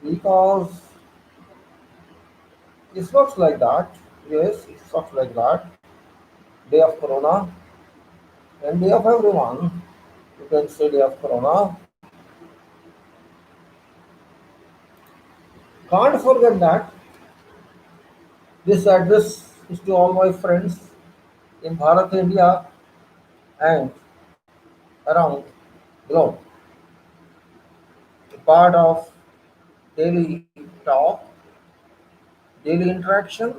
because it works like that. Yes, it works like that. Day of Corona and day of everyone. You can say day of Corona. Can't forget that this address is to all my friends in Bharat, India, and around globe. A part of daily talk, daily interaction,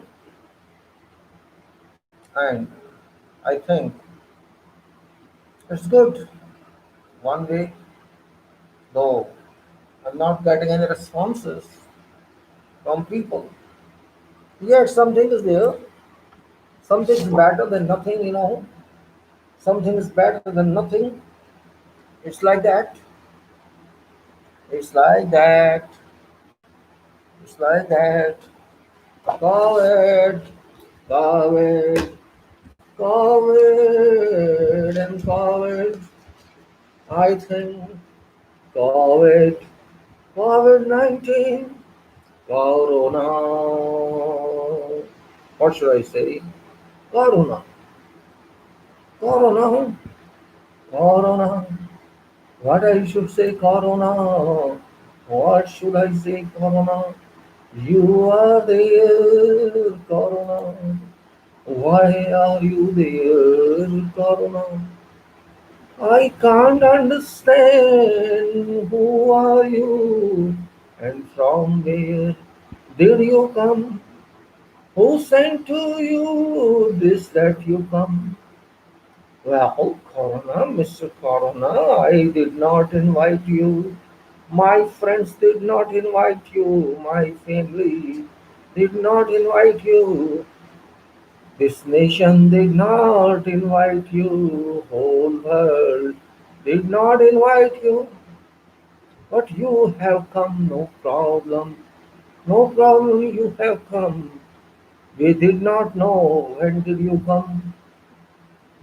and I think it's good. One way, though I'm not getting any responses from people. Yet something is there. Something is better than nothing, Something is better than nothing. It's like that. It's like that. It's like that. COVID, COVID, COVID, and COVID. I think COVID, COVID 19, Corona. What should I say? Corona, Corona, Corona. What I should say, Corona? What should I say, Corona? You are there, Corona. Why are you there, Corona? I can't understand who are you and from where did you come? Who sent to you this that you come? Well, Corona, Mr. Corona, I did not invite you. My friends did not invite you. My family did not invite you. This nation did not invite you. Whole world did not invite you. But you have come, no problem. No problem, you have come. We did not know when did you come.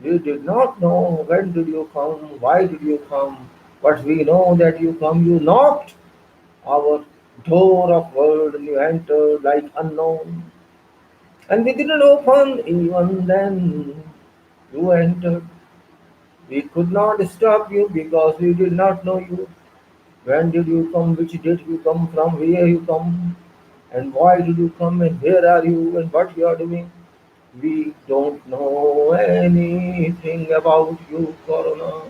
We did not know when did you come, why did you come, but we know that you come. You knocked our door of world and you entered like unknown. And we didn't open even then. You entered. We could not stop you because we did not know you. When did you come? Which did you come from? Where you come? And why did you come? And where are you? And what you are doing? We don't know anything about you, Corona.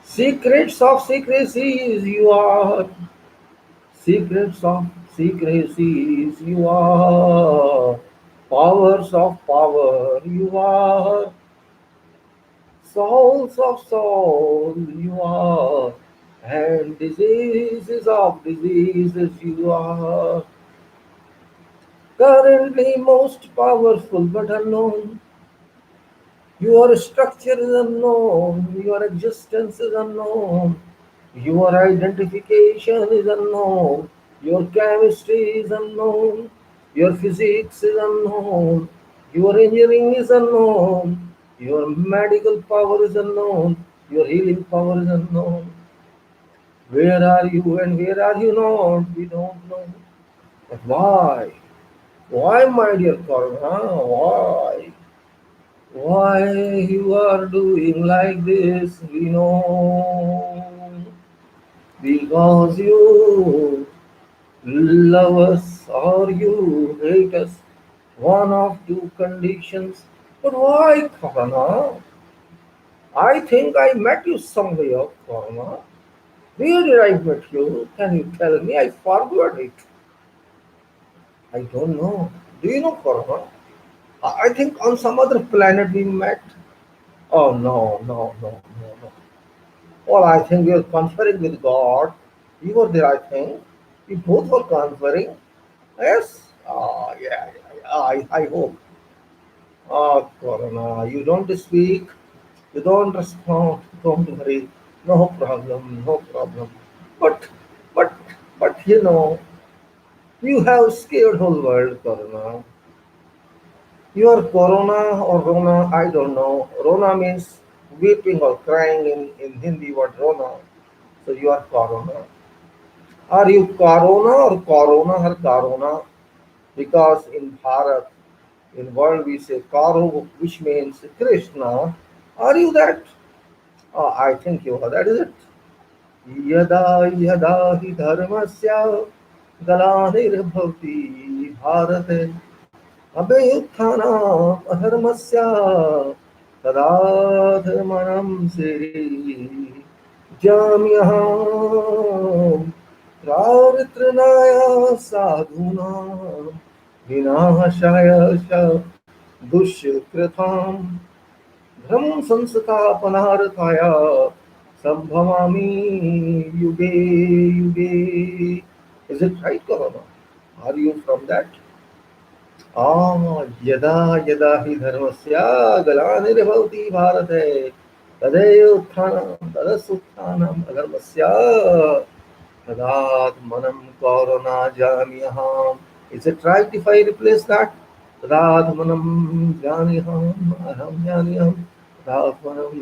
Secrets of secrecies you are. Secrets of secrecies you are. Powers of power you are. Souls of soul you are. And diseases of diseases you are. Currently most powerful but unknown. Your structure is unknown, your existence is unknown, your identification is unknown, your chemistry is unknown, your physics is unknown, your engineering is unknown, your medical power is unknown, your healing power is unknown. Where are you and where are you not? We don't know. But why? Why, my dear Corona? Why? Why you are doing like this? We know because you love us or you hate us. One of two conditions. But why, Corona? I think I met you somewhere, Corona. Where did I meet you? Can you tell me? I forgot it. I don't know. Do you know, Corona? I think on some other planet we met. Oh no, no, no, no, no. Well, I think we are conferring with God. You were there, I think. We both were conferring. Yes? Yeah, yeah, yeah. I hope. Corona, you don't speak. You don't respond. Don't worry. No problem. No problem. But, but, but you have scared whole world, Corona. You are Corona or Rona, I don't know. Rona means weeping or crying in Hindi, what Rona. So you are Corona. Are you Corona or Corona? Because in Bharat, in world we say Karo, which means Krishna. Are you that? I think you are. That is it. यदा यदा हि धर्मस्य ग्लानिर्भवति भारते अभ्युत्थानात् अधर्मस्य तदाधर्मणं सिद्धिर्जाम्यहम् प्रावृत्तनाय साधूनां विनाशाय च दुष्कृताम् धर्म संस्थापनार्थाय संभवामि युगे युगे. Is it right, Corona? Are you from that? यदा यदा हि धर्मस्य ग्लानिर्भवति भारते तदसुत्थानम् अधर्मस्य तदात्मनं कोरोना जाम्यहम्. Is it right if I replace that? तदात्मनं जाम्यहम् अहं जाम्यहम् तदात्मनं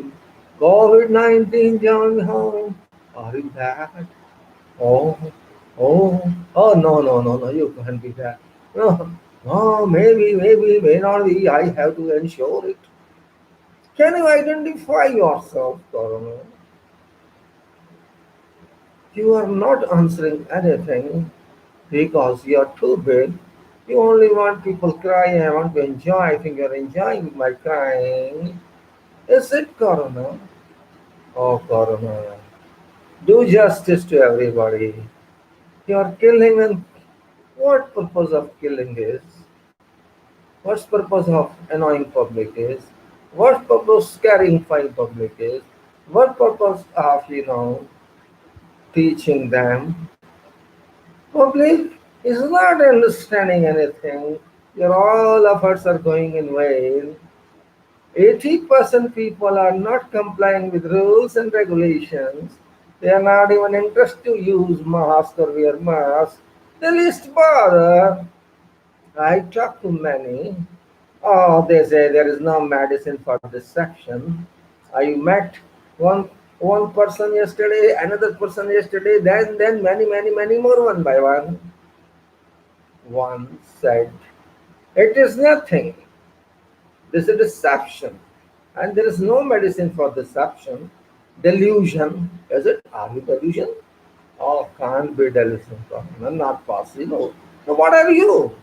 COVID-19 जाम्यहम्. Are you that? Oh, oh, no, you can't be that. No, no, maybe, may not be. I have to ensure it. Can you identify yourself, Corona? You are not answering anything because you are too big. You only want people crying. I want to enjoy. I think you're enjoying my crying. Is it, Corona? Oh, Corona. Do justice to everybody. You are killing, and what purpose of killing is? What's purpose of annoying public is? What purpose scarifying public is? What purpose of teaching them? Public is not understanding anything. Your all efforts are going in vain. 80% people are not complying with rules and regulations. They are not even interested to use mask or wear mask. The least bother. I talk to many. Oh, they say there is no medicine for this section. I met one one person yesterday, another person yesterday, then many more one by one. One said, "It is nothing. This is deception, and there is no medicine for deception. Delusion, is it? Are you delusion? Oh, can't be delusion. Not possible. So what are you?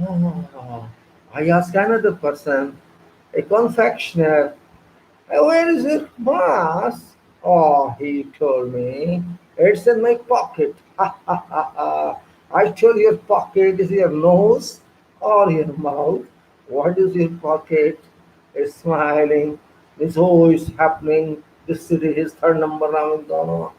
Oh, I asked another person, a confectioner, where is your mask? Oh, he told me, it's in my pocket. Ha ha ha ha. I told your pocket is your nose or your mouth. What is your pocket? It's smiling. This whole is happening. This city is third number now in Ghana.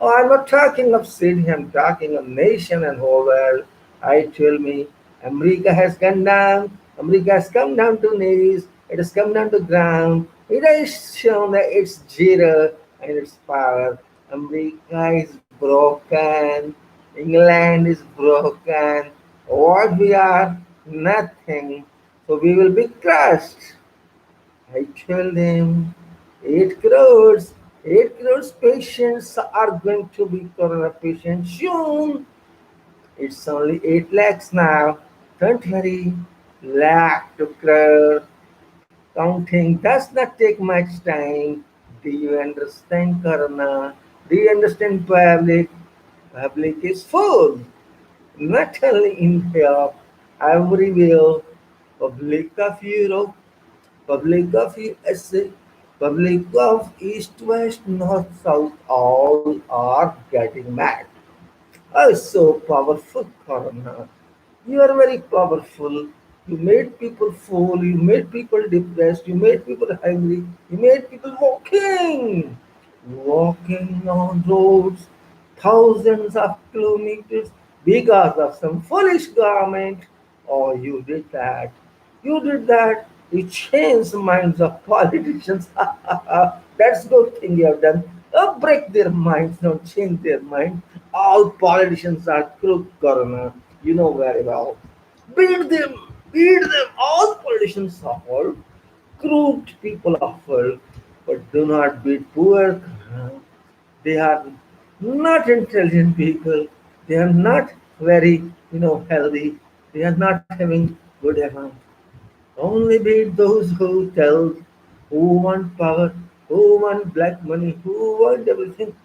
Oh, I'm not talking of city, I'm talking of nation and whole world. I tell me, America has gone down, America has come down to knees, it has come down to ground, it has shown that it's zero and its power. America is broken, England is broken. What we are? Nothing. So we will be crushed. I tell them 8 crores, 8 crores patients are going to be corona patients soon. It's only 8 lakhs now. Don't worry, lakh to crore. Counting does not take much time. Do you understand corona? Do you understand public? Public is full. Not only in here, everywhere. Public of Europe, public of USA, public of East, West, North, South, all are getting mad. Oh, so powerful, Corona. You are very powerful. You made people full, you made people depressed, you made people hungry, you made people walking on roads thousands of kilometers because of some foolish government. Oh, you did that. You did that. You changed the minds of politicians. That's good thing you have done. Break their minds, not change their mind. All politicians are crook, Corona. You know very well. Beat them. All politicians suffer. Crooked people suffer, but do not beat poor. They are not intelligent people. They are not very, healthy. They are not having good amount. Only be it those who tell, who want power, who want black money, who want everything.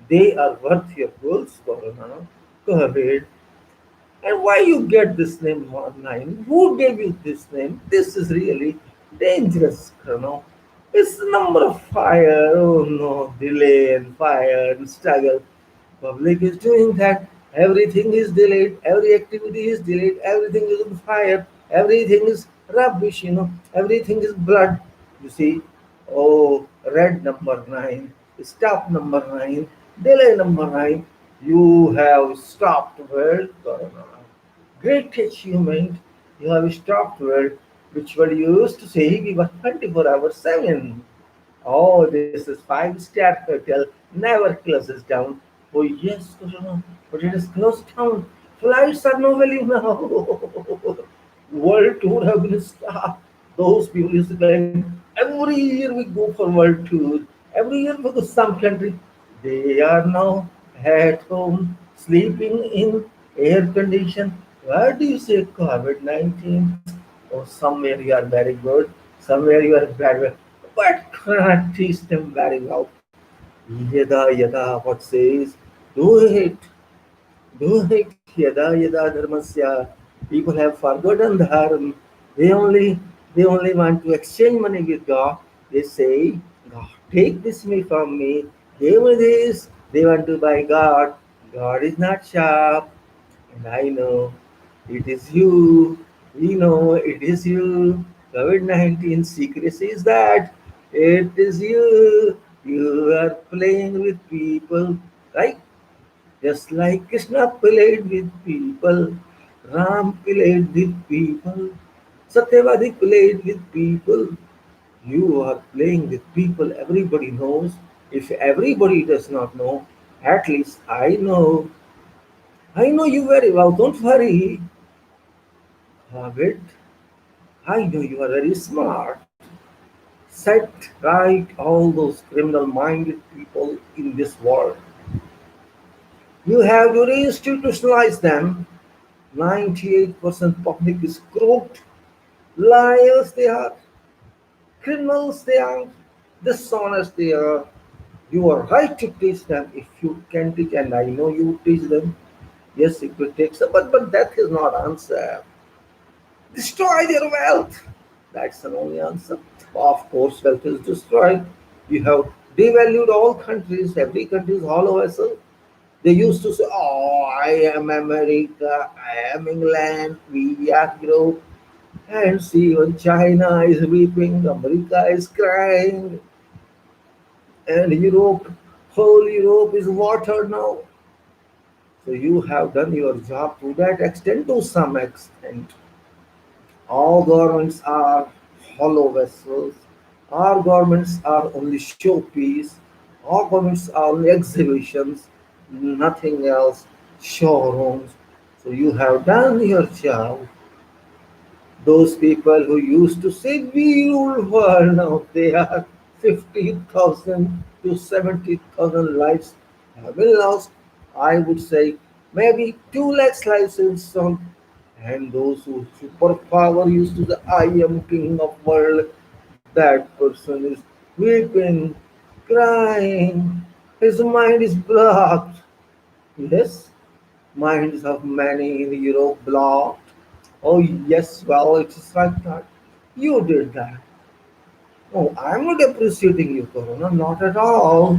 They are worth your goals, Corona. Go ahead. And why you get this name online? Who gave you this name? This is really dangerous, It's the number of fire. Oh no, delay and fire and struggle. Public is doing that. Everything is delayed. Every activity is delayed. Everything is on fire. Everything is rubbish. Everything is blood. You see, oh, red number 9, stop number 9, delay number 9. You have stopped world corona. Great achievement. You have stopped world, which were used to say we were 24 hours 7. Oh, this is five-star hotel, never closes down. Oh yes, Corona, but it is closed down. Flights are no value now. World tour have been stopped. Those people used to claim every year we go for world tour. Every year we go to some country. They are now at home sleeping in air condition. Why do you say COVID-19? Oh, somewhere you are very good, somewhere you are bad. But cannot teach them very well. Yada yada, what says? Do it, do it. Yada yada dharmasya. People have forgotten dharma. They only, they only want to exchange money with God. They say, God, take this me from me. Give me this. They want to buy God. God is not sharp. And I know it is you. We know it is you. COVID-19 secrecy is that. It is you. You are playing with people, right? Just like Krishna played with people, Ram played with people, Satyavadi played with people. You are playing with people. Everybody knows. If everybody does not know, at least I know. I know you very well. Don't worry. Hobbit, I know you are very smart. Set right all those criminal minded people in this world. You have to reinstitutionalize them. 98% public is corrupt. Liars they are. Criminals they are. Dishonest they are. You are right to teach them if you can teach, and I know you teach them. Yes, it will take some, but that is not answer. Destroy their wealth. That's the only answer. Of course, wealth is destroyed. You have devalued all countries. Every country is hollow vessel. They used to say, "Oh, I am America. I am England. We are Europe." And see, even China is weeping. America is crying, and Europe, whole Europe is watered now. So you have done your job to that extent, to some extent. All governments are hollow vessels. Our governments are only showpiece. Our governments are only exhibitions, nothing else, showrooms. So you have done your job. Those people who used to say we rule world now they are 50,000 to 70,000 lives have been lost. I would say maybe 2 lakhs lives in some. And those who superpower used to say I am king of world. That person is weeping, crying. His mind is blocked. Yes, minds of many in Europe blocked. Oh yes, well it is like that. You did that. Oh, I'm not appreciating you, Corona, not at all.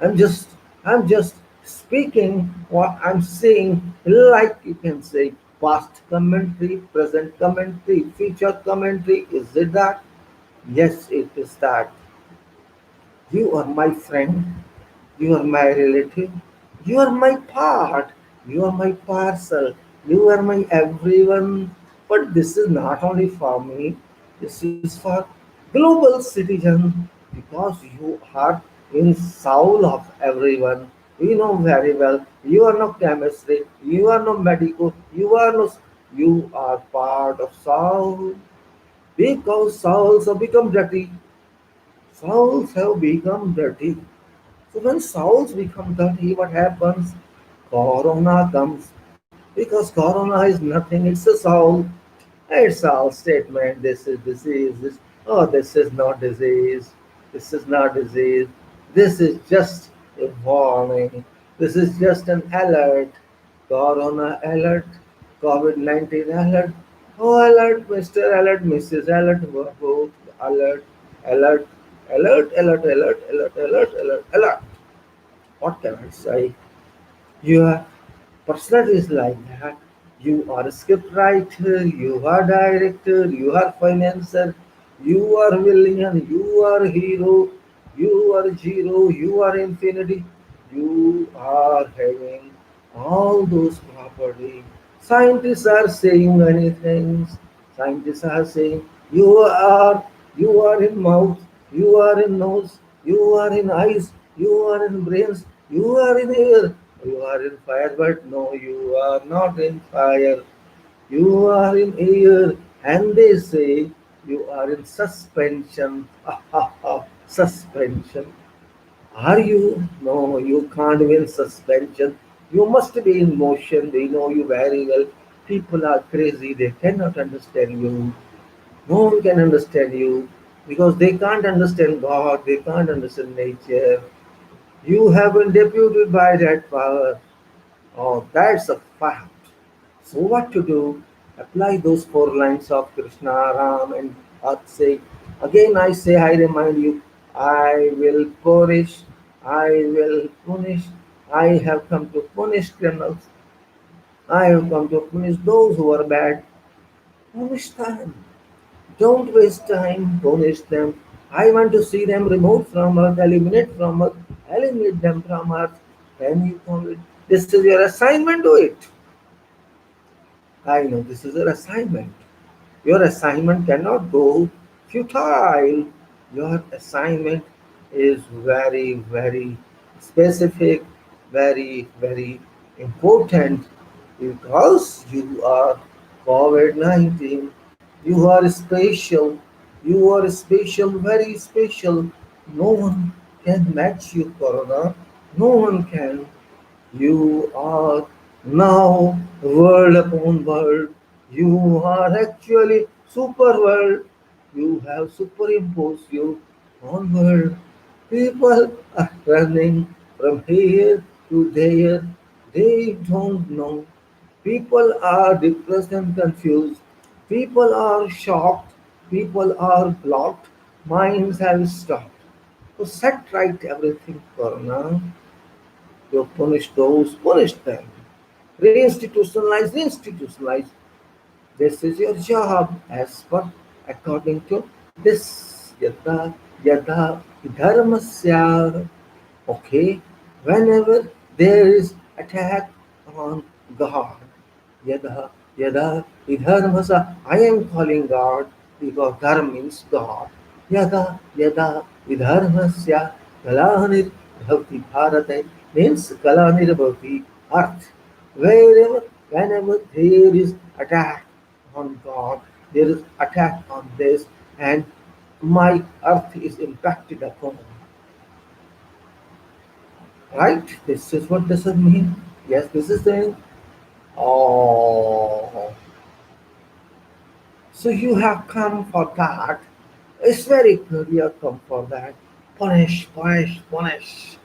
I'm just I'm just speaking what I'm saying, like you can say past commentary, present commentary, future commentary. Is it that? Yes, it is that. You are my friend. You are my relative. You are my part. You are my parcel. You are my everyone. But this is not only for me. This is for global citizen because you are in soul of everyone. You know very well. You are no chemistry. You are no medical. You are no. You are part of soul because souls have become dirty. Souls have become dirty. So when souls become dirty, what happens? Corona comes. Because corona is nothing, it's a soul. It's all statement. This is disease. This is not disease. This is not disease. This is just a warning. This is just an alert. Corona alert. COVID-19 alert. Oh, alert, Mr. Alert, Mrs. Alert. Both alert, alert, alert, alert, alert, alert, alert, alert, alert. What can I say? Your personality is like that. You are a script writer, you are director, you are financer, you are villain, you are hero, you are zero, you are infinity. You are having all those properties. Scientists are saying many things. Scientists are saying you are in mouth, you are in nose, you are in eyes, you are in brains, you are in air, you are in fire, but no, you are not in fire. You are in air, and they say you are in suspension. Suspension. Are you? No, you can't be in suspension. You must be in motion. They know you very well. People are crazy. They cannot understand you. No one can understand you because they can't understand God. They can't understand nature. You have been deputed by that power. Oh, that's a fact. So what to do? Apply those four lines of Krishna, Ram, and Akshay. Again, I remind you, I will punish, I will punish. I have come to punish criminals. I have come to punish those who are bad. Punish them. Don't waste time. Punish them. I want to see them removed from Earth, eliminate them from Earth. Then you come with this is your assignment. Do it. I know this is your assignment. Your assignment cannot go futile. Your assignment is very, very specific, very, very important because you are COVID 19. You are special. You are special, very special. No one can match you, Corona. No one can. You are now world upon world. You are actually super world. You have superimposed you on world. People are running from here to there. They don't know. People are depressed and confused. People are shocked. People are blocked. Minds have stopped. So set right everything, Corona. You punish those, punish them. Reinstitutionalize, reinstitutionalize. This is your job as per according to this yada yada dharmasya. Okay, whenever there is attack on God, yada yada idharmasa, I am calling God because dharma means God. Yada yada idharmasya kalanir bhavti bharate means kalanir bhavti earth. Wherever, whenever there is attack on God, there is attack on this, and my earth is impacted upon. Right? This is what does it mean? Yes, this is the oh. So you have come for that. It's very clear you have come for that. Punish, punish, punish.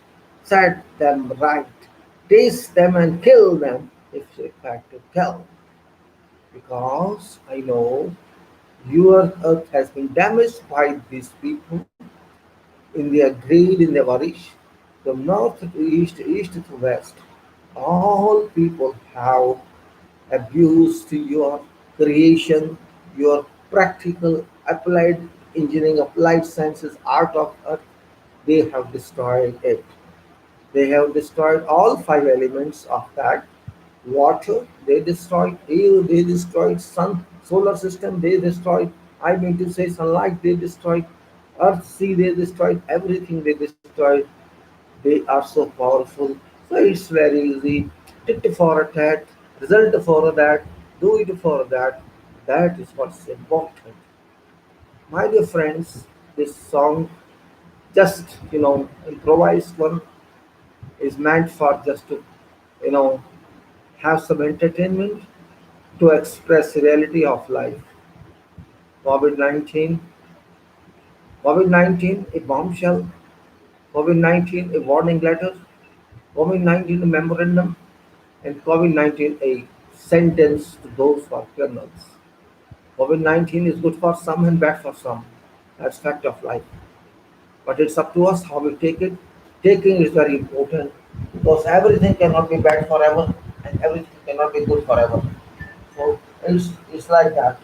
Set them right. Taste them and kill them if they fact to kill. Because I know your earth has been damaged by these people in their greed, in their varish, from north to east, east to west. All people have abused your creation, your practical applied engineering, applied sciences, art of earth. They have destroyed it. They have destroyed all five elements of that. Water, they destroyed. Air, they destroyed. Sun, solar system, they destroyed. I mean to say sunlight, they destroyed. Earth, sea, they destroyed. Everything they destroyed. They are so powerful. So it's very easy. Tit for a tat, result for that, do it for that. That is what's important. My dear friends, this song just improvised one. is meant for just to, you know, have some entertainment, to express reality of life. COVID 19, COVID 19, a bombshell, COVID 19, a warning letter, COVID 19, a memorandum, and COVID 19, a sentence to those who are criminals. COVID 19 is good for some and bad for some. That's fact of life. But it's up to us how we take it. Taking is very important because everything cannot be bad forever and everything cannot be good forever. So it's like that.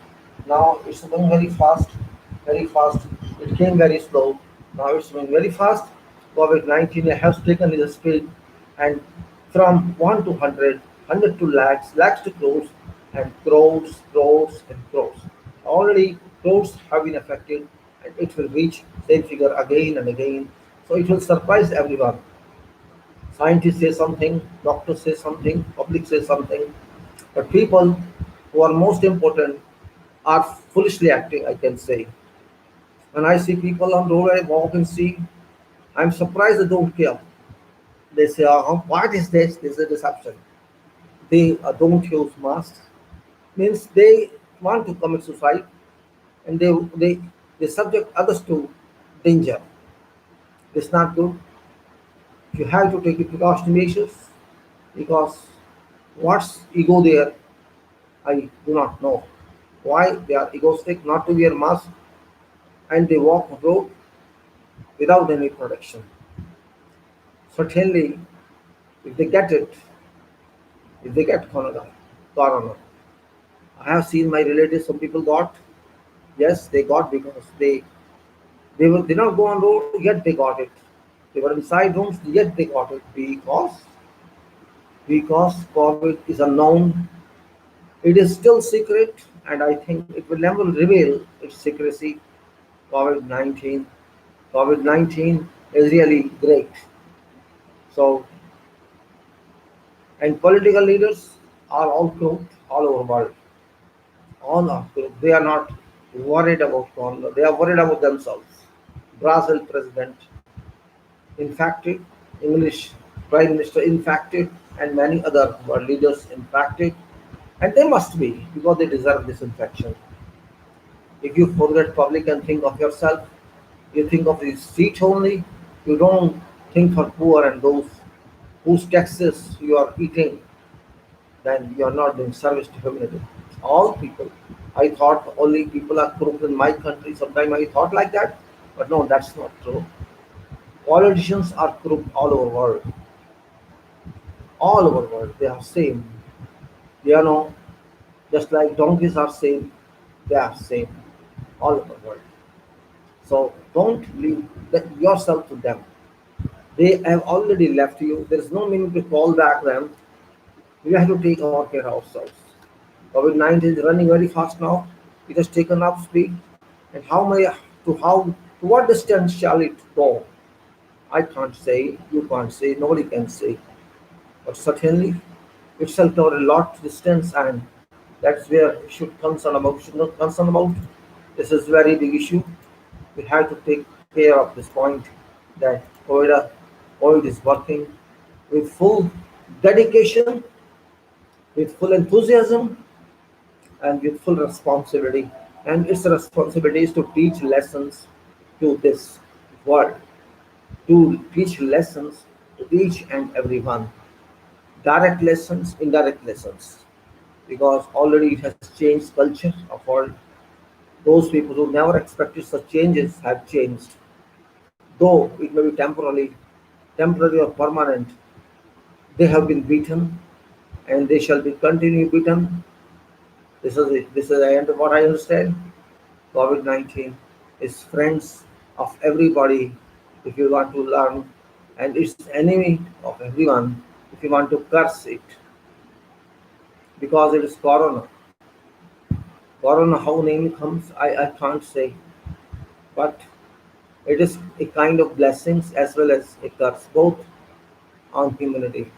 Now it's going very fast, very fast. It came very slow. Now it's going very fast. COVID 19 has taken its speed, and from 1 to 100, 100 to lakhs, lakhs to crores, and crores, crores, and crores. Already crores have been affected, and it will reach same figure again and again. So it will surprise everyone. Scientists say something, doctors say something, public say something, but people who are most important are foolishly acting, I can say. When I see people on road, I walk and see, I'm surprised they don't care. They say, oh, what is this? This is a deception. They don't use masks. Means they want to commit suicide and they subject others to danger. It's not good. You have to take precautionary measures because what's ego there, I do not know. Why they are egoistic not to wear mask and they walk on road without any protection. Certainly, if they get it, if they get corona, I have seen my relatives. Some people got, yes, they got because they did not go on road yet they got it. They were inside rooms yet they got it because COVID is unknown. It is still secret, and I think it will never reveal its secrecy. COVID 19. COVID 19 is really great. So, and political leaders are all corrupt all over the world. All are corrupt. They are not worried about corona. They are worried about themselves. Brazil president infected, English prime minister infected, and many other world leaders infected. And they must be because they deserve this infection. If you forget public and think of yourself, you think of the seat only, you don't think for poor and those whose taxes you are eating, then you are not doing service to humanity. All people. I thought only people are corrupt in my country. Sometimes I thought like that, but no, that's not true. Politicians are corrupt all over world. All over world. They are same. They are no, just like donkeys are same, they are same all over world. So don't leave yourself to them. They have already left you. There is no meaning to call back them. We have to take our care ourselves. COVID 19 is running very fast now. It has taken up speed. And how to what distance shall it go? I can't say, you can't say, nobody can say. But certainly it shall cover a lot distance, and that's where we should not concern about. This is very big issue. We have to take care of this point that COVID is working with full dedication, with full enthusiasm, and with full responsibility. And its responsibility is to teach lessons to this world, to teach lessons to each and everyone. Direct lessons, indirect lessons, because already it has changed culture of world. Those people who never expected such changes have changed, though it may be temporary or permanent. They have been beaten, and they shall be continue beaten. This is the end of what I understand. COVID 19 is friends of everybody if you want to learn, and it's enemy of everyone if you want to curse it because it is corona. Corona, how name comes, I can't say, but it is a kind of blessings as well as a curse, both on humanity.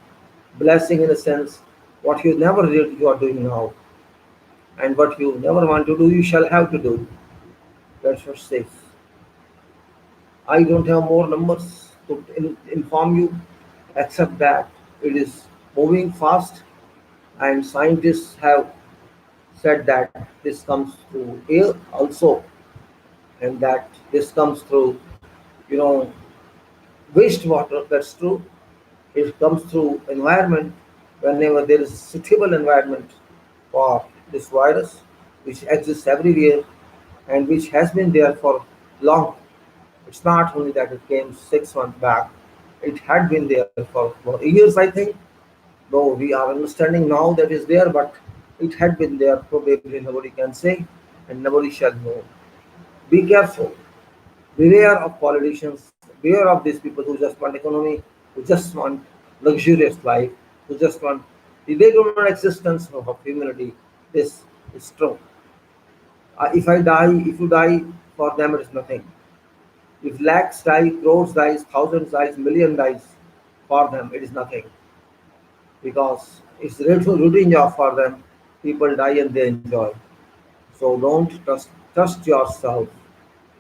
Blessing in a sense, what you never did, you are doing now, and what you never want to do, you shall have to do. That's what says. I don't have more numbers to inform you. except that it is moving fast, and scientists have said that this comes through air also, and that this comes through, you know, wastewater. That's true. It comes through environment whenever there is suitable environment for this virus, which exists everywhere and which has been there for long. It's not only that it came 6 months back; it had been there for years, I think. Though we are understanding now that is there, but it had been there. Probably nobody can say, and nobody shall know. Be careful. Beware of politicians. Beware of these people who just want economy, who just want luxurious life, who just want. They don't want existence of humanity. This is true. If I die, if you die, for them it is nothing. If lakhs die, crores dies, thousands dies, million dies, for them it is nothing because it's routine job for them. People die and they enjoy. So don't trust yourself.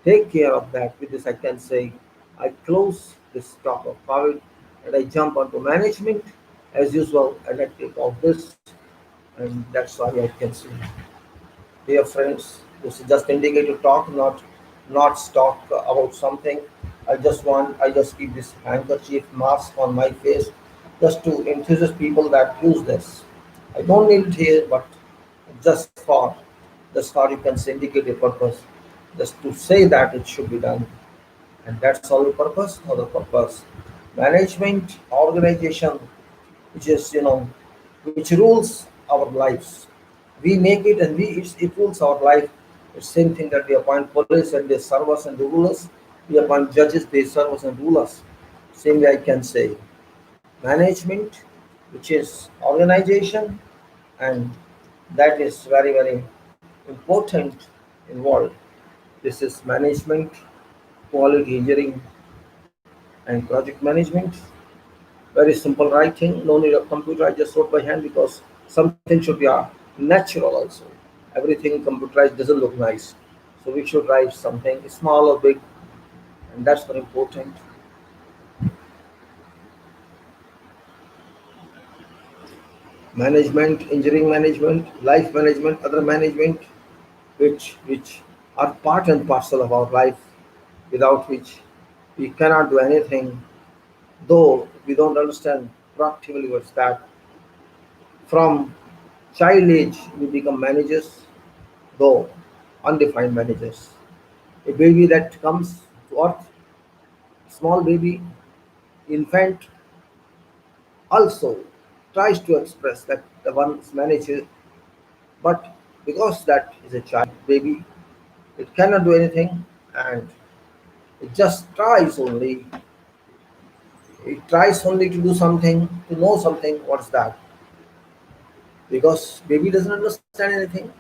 Take care of that. With this, I can say I close this talk of COVID and I jump onto management as usual and I take off this, and that's why I can say, dear friends, this is just indicative talk, not talk about something. I just keep this handkerchief mask on my face just to enthusiast people that use this. I don't need it here, but just for you can say indicate a purpose, just to say that it should be done, and that's all the purpose. Other purpose, management, organization, which is which rules our lives. We make it and it rules our life. It's same thing that we appoint police and they serve us and rule us. We appoint judges, they serve us and rule us. Same way I can say management, which is organization, and that is very important in world. This is management, quality engineering, and project management. Very simple writing, no need of computer. I just wrote by hand because something should be natural also. Everything computerized doesn't look nice. So we should write something small or big, and that's very important. Management, engineering management, life management, other management, which are part and parcel of our life, without which we cannot do anything. Though we don't understand practically what's that. From child age, we become managers, though undefined managers. A baby that comes to earth, small baby, infant, also tries to express that the one is manager, but because that is a child baby, it cannot do anything, and it just tries only. It tries only to do something, to know something. What's that? Because baby doesn't understand anything,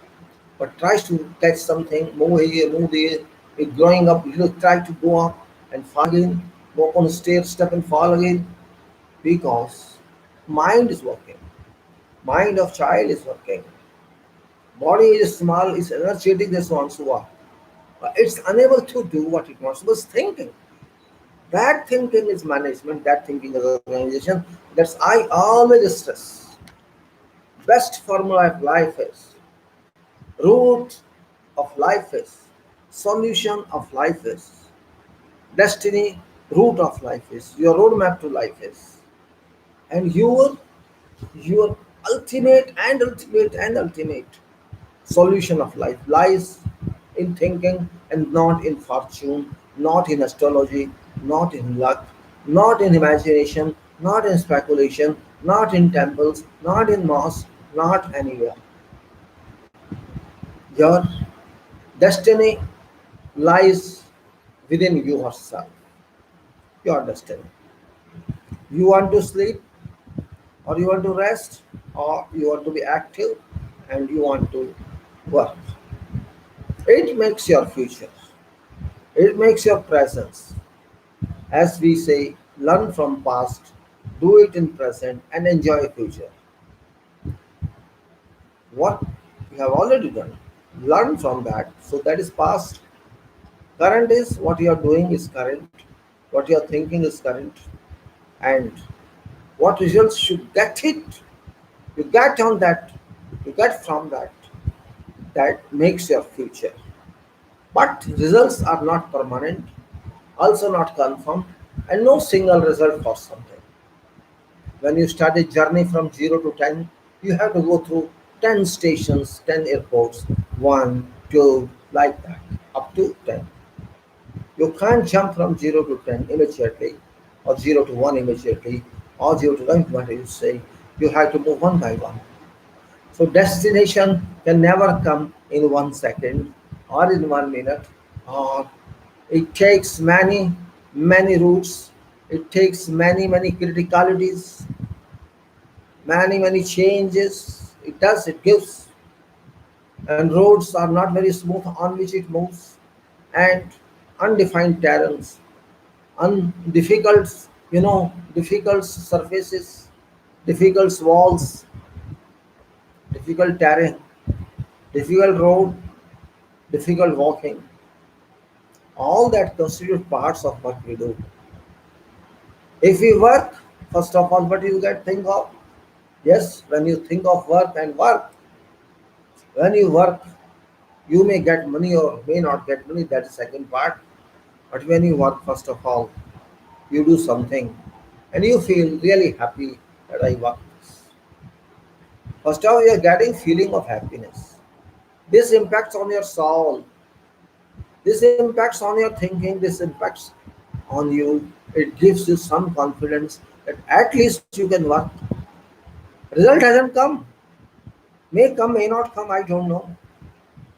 but tries to catch something, move here, move there. It growing up, it will try to go up and fall again, go up on a stair, step and fall again, because mind is working. Mind of child is working. Body is small, is energetic, this wants to work. But it's unable to do what it wants. It was thinking. That thinking is management, that thinking is organization. That's I always stress. Best formula of life is root of life is solution of life is destiny, root of life is your roadmap to life is, and your ultimate solution of life lies in thinking and not in fortune, not in astrology, not in luck, not in imagination, not in speculation, not in temples, not in mosques, not anywhere. Your destiny lies within yourself. Your destiny. You want to sleep, or you want to rest, or you want to be active, and you want to work. It makes your future. It makes your presence. As we say, learn from past, do it in present, and enjoy future. What you have already done, learn from that. So that is past. Current is what you are doing is current. What you are thinking is current, and what results you get it, you get on that, you get from that, that makes your future. But results are not permanent, also not confirmed, and no single result for something. When you start a journey from 0 to 10, you have to go through 10 stations, 10 airports, 1, 2, like that, up to 10. You can't jump from 0 to 10 immediately, or 0 to 1 immediately, or 0 to 9, what you say. You have to move one by one. So destination can never come in 1 second or in 1 minute, or it takes many, many routes. It takes many, many criticalities, many, many changes. It does, it gives. And roads are not very smooth on which it moves, and undefined terrains, difficult, difficult surfaces, difficult walls, difficult terrain, difficult road, difficult walking. All that constitute parts of what we do. If we work, first of all, what you get think of? Yes, when you think of work and work, when you work, you may get money or may not get money. That's the second part. But when you work, first of all, you do something, and you feel really happy that I work this. First of all, you are getting feeling of happiness. This impacts on your soul. This impacts on your thinking. This impacts on you. It gives you some confidence that at least you can work. Result hasn't come. May come, may not come, I don't know.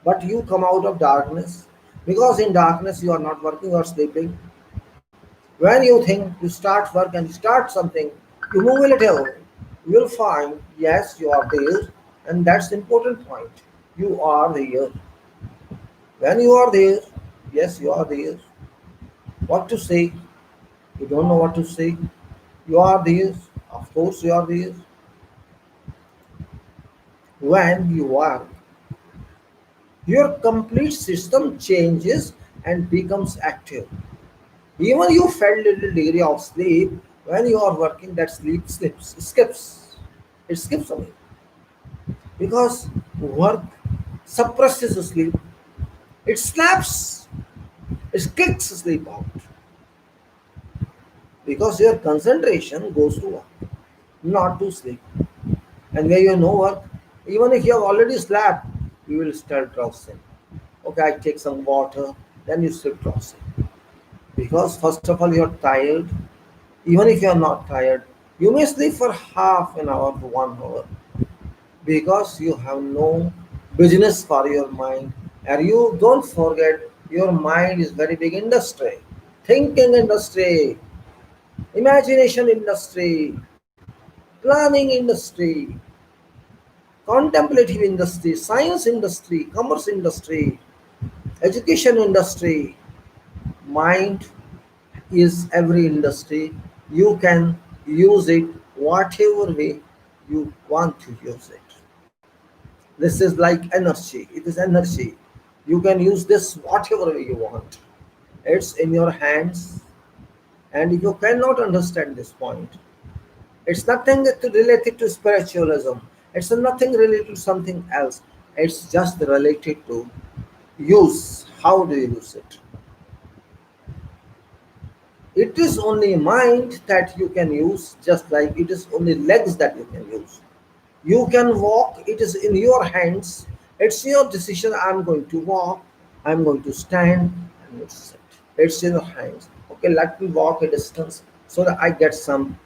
But you come out of darkness. Because in darkness you are not working or sleeping. When you think you start work and start something, you move a little, you will find yes, you are there, and that's the important point. You are there. When you are there, yes, you are there. What to say? You don't know what to say. You are there. Of course, you are there. When you are, your complete system changes and becomes active. Even you felt little degree of sleep, when you are working, that sleep slips, skips. It skips away. Because work suppresses sleep. It slaps, it kicks sleep out. Because your concentration goes to work, not to sleep. And where you know work, even if you have already slept, you will start drowsing. Okay, I take some water, then you start drowsing. Because first of all, you're tired. Even if you're not tired, you may sleep for half an hour to 1 hour because you have no business for your mind. And you don't forget, your mind is very big industry, thinking industry, imagination industry, planning industry, contemplative industry, science industry, commerce industry, education industry. Mind is every industry. You can use it whatever way you want to use it. This is like energy. It is energy. You can use this whatever way you want. It's in your hands. And if you cannot understand this point, it's nothing related to spiritualism. It's nothing related to something else. It's just related to use. How do you use it? It is only mind that you can use, just like it is only legs that you can use. You can walk, it is in your hands. It's your decision. I'm going to walk, I'm going to stand, I'm going to sit. It's in your hands. Okay, let me walk a distance so that I get some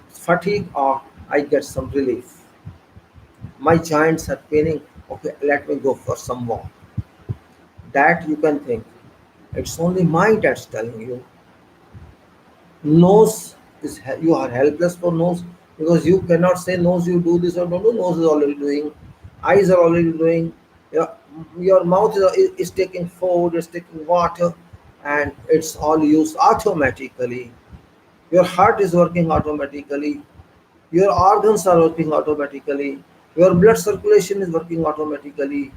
fatigue or I get some relief. My joints are paining. Okay, let me go for some walk. That you can think. It's only mind that's telling you. Nose is you are helpless for nose because you cannot say nose you do this or don't do. Nose is already doing, eyes are already doing, your, your mouth is taking food, is taking water, and it's all used automatically. Your heart is working automatically, your organs are working automatically, your blood circulation is working automatically,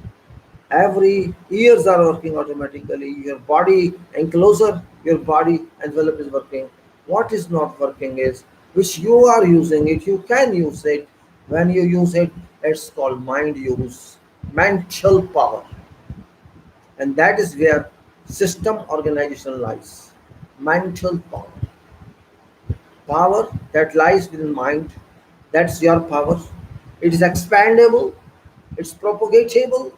every ears are working automatically, your body enclosure, your body envelope is working. What is not working is which you are using it, you can use it. When you use it, it's called mind use, mental power. And that is where system organization lies. Mental power. Power that lies within mind, that's your power. It is expandable, it's propagatable,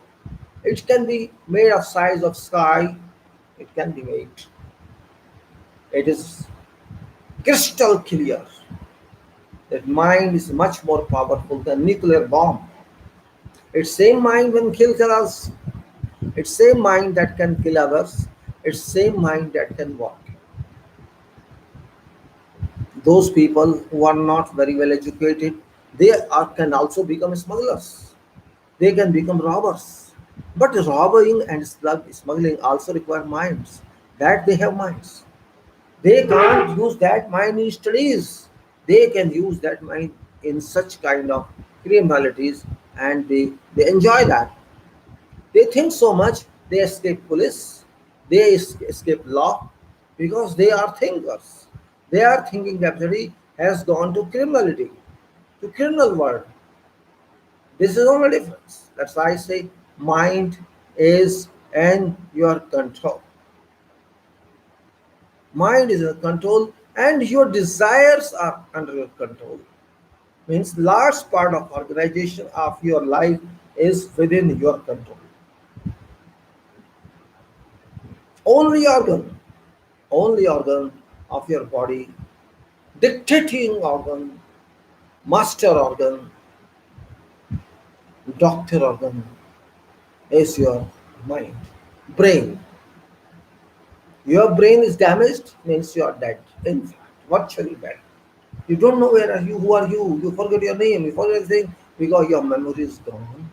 it can be made of size of sky, it can be made. It is crystal clear that mind is much more powerful than nuclear bomb. It's same mind when kills us. It's same mind that can kill others. It's same mind that can walk. Those people who are not very well educated, they are, can also become smugglers. They can become robbers. But robbing and smuggling also require minds. That they have minds. They can't use that mind in studies. They can use that mind in such kind of criminalities, and they enjoy that. They think so much, they escape police, they escape law because they are thinkers. Their thinking capacity has gone to criminality, to criminal world. This is the only difference. That's why I say mind is in your control. Mind is in control and your desires are under your control. Means large part of organization of your life is within your control. Only organ, only organ of your body, dictating organ, master organ, doctor organ is your mind. Brain. Your brain is damaged means you are dead. In fact, virtually dead. You don't know where are you, who are you. You forget your name, you forget everything because your memory is gone.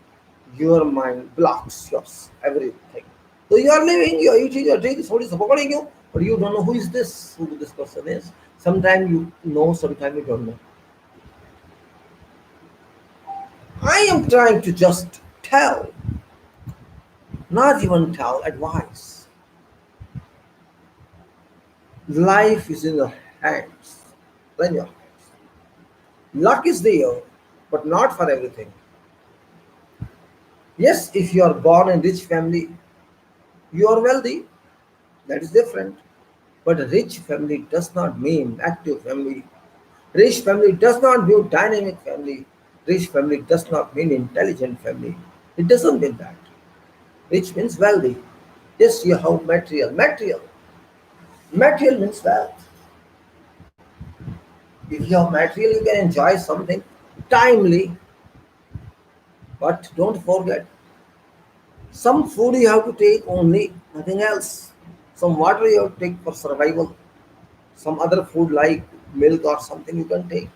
Your mind blocks your everything. So you are living, you are eating, you are drinking, somebody is supporting you, but you don't know who is this, who this person is. Sometimes you know, sometimes you don't know. I am trying to just tell, not even tell, advice. Life is in your hands, in your hands. Luck is there, but not for everything. Yes, if you are born in rich family, you are wealthy. That is different. But a rich family does not mean active family. Rich family does not mean dynamic family. Rich family does not mean intelligent family. It doesn't mean that. Rich means wealthy. Yes, you have material. Material means wealth. If you have material, you can enjoy something timely. But don't forget, some food you have to take only, nothing else. Some water you have to take for survival. Some other food like milk or something you can take.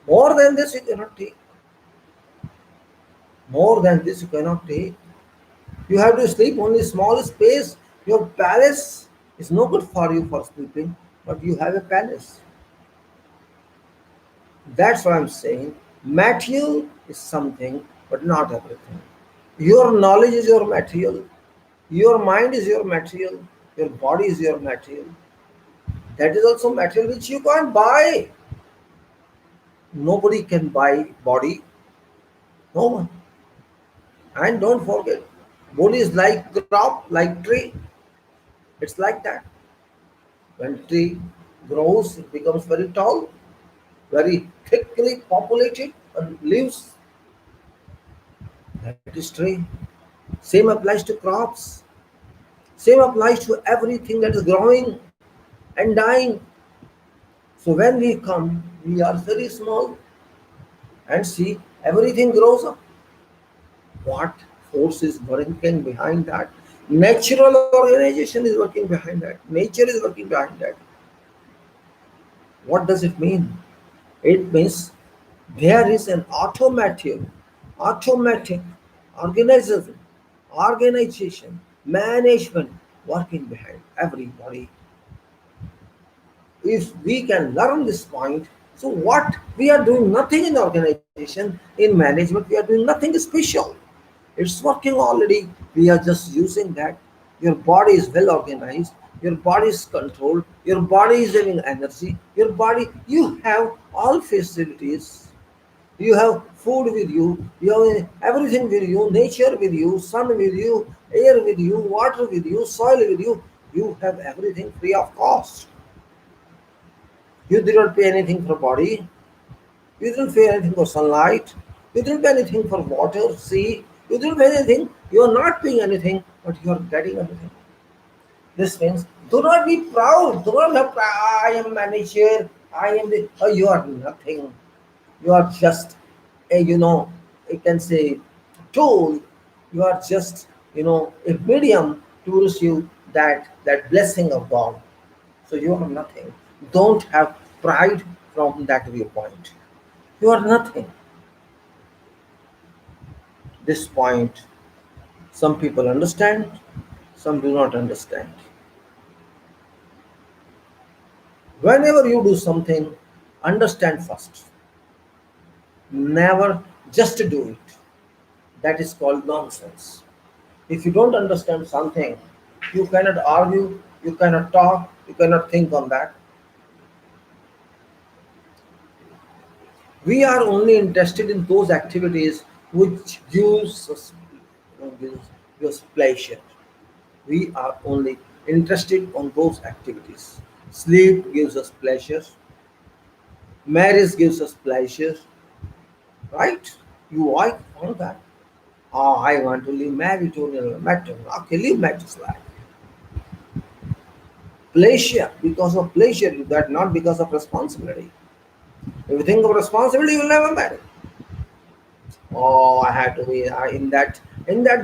More than this you cannot take. More than this you cannot take. You have to sleep only small space. Your palace is no good for you for sleeping, but you have a palace. That's what I'm saying. Material is something, but not everything. Your knowledge is your material. Your mind is your material. Your body is your material. That is also material which you can't buy. Nobody can buy body. No one. And don't forget, body is like crop, like tree. It's like that. When tree grows, it becomes very tall, very thickly populated, and leaves. That is tree. Same applies to crops. Same applies to everything that is growing and dying. So when we come, we are very small and see everything grows up. What force is working behind that? Natural organization is working behind that. Nature is working behind that. What does it mean? It means there is an automatic organization, management working behind everybody. If we can learn this point, so what we are doing nothing in organization, in management, we are doing nothing special. It's working already. We are just using that. Your body is well organized. Your body is controlled. Your body is having energy. Your body, you have all facilities. You have food with you. You have everything with you. Nature with you. Sun with you. Air with you. Water with you. Soil with you. You have everything free of cost. You did not pay anything for body. You didn't pay anything for sunlight. You didn't pay anything for water, sea. You didn't pay anything. You are not paying anything, but you are getting everything. This means do not be proud. Do not have pride. I am manager. I am the. Oh, you are nothing. You are just a, you can say, tool. You are just, a medium to receive that blessing of God. So you are nothing. Don't have pride from that viewpoint. You are nothing. This point, some people understand, some do not understand. Whenever you do something, understand first. Never just do it. That is called nonsense. If you don't understand something, you cannot argue, you cannot talk, you cannot think on that. We are only interested in those activities which gives us pleasure. We are only interested on those activities. Sleep gives us pleasure. Marriage gives us pleasure, right? You like all that. Oh, I want to live marital matter. Okay, live marriage life. Pleasure, because of pleasure, you that not because of responsibility. If you think of responsibility, you will never marry. Oh, I had to be in that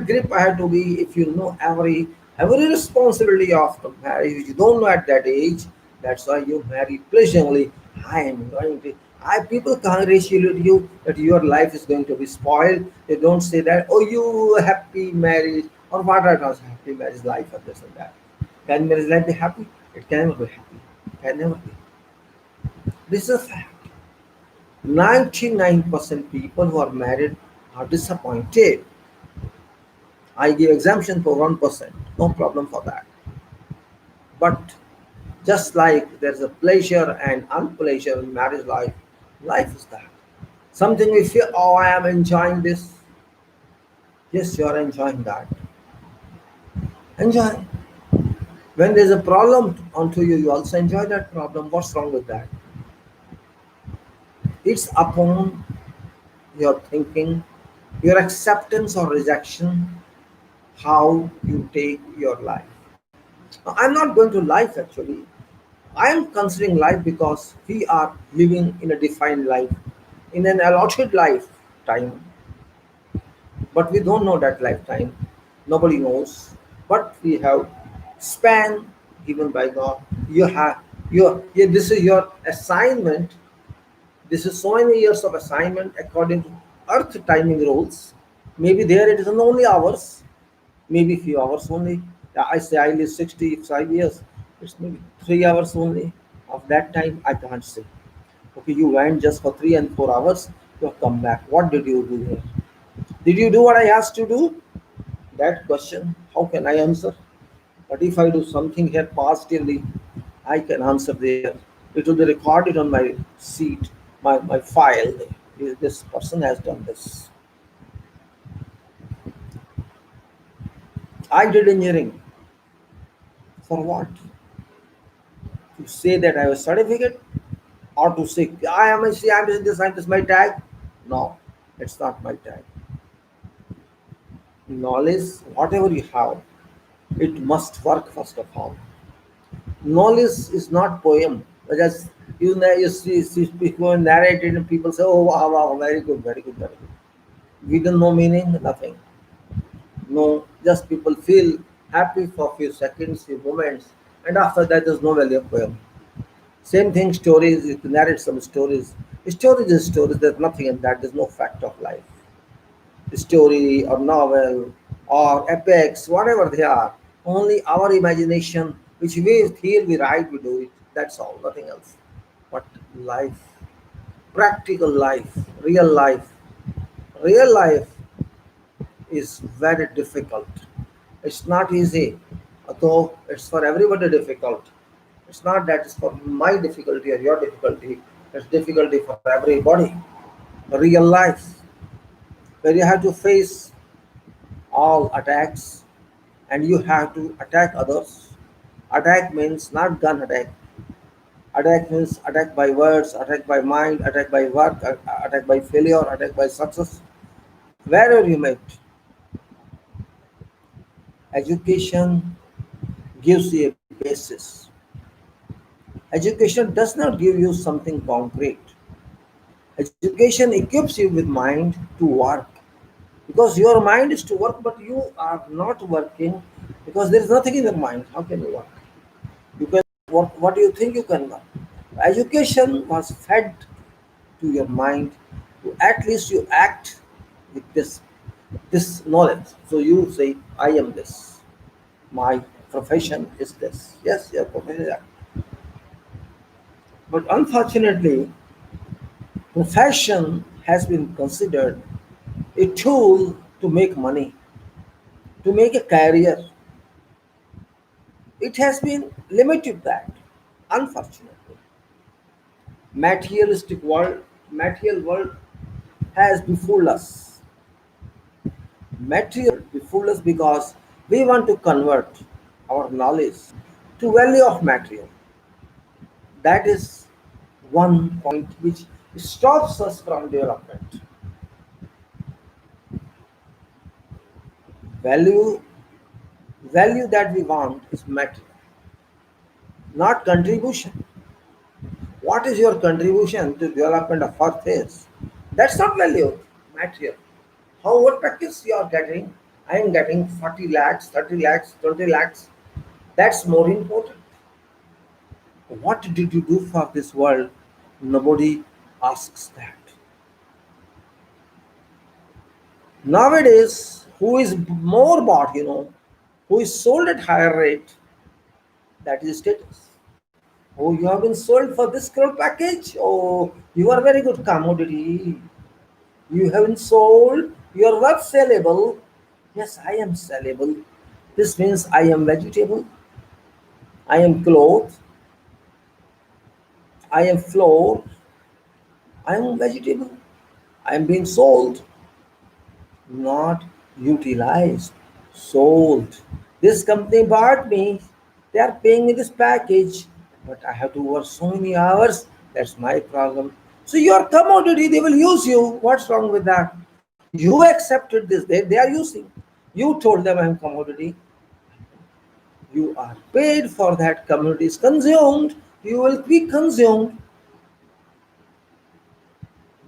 grip. I had to be. If you know every responsibility of the marriage, you don't know at that age. That's why you marry pleasantly. I am going to. I people congratulate you that your life is going to be spoiled. They don't say that. Oh, you happy marriage or what are those happy marriage life or this and that. Can marriage life be happy? It can never be happy. It can never be. This is a fact. 99% people who are married are disappointed. I give exemption for 1%, no problem for that. But just like there's a pleasure and unpleasure in marriage life, life is that. Something we feel, oh, I am enjoying this. Yes, you are enjoying that. Enjoy. When there's a problem onto you, you also enjoy that problem. What's wrong with that? It's upon your thinking, your acceptance or rejection, how you take your life. I'm not going to life actually. I am considering life because we are living in a defined life, in an allotted lifetime, but we don't know that lifetime. Nobody knows. But we have span given by God. You have this is your assignment. This is so many years of assignment according to Earth timing rules. Maybe there it is only hours, maybe few hours only. Yeah, I say I live 65 years. It's maybe 3 hours only. Of that time, I can't say. Okay, you went just for 3 and 4 hours. You have come back. What did you do here? Did you do what I asked you to do? That question, how can I answer? But if I do something here positively, I can answer there. It will be recorded on my sheet, my file. This person has done this. I did engineering. For what? To say that I have a certificate or to say I am a scientist, this scientist, my tag? No, it's not my tag. Knowledge, whatever you have, it must work first of all. Knowledge is not poem. Just you see people narrate it and people say, oh wow, wow, very good, very good, very good. We don't know meaning, nothing. No, just people feel happy for a few seconds, few moments, and after that there's no value of poem. Same thing, stories, if you narrate some stories. Stories is stories, there's nothing in that, there's no fact of life. Story or novel or epics, whatever they are, only our imagination, which we feel we write, we do it. That's all, nothing else. But life, practical life, real life is very difficult. It's not easy, although It's for everybody difficult. It's not that it's for my difficulty or your difficulty. It's difficulty for everybody. Real life, where you have to face all attacks and you have to attack others. Attack means not gun attack. Attack means attack by words, attack by mind, attack by work, attack by failure, attack by success. Wherever you met, education gives you a basis. Education does not give you something concrete. Education equips you with mind to work because your mind is to work, but you are not working because there is nothing in your mind. How can you work? You can work what do you think you can work. Education was fed to your mind to at least you act with this knowledge. So you say, I am this. My profession is this. Yes, your profession is that. But unfortunately, profession has been considered a tool to make money, to make a career. It has been limited that, unfortunately. Materialistic world, material world has befooled us. Material befooled us because we want to convert our knowledge to value of material. That is one point which stops us from development. Value value that we want is material, not contribution. What is your contribution to development of earth is? That's not value, material. How what package you are getting? I am getting 40 lakhs, 30 lakhs, 20 lakhs. That's more important. What did you do for this world? Nobody asks that. Nowadays, who is more bought, who is sold at higher rate, that is status. Oh, you have been sold for this crore package? Oh, you are very good commodity. You have been sold, you are worth sellable. Yes, I am sellable. This means I am vegetable, I am cloth, I am flour, I am vegetable. I am being sold, not utilized, sold. This company bought me, they are paying me this package, but I have to work so many hours. That's my problem. So your commodity, they will use you. What's wrong with that? You accepted this, they are using. You told them I'm commodity. You are paid for that commodity is consumed. You will be consumed.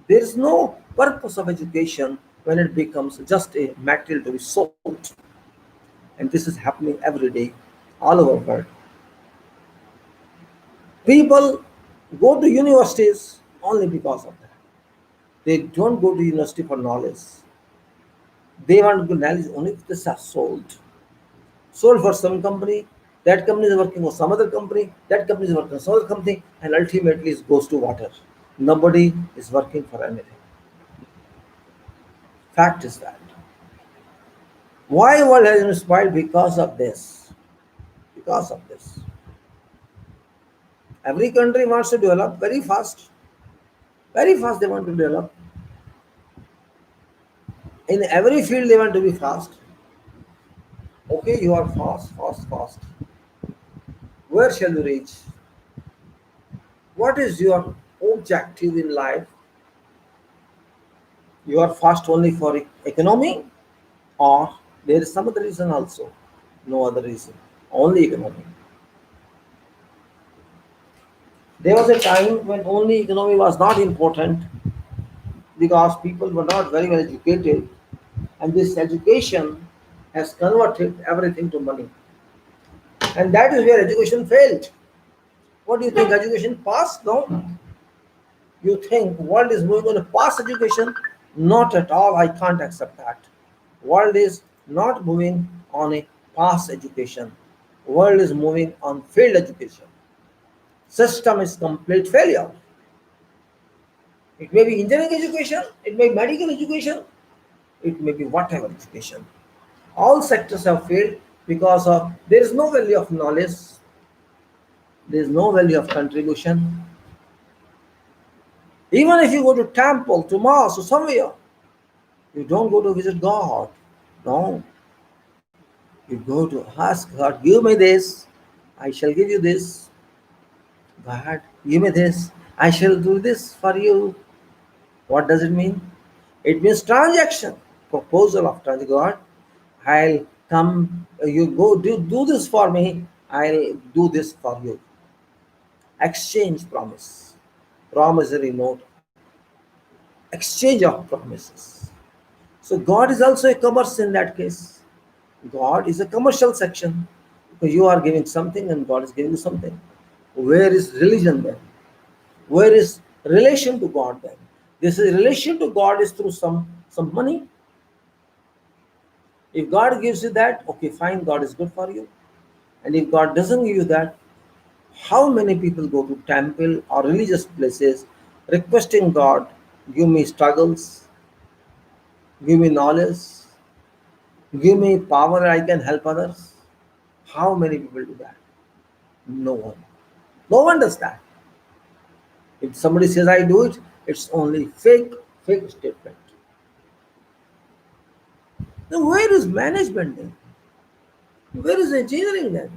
There is no purpose of education when it becomes just a material to be sold. And this is happening every day all over the world. People go to universities only because of that. They don't go to university for knowledge. They want good knowledge only if this are sold. Sold for some company, that company is working for some other company, that company is working for some other company, and ultimately it goes to water. Nobody is working for anything. Fact is that. Why world has been spoiled because of this? Because of this. Every country wants to develop very fast. Very fast they want to develop. In every field they want to be fast. Okay, you are fast, fast, fast. Where shall you reach? What is your objective in life? You are fast only for economy, or there is some other reason also? No other reason. Only economy. There was a time when only economy was not important because people were not very well educated, and this education has converted everything to money. And that is where education failed. What do you think? Education passed? No. You think world is moving on a past education? Not at all. I can't accept that. World is not moving on a past education. World is moving on field education. System is complete failure. It may be engineering education, it may be medical education, it may be whatever education. All sectors have failed because there is no value of knowledge, there is no value of contribution. Even if you go to temple, to mosque, or somewhere, you don't go to visit God. No, you go to ask God, give me this, I shall give you this. God, give me this, I shall do this for you. What does it mean? It means transaction, proposal of transaction. God, I'll come, you go do this for me, I'll do this for you. Exchange promise, promissory note, exchange of promises. So God is also a commerce in that case. God is a commercial section. Because you are giving something and God is giving you something. Where is religion then? Where is relation to God then? This is relation to God is through some money. If God gives you that, okay, fine, God is good for you. And if God doesn't give you that, how many people go to temple or religious places requesting God, give me struggles, give me knowledge, give me power, I can help others. How many people do that? No one. No one does that. If somebody says I do it, it's only fake statement. Then where is management then? Where is engineering then?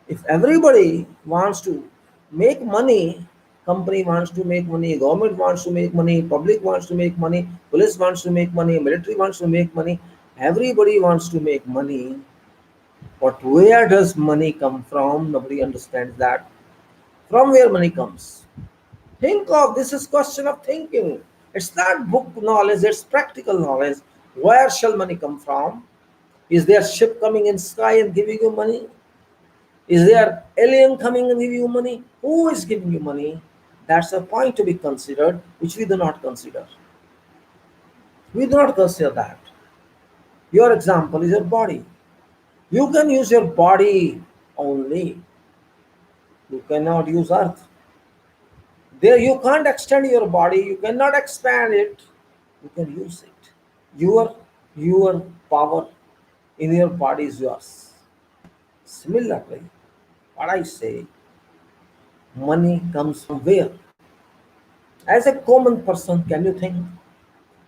If everybody wants to make money, company wants to make money, government wants to make money, public wants to make money, police wants to make money, military wants to make money, everybody wants to make money. But where does money come from? Nobody understands that. From where money comes? Think of this is question of thinking. It's not book knowledge, it's practical knowledge. Where shall money come from? Is there ship coming in sky and giving you money? Is there alien coming and giving you money? Who is giving you money? That's a point to be considered, which we do not consider. We do not consider that. Your example is your body. You can use your body only. You cannot use earth. There you can't extend your body, you cannot expand it, you can use it. Your power in your body is yours. Similarly, what I say, money comes from where? As a common person, can you think?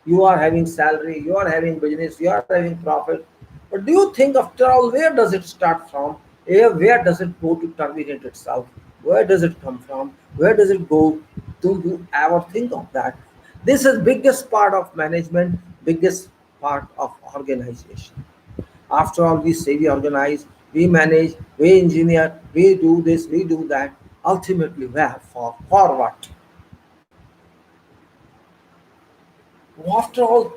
You are having salary, you are having business, you are having profit. But do you think after all, where does it start from? Where does it go to terminate itself? Where does it come from? Where does it go? Do you ever think of that? This is biggest part of management, biggest part of organization. After all, we say we organize, we manage, we engineer, we do this, we do that. Ultimately, where? For what? After all,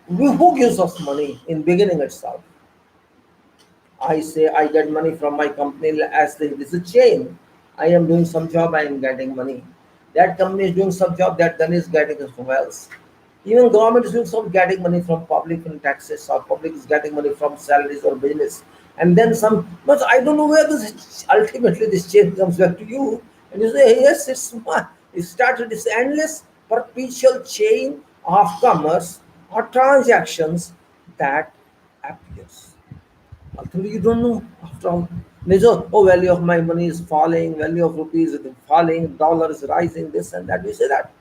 who gives us money in beginning itself? I say I get money from my company as this is a chain. I am doing some job, I am getting money. That company is doing some job, that company is getting it from else. Even government is doing some getting money from public in taxes, or public is getting money from salaries or business. And then some, but I don't know where this ultimately this chain comes back to you. And you say, yes, it started this endless perpetual chain of commerce or transactions that appears. Ultimately, you don't know. After all, there's oh, value of my money is falling, value of rupees is falling, dollar is rising, this and that. We say that.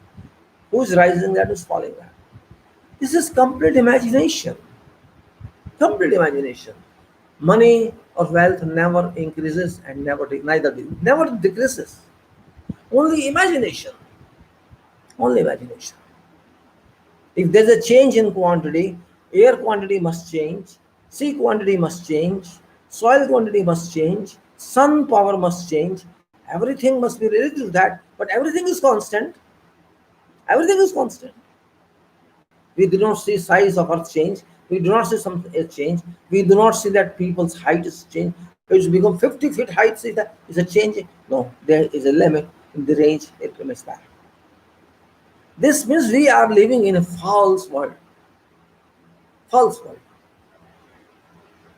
Who's rising that, who's falling that? This is complete imagination. Complete imagination. Money or wealth never increases and never decreases. Only imagination. Only imagination. If there's a change in quantity, air quantity must change, sea quantity must change, soil quantity must change, sun power must change, everything must be related to that, but everything is constant. Everything is constant. We do not see size of earth change. We do not see some change. We do not see that people's height is change. It's become 50 feet height is a change. No, there is a limit in the range it remains that. This means we are living in a false world. False world.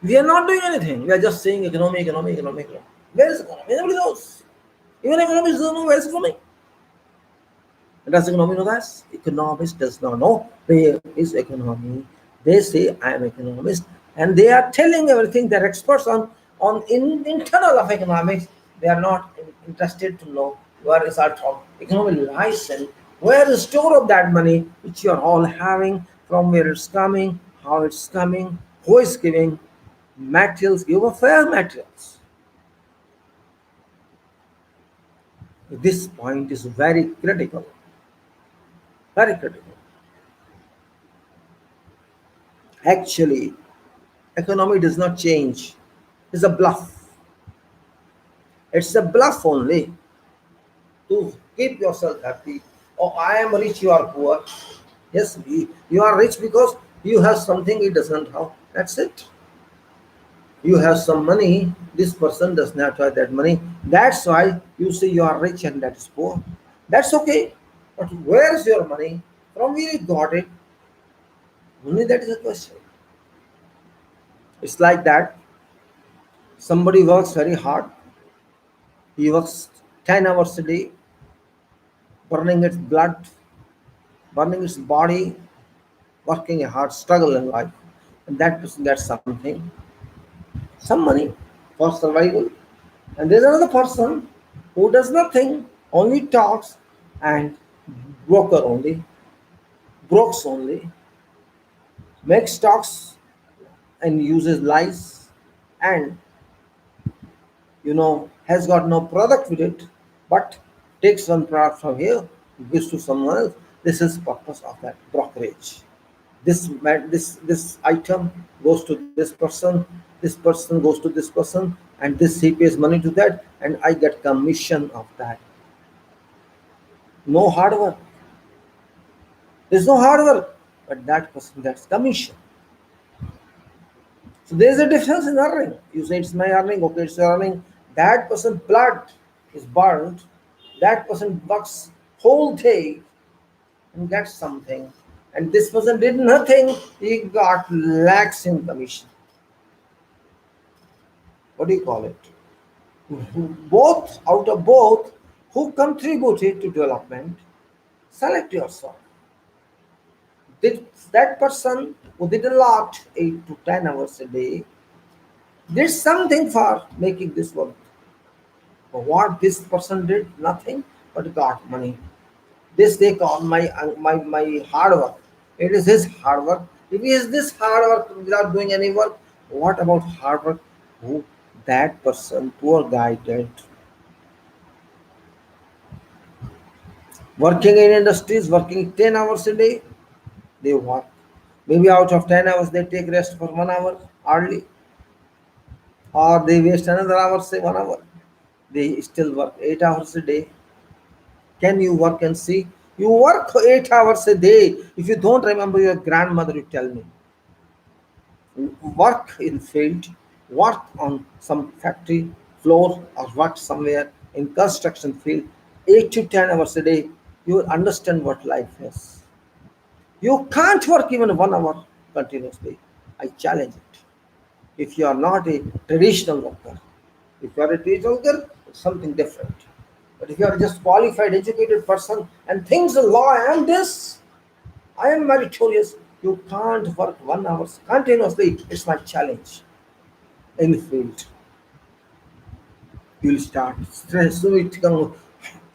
We are not doing anything. We are just saying economy, economy, economy, economy. Where is economy? Nobody knows. Even economists don't know where is economy. Does economy know that? Economist does not know where is economy. They say I am economist and they are telling everything. They're experts on internal of economics. They are not interested to know where is our top economic license, where is store of that money which you are all having, from where it's coming, how it's coming, who is giving materials, give a fair materials. This point is very critical, very critical. Actually, economy does not change. It's a bluff. It's a bluff only to keep yourself happy. Oh, I am rich, you are poor. Yes, you are rich because you have something he doesn't have. That's it. You have some money, this person does not have that money. That's why you say you are rich and that is poor. That's okay. But where is your money? From where you got it? Only that is a question. It's like that. Somebody works very hard. He works 10 hours a day, burning its blood, burning its body, working a hard struggle in life. And that person gets something, some money for survival. And there's another person who does nothing, only talks and broker only, brokes only, makes talks and uses lies, and has got no product with it, but takes one product from here, gives to someone else. This is purpose of that brokerage. This item goes to this person goes to this person, and this he pays money to that, and I get commission of that. No hard work. There's no hard work, but that person gets commission. So there's a difference in earning. You say it's my earning, okay, it's your earning. That person blood is burned. That person works whole day and gets something. And this person did nothing, he got lakhs in commission. What do you call it? Both, out of both, who contributed to development, select yourself. Did that person who did a lot, 8 to 10 hours a day, did something for making this work? But what this person did? Nothing, but got money. This they call my hard work. It is his hard work. If he is this hard work without doing any work, what about hard work? Who that person, poor guy, did? Working in industries, working 10 hours a day, they work. Maybe out of 10 hours, they take rest for 1 hour hardly, or they waste another hour, say 1 hour. They still work 8 hours a day. Can you work and see? You work 8 hours a day. If you don't remember your grandmother, you tell me. Work in field, work on some factory floor, or work somewhere in construction field, 8 to 10 hours a day. You will understand what life is. You can't work even 1 hour continuously. I challenge it. If you are not a traditional worker, if you are a traditional worker, it's something different. But if you are just qualified, educated person and thinks the law, I am this, I am meritorious, you can't work 1 hour continuously. It's my challenge in the field. You'll start stress. So it come,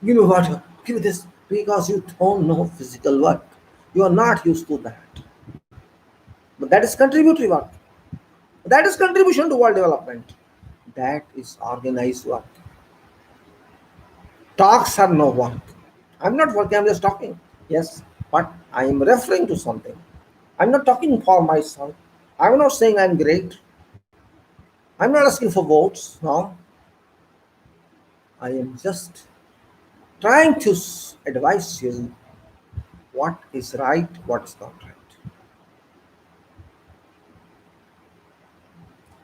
give me water, give me this, because you don't know physical work. You are not used to that. But that is contributory work. That is contribution to world development. That is organized work. Talks are no work. I'm not working, I'm just talking. Yes, but I am referring to something. I'm not talking for myself. I'm not saying I'm great. I'm not asking for votes. No. I am just trying to advise you what is right, what is not right.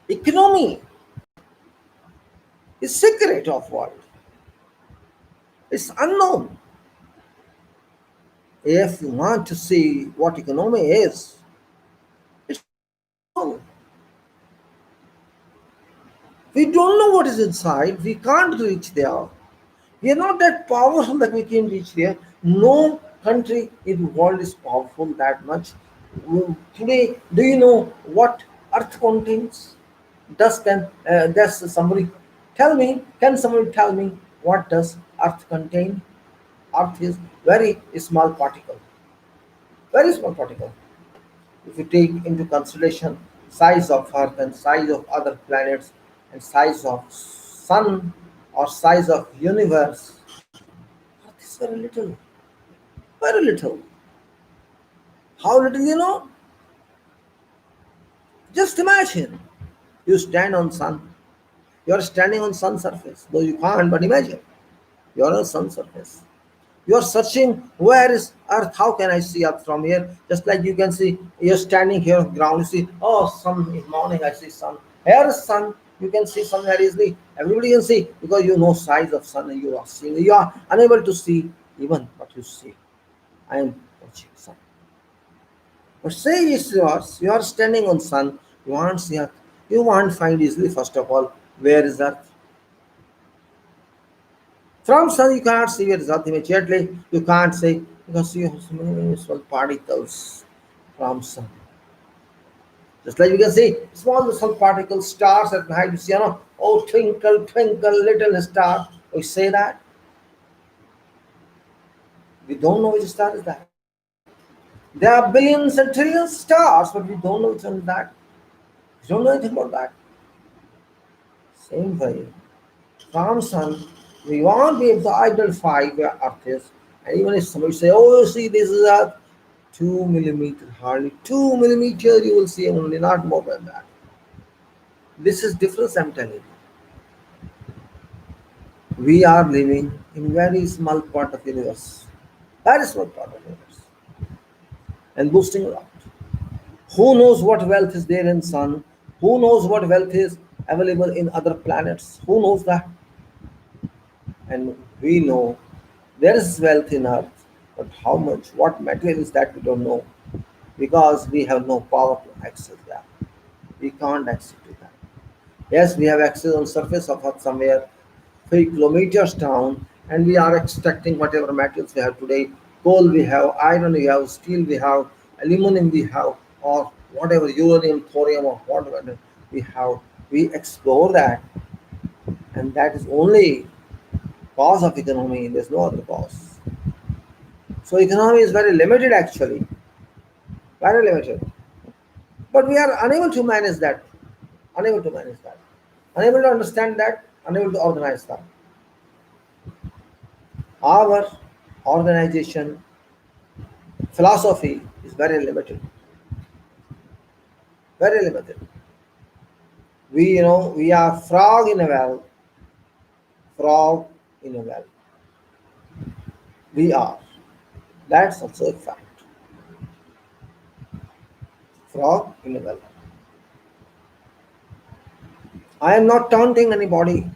Economy is secret of world. It's unknown. If you want to see what economy is, it's unknown. We don't know what is inside. We can't reach there. We are not that powerful that we can reach there. No country in the world is powerful that much. Today, do you know what Earth contains dust. Does somebody tell me? Can somebody tell me what does Earth contain? Earth is very small particle, very small particle. If you take into consideration size of Earth and size of other planets and size of Sun or size of universe, Earth is very little, very little. How little you know? Just imagine. You stand on sun. You are standing on sun surface, though you can't. But imagine you are on sun surface. You are searching where is Earth? How can I see Earth from here? Just like you can see, you're standing here on ground. You see, oh, sun in morning. I see sun. Here is sun. You can see sun very easily. Everybody can see because you know size of sun and you are seeing. You are unable to see even what you see. I am watching sun. But say it's yours, you are standing on sun, you want see earth, you won't find easily first of all where is earth. From sun you cannot see where is earth immediately, you can't say because you have so many small particles from sun. Just like you can see small particles, stars at night, you see, oh twinkle, twinkle, little star. We say that. We don't know which star is that. There are billions and trillions stars, but we don't know which one is that. We don't know anything about that. Same way, from sun, we won't be able to identify where Earth is. And even if somebody say, "Oh, you see, this is Earth," 2 millimeter, hardly 2 millimeter, you will see only, not more than that. This is difference. I'm telling you. We are living in very small part of universe, very small part of universe, and boosting a lot. Who knows what wealth is there in sun? Who knows what wealth is available in other planets? Who knows that? And we know there is wealth in earth, but how much, what material is that we don't know because we have no power to access that. We can't access to that. Yes, we have access on surface of earth somewhere 3 kilometers down, and we are extracting whatever materials we have today. Coal we have, iron we have, steel we have, aluminum we have, or whatever uranium, thorium, or whatever we have. We explore that, and that is only cause of economy. There's no other cause. So economy is very limited actually, very limited. But we are unable to manage that, unable to manage that, unable to understand that, unable to organize that. Our organization philosophy is very limited, very limited. We are frog in a well, frog in a well. We are. That's also a fact. Frog in a well. I am not taunting anybody.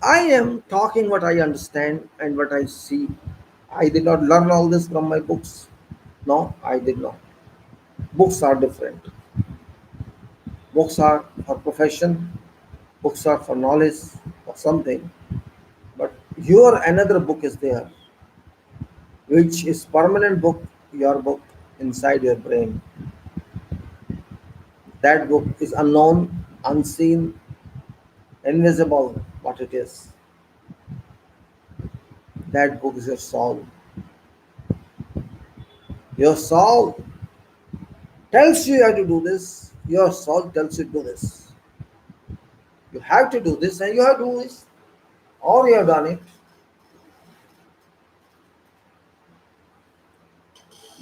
I am talking what I understand and what I see. I did not learn all this from my books. No, I did not. Books are different. Books are for profession, books are for knowledge or something. But your another book is there, which is permanent book, your book inside your brain. That book is unknown, unseen, invisible, what it is. That book is your soul. Your soul tells you how to do this. Your soul tells you to do this. You have to do this and you have to do this. Or you have done it.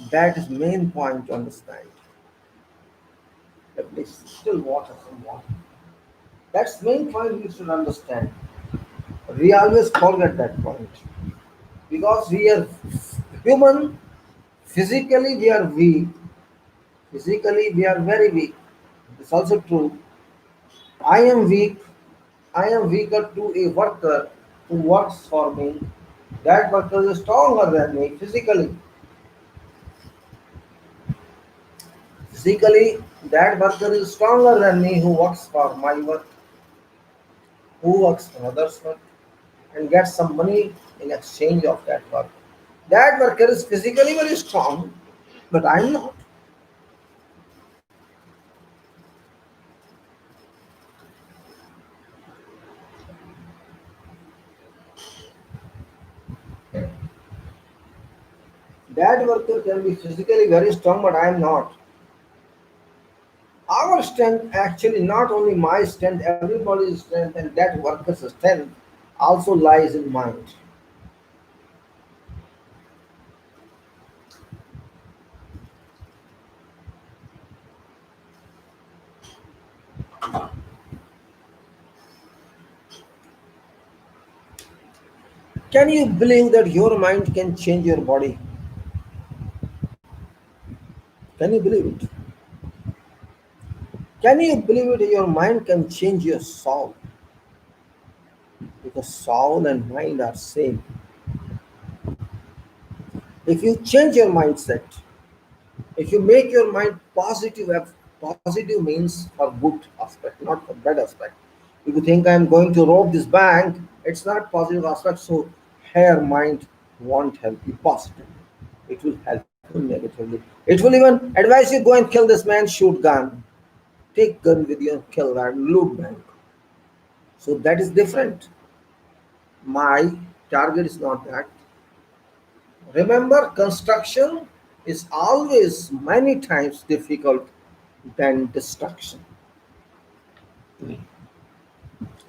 That is main point to understand. Let me still water some water. That's main point you should understand. We always forget that point. Because we are human, physically we are weak. Physically we are very weak. It's also true. I am weak. I am weaker to a worker who works for me. That worker is stronger than me physically. Physically, that worker is stronger than me who works for my work, who works for others' work, and gets some money in exchange of that work. That worker is physically very strong, but I'm not. That worker can be physically very strong, but I am not. Our strength, actually, not only my strength, everybody's strength, and that worker's strength also lies in mind. Can you believe that your mind can change your body? Can you believe it? Can you believe it? Your mind can change your soul because soul and mind are same. If you change your mindset, if you make your mind positive, positive means for good aspect, not for bad aspect. If you think I am going to rob this bank, it's not positive aspect. So here mind won't help you positively. It will help you negatively. It will even advise you go and kill this man, shoot gun, take gun with you and kill that loot bank. So that is different. My target is not that. Remember, construction is always many times difficult than destruction.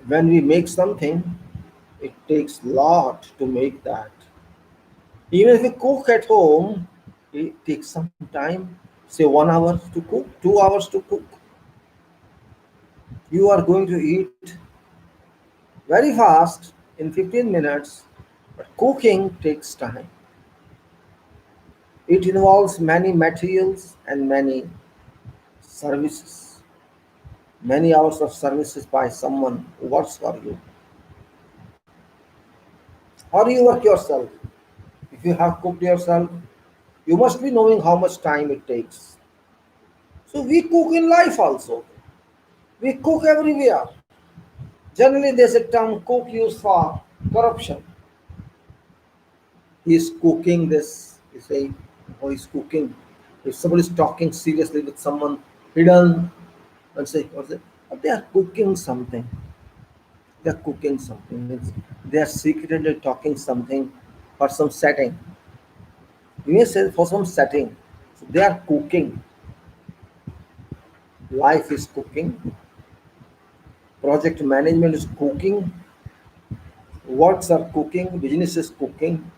When we make something, it takes lot to make that. Even if you cook at home, it takes some time, say 1 hour to cook, 2 hours to cook. You are going to eat very fast in 15 minutes, but cooking takes time. It involves many materials and many services, many hours of services by someone who works for you, or you work yourself. If you have cooked yourself, you must be knowing how much time it takes. So we cook in life also. We cook everywhere. Generally, there's a term cook used for corruption. He's cooking this. You say, oh, he's cooking. If somebody is talking seriously with someone hidden, and say, what's it? But they are cooking something. They are cooking something. They are secretly talking something for some setting. You may say for some setting. So they are cooking. Life is cooking. Project management is cooking. Works are cooking. Business is cooking.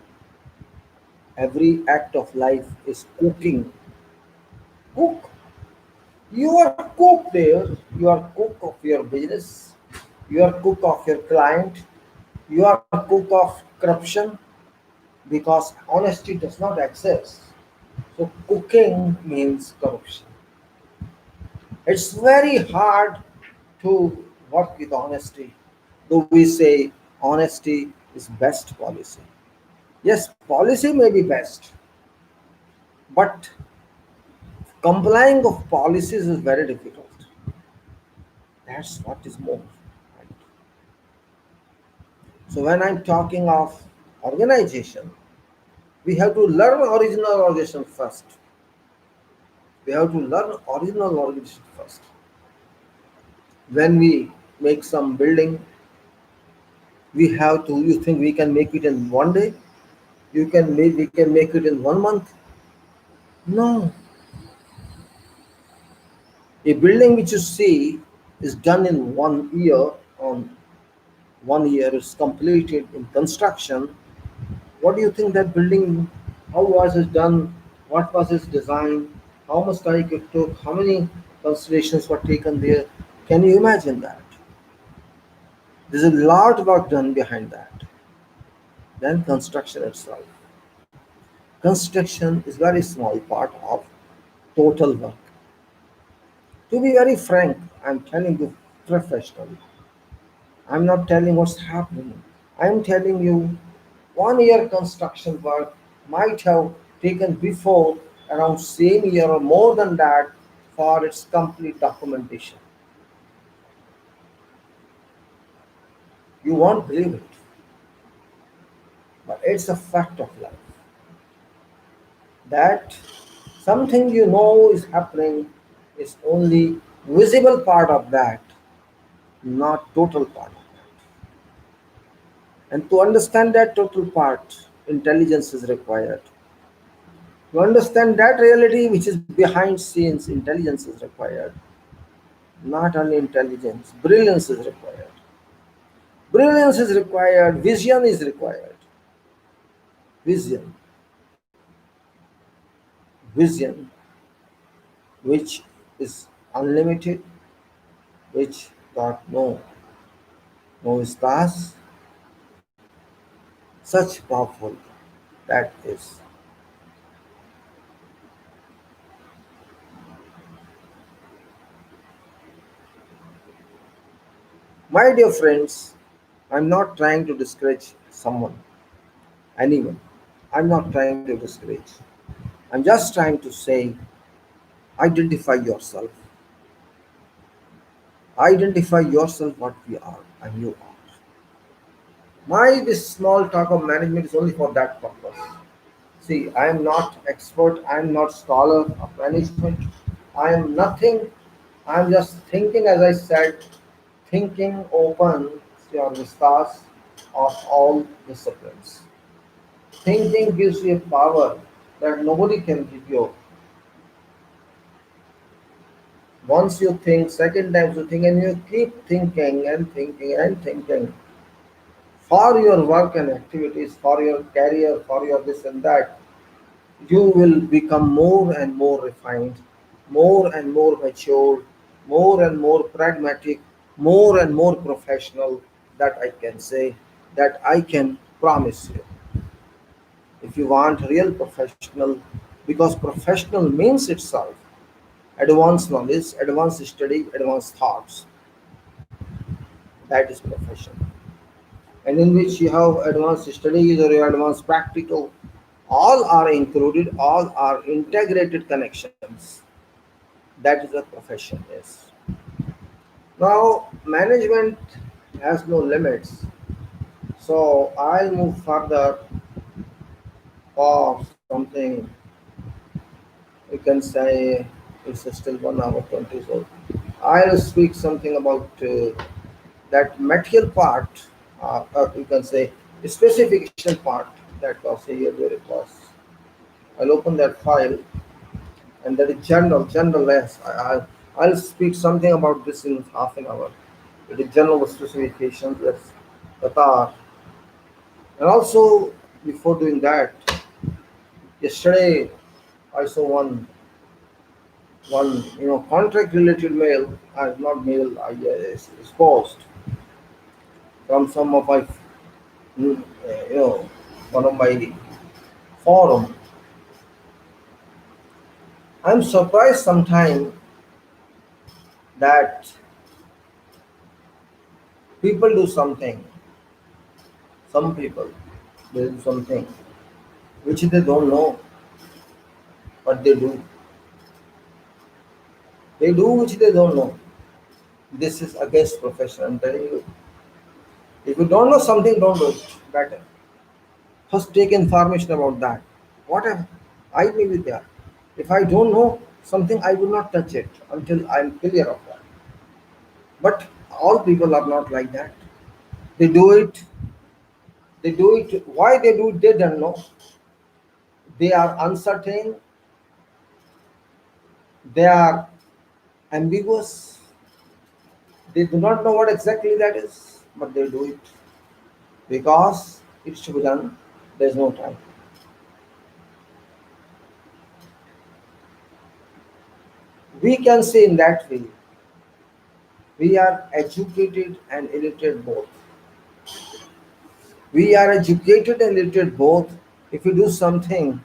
Every act of life is cooking. Cook. You are cook there. You are cook of your business. You are cook of your client. You are cook of corruption because honesty does not exist. So cooking means corruption. It's very hard to work with honesty. Though we say honesty is best policy. Yes, policy may be best, but complying of policies is very difficult. That's what is more. Right. So when I'm talking of organization, we have to learn original organization first. We have to learn original organization first. When we make some building, we have to. You think we can make it in 1 day? We can make it in 1 month? No. A building which you see is done in 1 year. On 1 year is completed in construction. What do you think that building? How was it done? What was its design? How much time it took? How many considerations were taken there? Can you imagine that? There's a lot of work done behind that. Then construction itself. Construction is very small part of total work. To be very frank, I'm telling you professionally. I'm not telling what's happening. I'm telling you 1 year construction work might have taken before around same year or more than that for its complete documentation. You won't believe it, but it's a fact of life that something you know is happening is only visible part of that, not total part of that. And to understand that total part, intelligence is required. To understand that reality which is behind scenes, intelligence is required. Not only intelligence, brilliance is required. Brilliance is required, vision is required. Vision, vision which is unlimited, which got no stars, such powerful that is. My dear friends, I'm not trying to discourage someone, anyone. I'm not trying to discourage. I'm just trying to say identify yourself. Identify yourself what we are and you are. My this small talk of management is only for that purpose. See, I am not expert, I am not scholar of management, I am nothing. I am just thinking, as I said, thinking opens your vistas of all disciplines. Thinking gives you a power that nobody can give you. Once you think, second time you think, and you keep thinking and thinking and thinking for your work and activities, for your career, for your this and that, you will become more and more refined, more and more mature, more and more pragmatic, more and more professional. That I can say, that I can promise you. If you want real professional, because professional means itself advanced knowledge, advanced study, advanced thoughts. That is profession. And in which you have advanced studies or your advanced practical, all are included, all are integrated connections. That is what profession is. Now, management has no limits, so I'll move further for something you can say it's still 1 hour 20. So I'll speak something about that material part, you can say specification part that was here where it was. I'll open that file, and that is general less. I'll speak something about this in half an hour. It is general specifications, that's Qatar. And also, before doing that, yesterday I saw one contract related mail, not mail, is post from some of my one of my forum. I'm surprised sometimes that people do something, some people they do something which they don't know, but they do. They do which they don't know. This is against profession. I'm telling you. If you don't know something, don't do it. Better. First take information about that. Whatever. I may be there. If I don't know something, I will not touch it until I'm clear of that. But all people are not like that. They do it. They do it. Why they do it, they don't know. They are uncertain. They are ambiguous. They do not know what exactly that is, but they do it because it should be done. There's no time. We can say in that way, we are educated and illiterate both. We are educated and illiterate both if we do something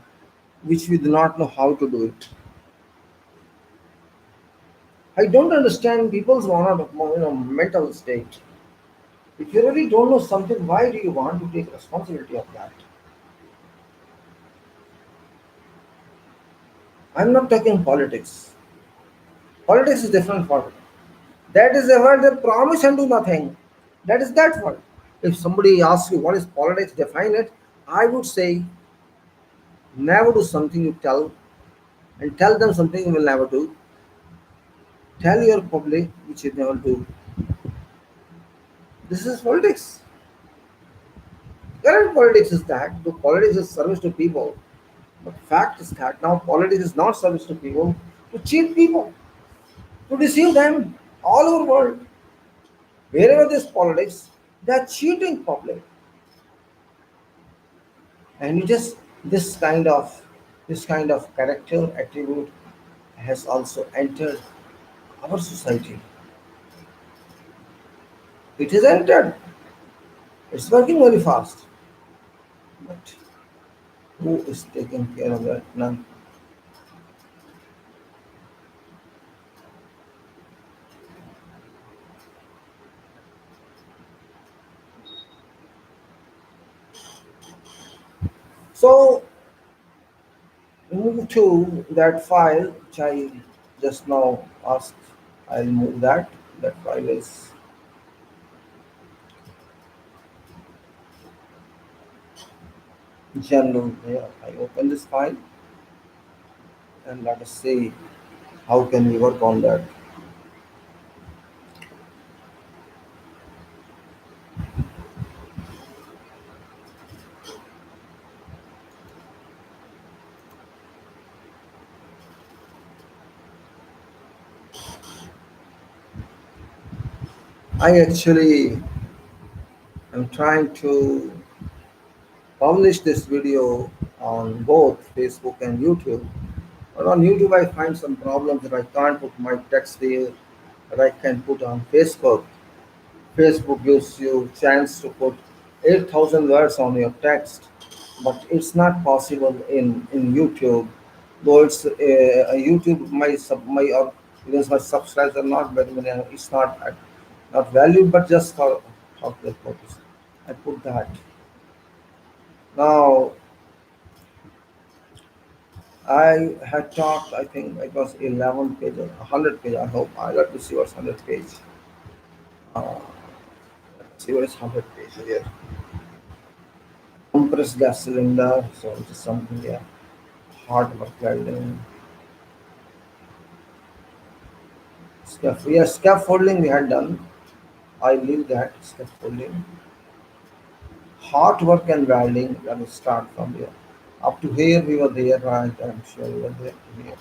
which we do not know how to do it. I don't understand people's mental state. If you really don't know something, why do you want to take responsibility of that? I'm not talking politics. Politics is different for me. That is a word they promise and do nothing. That is that word. If somebody asks you what is politics, define it, I would say never do something you tell and tell them something you will never do. Tell your public which you never do. This is politics. Current politics is that the politics is service to people. But fact is that now politics is not service to people to cheat people, to deceive them all over the world. Wherever there's politics, they are cheating public. And you just this kind of character attribute has also entered our society. It has entered. It's working very fast. But who is taking care of that? None. So move to that file which I just now asked. I'll move that. That file is general. Here I open this file and let us see how can we work on that. I actually am trying to publish this video on both Facebook and YouTube. But on YouTube, I find some problems that I can't put my text there, that I can put on Facebook. Facebook gives you chance to put 8,000 words on your text, but it's not possible in YouTube. Though it's YouTube, my subscribers are not very many. It's not valued, but just for calculate purpose. I put that. Now I had talked. I think it was 11 page or 100 page. I hope I got to see what's 100 page. Uh, let's see what is 100 page here. Compressed gas cylinder. So it is something, yeah. Hard work welding. Yes, scaffolding we had done. I leave that scaffolding. Hot work and welding. Let us start from here. Up to here we were there, right? I'm sure we were there to here.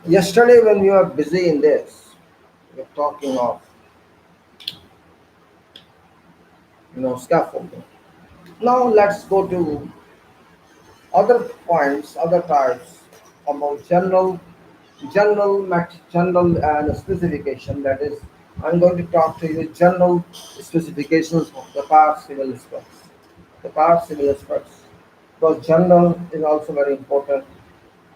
Yesterday when we were busy in this, we were talking of scaffolding. Now let's go to other points, other types about general and specification. That is, I'm going to talk to you general specifications of the power civil specs. The power civil specs, because general is also very important.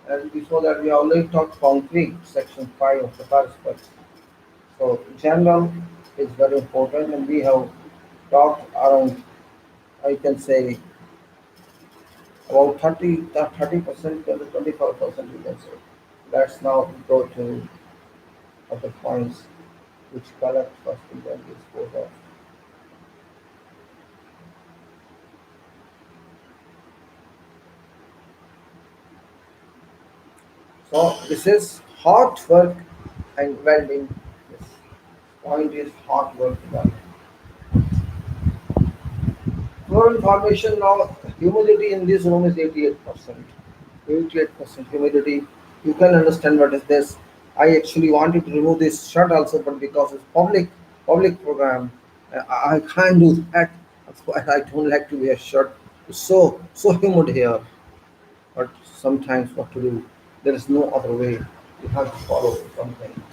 And before that, we already talked concrete, section 5 of the power specs. So general is very important, and we have talked around, I can say, about 30% to 25%, you can say. Let's now go to other points which collect first and then dispose of. So this is hot work and welding. This point is hot work welding. For information now, humidity in this room is 88%. 88% humidity. You can understand what is this. I actually wanted to remove this shirt also, but because it's public program, I can't do that. That's why I don't like to wear shirt. It's so humid here. But sometimes what to do? There is no other way. You have to follow something.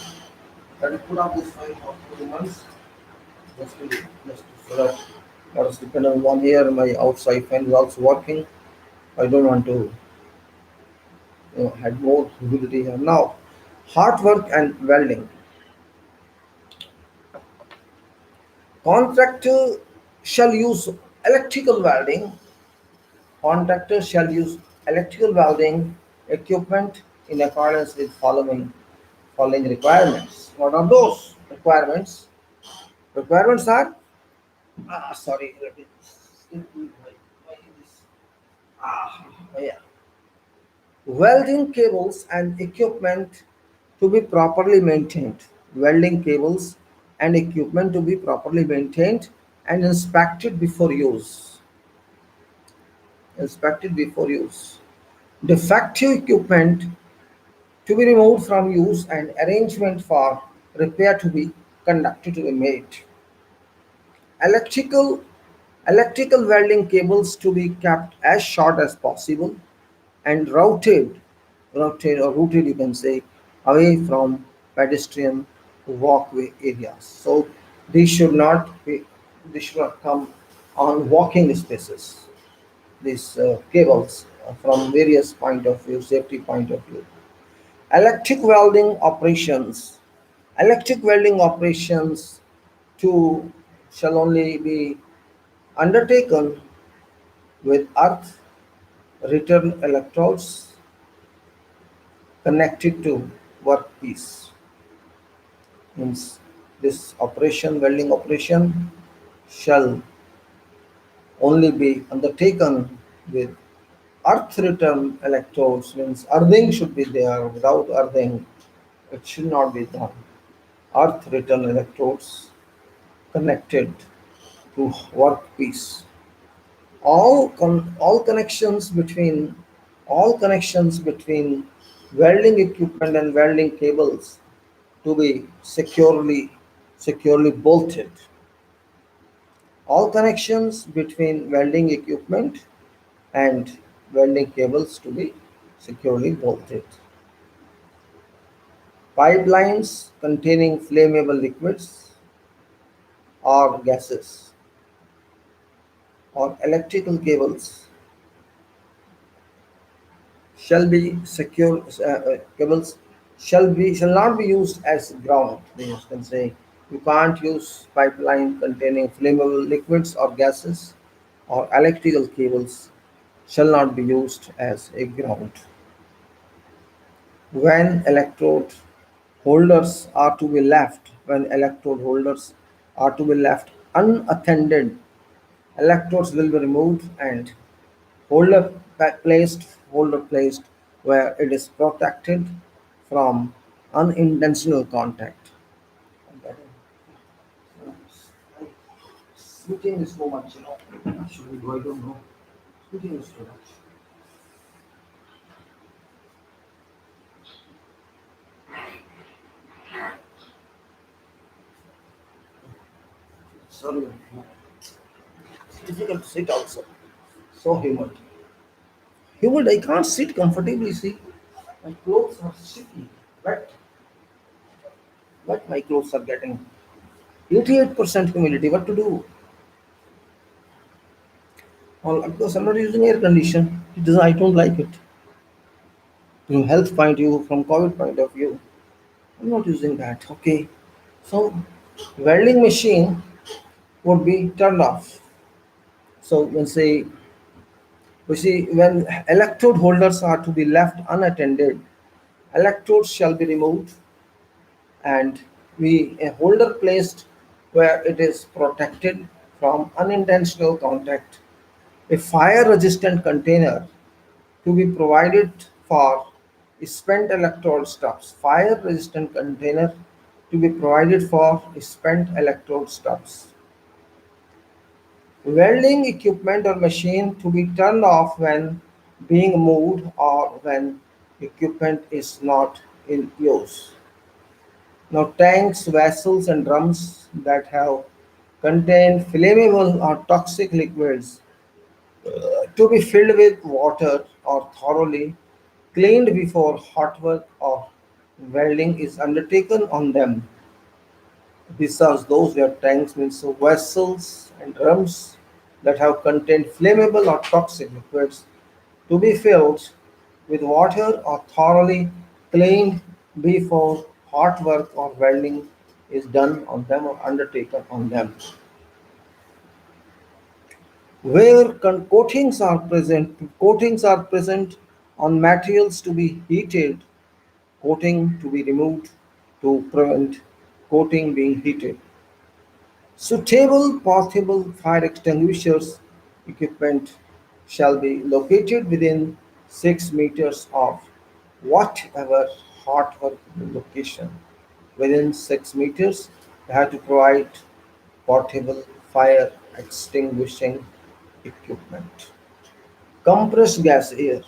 Can you put up this file for 2 months? Just to so that I was dependent on 1 year. My outside fan is also working. I don't want to had more humidity here. Now, hard work and welding. Contractor shall use electrical welding. Contractor shall use electrical welding equipment in accordance with following requirements. What are those requirements? Requirements are sorry, let me ah yeah. Welding cables and equipment to be properly maintained. Welding cables and equipment to be properly maintained and inspected before use. inspected before use. Defective equipment to be removed from use and arrangement for repair to be conducted to be made. Electrical electrical welding cables to be kept as short as possible and routed you can say away from pedestrian walkway areas. So these should not be these should not come on walking spaces. These cables from various point of view, safety point of view. Electric welding operations. Electric welding operations too shall only be undertaken with earth return electrodes connected to workpiece. Means this operation, welding operation, shall only be undertaken with earth return electrodes. Means earthing should be there. Without earthing, it should not be done. Earth return electrodes connected to workpiece. All connections between welding equipment and welding cables to be securely bolted. All connections between welding equipment and welding cables to be securely bolted. Pipelines containing flammable liquids or gases or electrical cables shall be secure cables shall not be used as ground. You can say you can't use pipeline containing flammable liquids or gases or electrical cables shall not be used as a ground. When electrode holders are to be left unattended, electrodes will be removed and holder holder placed where it is protected from unintentional contact. Sweating is so much, Actually, I don't know. Sweating is too much. Sorry, it's difficult to sit also. So humid. Humid, I can't sit comfortably. See, my clothes are sticky, wet. But my clothes are getting 88% humidity. What to do? Well, because I'm not using air condition. I don't like it. From health point of view, from COVID point of view, I'm not using that. Okay. So welding machine would be turned off. So when electrode holders are to be left unattended, electrodes shall be removed and be a holder placed where it is protected from unintentional contact. A fire resistant container to be provided for spent electrode stubs. Fire resistant container to be provided for spent electrode stubs. Welding equipment or machine to be turned off when being moved or when equipment is not in use. Now, tanks, vessels, and drums that have contained flammable or toxic liquids to be filled with water or thoroughly cleaned before hot work or welding is undertaken on them. Besides those where tanks means so vessels and drums that have contained flammable or toxic liquids to be filled with water or thoroughly cleaned before hot work or welding is done on them or undertaken on them. Where coatings are present on materials to be heated, coating to be removed to prevent coating being heated. Suitable portable fire extinguishers equipment shall be located within 6 meters of whatever hot work location. Within 6 meters, you have to provide portable fire extinguishing equipment. Compressed gas air.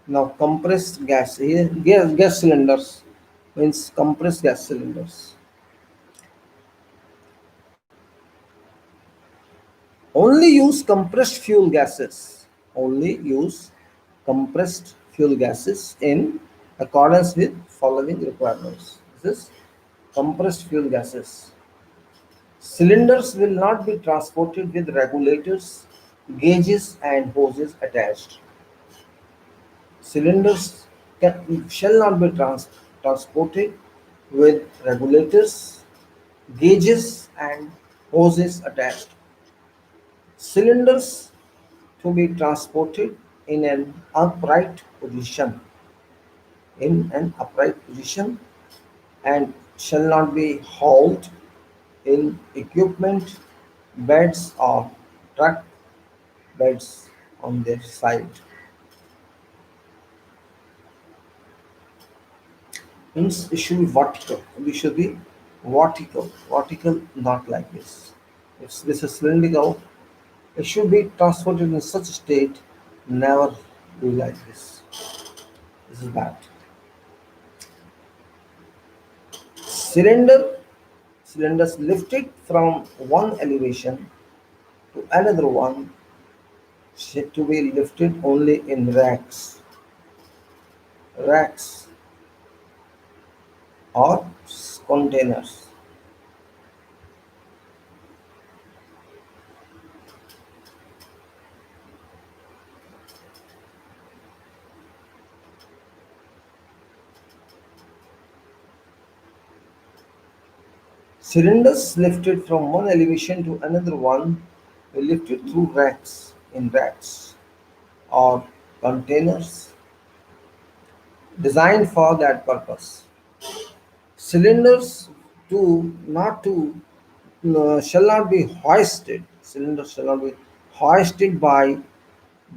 Now compressed gas air, gas cylinders means compressed gas cylinders. Only use compressed fuel gases. Only use compressed fuel gases in accordance with following requirements. This is compressed fuel gases. Cylinders will not be transported with regulators, gauges, and hoses attached. Cylinders shall not be transported with regulators, gauges, and hoses attached. Cylinders to be transported in an upright position, and shall not be hauled in equipment beds or truck beds on their side. Means it should be vertical. We should be vertical, not like this. If this is cylindrical, it should be transported in such a state, never be like this. This is bad. Cylinder Cylinders lifted from one elevation to another one should to be lifted only in racks or containers. Cylinders lifted from one elevation to another one were lifted through racks or containers designed for that purpose. Cylinders to not to shall not be hoisted. Cylinders shall not be hoisted by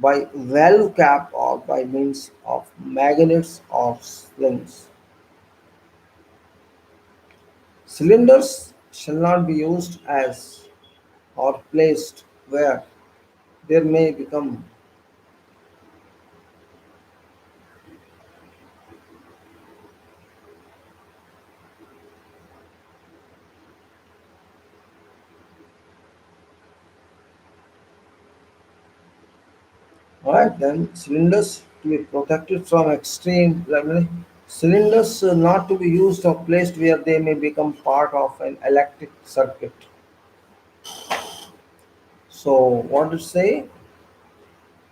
valve cap or by means of magnets or slings. Cylinders shall not be used as or placed where there may become. Alright, then cylinders to be protected from extreme level. Cylinders not to be used or placed where they may become part of an electric circuit. So, what to say?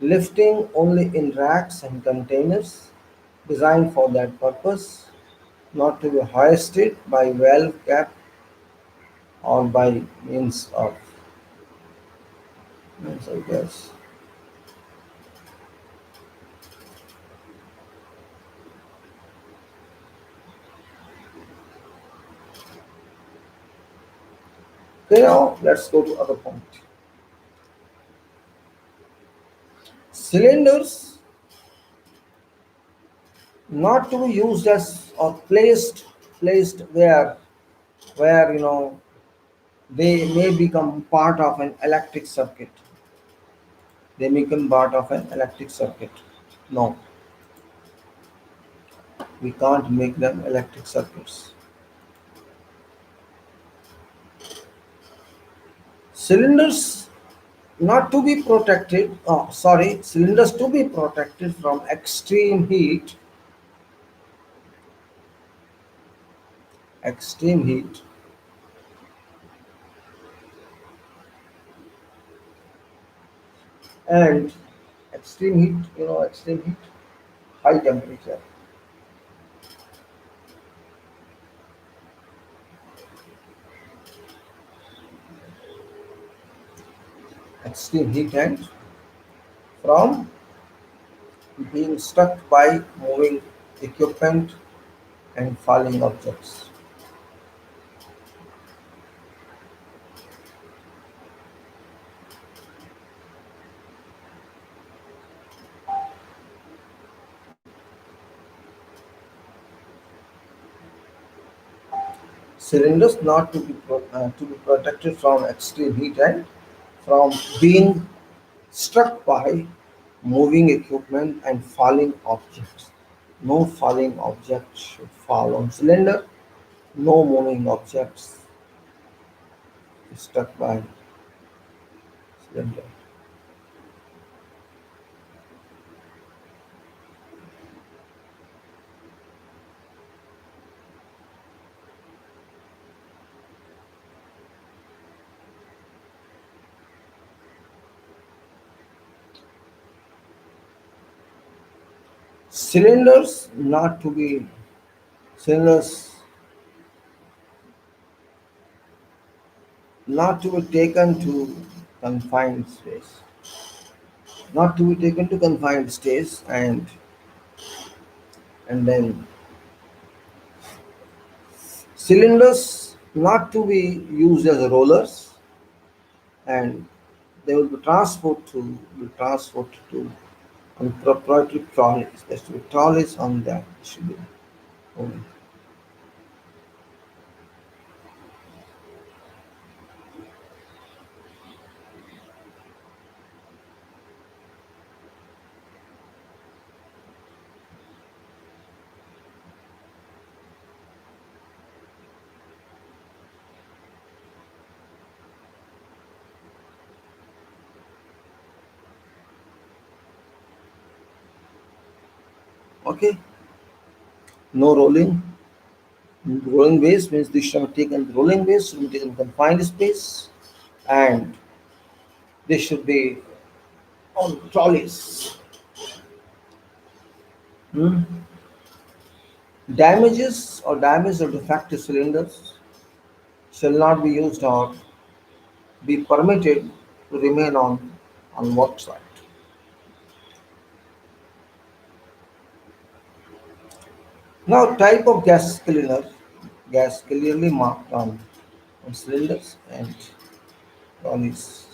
Lifting only in racks and containers designed for that purpose, not to be hoisted by valve cap or by means I guess. Okay, now let's go to other point. Cylinders not to be used as or placed where they may become part of an electric circuit. They become part of an electric circuit. No, we can't make them electric circuits. Cylinders not to be protected. Oh, sorry, cylinders to be protected from extreme heat, and extreme heat. Extreme heat, high temperature, extreme heat, and from being struck by moving equipment and falling objects. Cylinders not to be protected from extreme heat and from being struck by moving equipment and falling objects. No falling object should fall on cylinder. No moving objects stuck by cylinder. Cylinders not to be cylinders not to be taken to confined space. Not to be taken to confined space and then cylinders not to be used as rollers and they will be transported to on proprietary trolleys. There should be trolleys on that should be moving. Okay, no rolling. Rolling ways means they should have taken rolling ways, should be taken confined space, and they should be on trolleys. Hmm. Damages or damage of defective cylinders shall not be used or be permitted to remain on work site. Now, type of gas cylinder, gas clearly marked on cylinders and trolleys.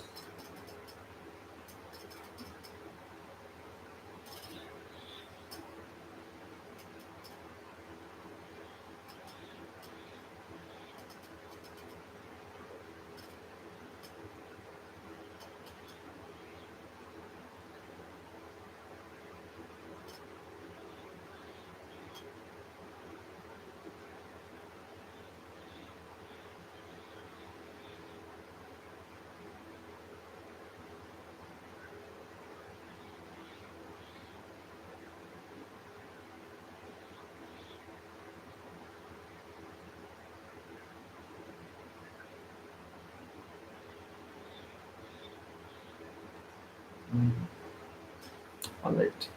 All right.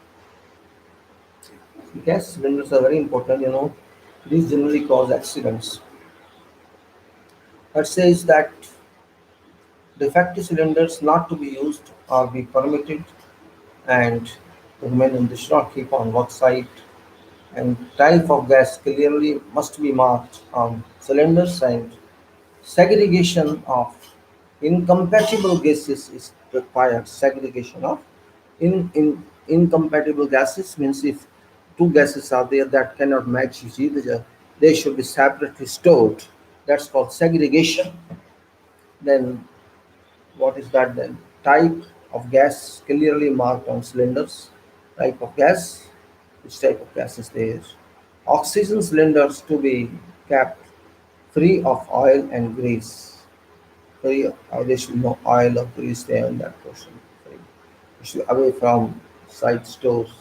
Gas cylinders are very important. These generally cause accidents. It says that defective cylinders not to be used or be permitted and the remain they should not keep on work site and type of gas clearly must be marked on cylinders and segregation of incompatible gases is required. Segregation of incompatible gases means if two gases are there that cannot match each other, they should be separately stored. That's called segregation. Then what is that then? Type of gas clearly marked on cylinders. Type of gas. Which type of gas is there? Oxygen cylinders to be kept free of oil and grease. Free, there should be no oil or grease there in that portion. Free. It should be away from site stores,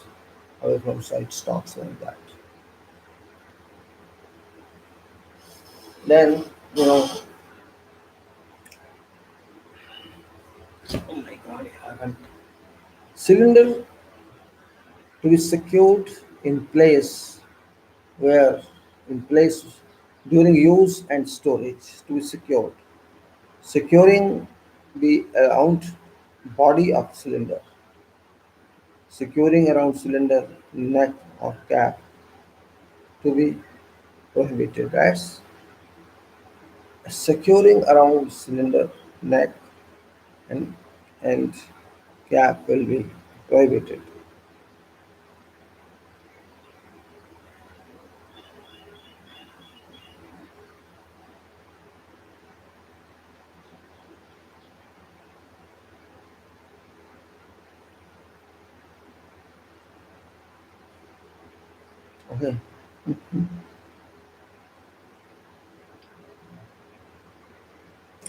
away from site stocks like that. Then, you know, oh my god, I haven't. Cylinder to be secured in place where in place during use and storage to be secured. Securing the around body of cylinder. Securing around cylinder neck or cap to be prohibited. That's securing around cylinder neck and and cap will be prohibited. Okay.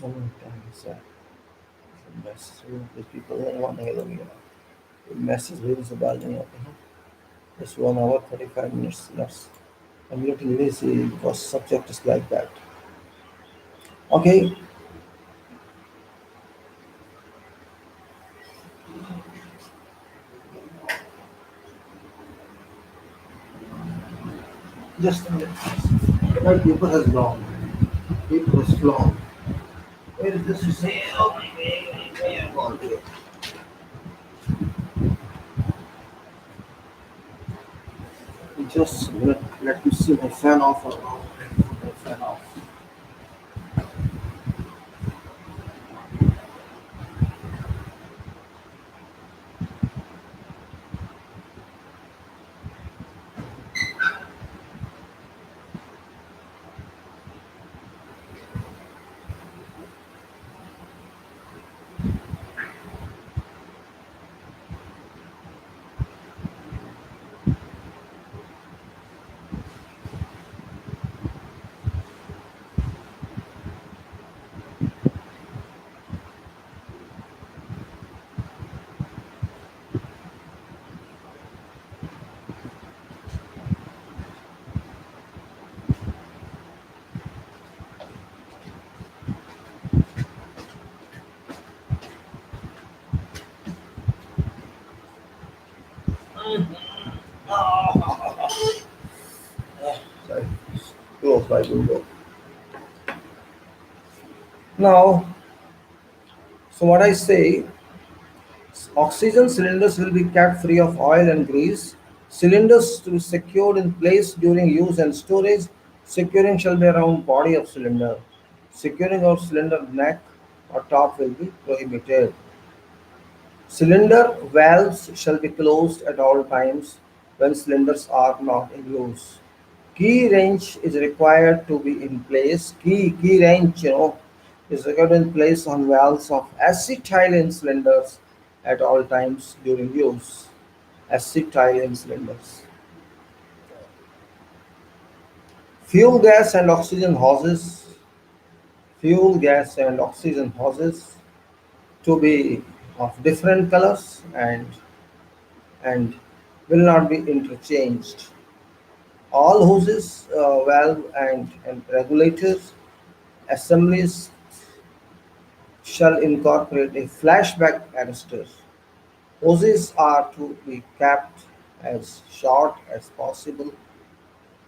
Oh my God, it's a mess. These people don't want to hear me. The mess is really so bad. Just 1 hour, 35 minutes. That's I'm little lazy because subject is like that. Okay, just a minute. My paper has gone. Paper has flown. Where is this? You say, oh my God. Just let me see my fan off. My fan off. Sorry. Close by window. Now, so what I say, oxygen cylinders will be kept free of oil and grease. Cylinders to be secured in place during use and storage. Securing shall be around body of cylinder. Securing of cylinder neck or top will be prohibited. Cylinder valves shall be closed at all times when cylinders are not in use. Key range is required to be in place. Key range, is required in place on valves of acetylene cylinders at all times during use. Acetylene cylinders. Fuel gas and oxygen hoses. Fuel gas and oxygen hoses to be of different colors and will not be interchanged. All hoses, valve and regulators assemblies shall incorporate a flashback arrestor. Hoses are to be kept as short as possible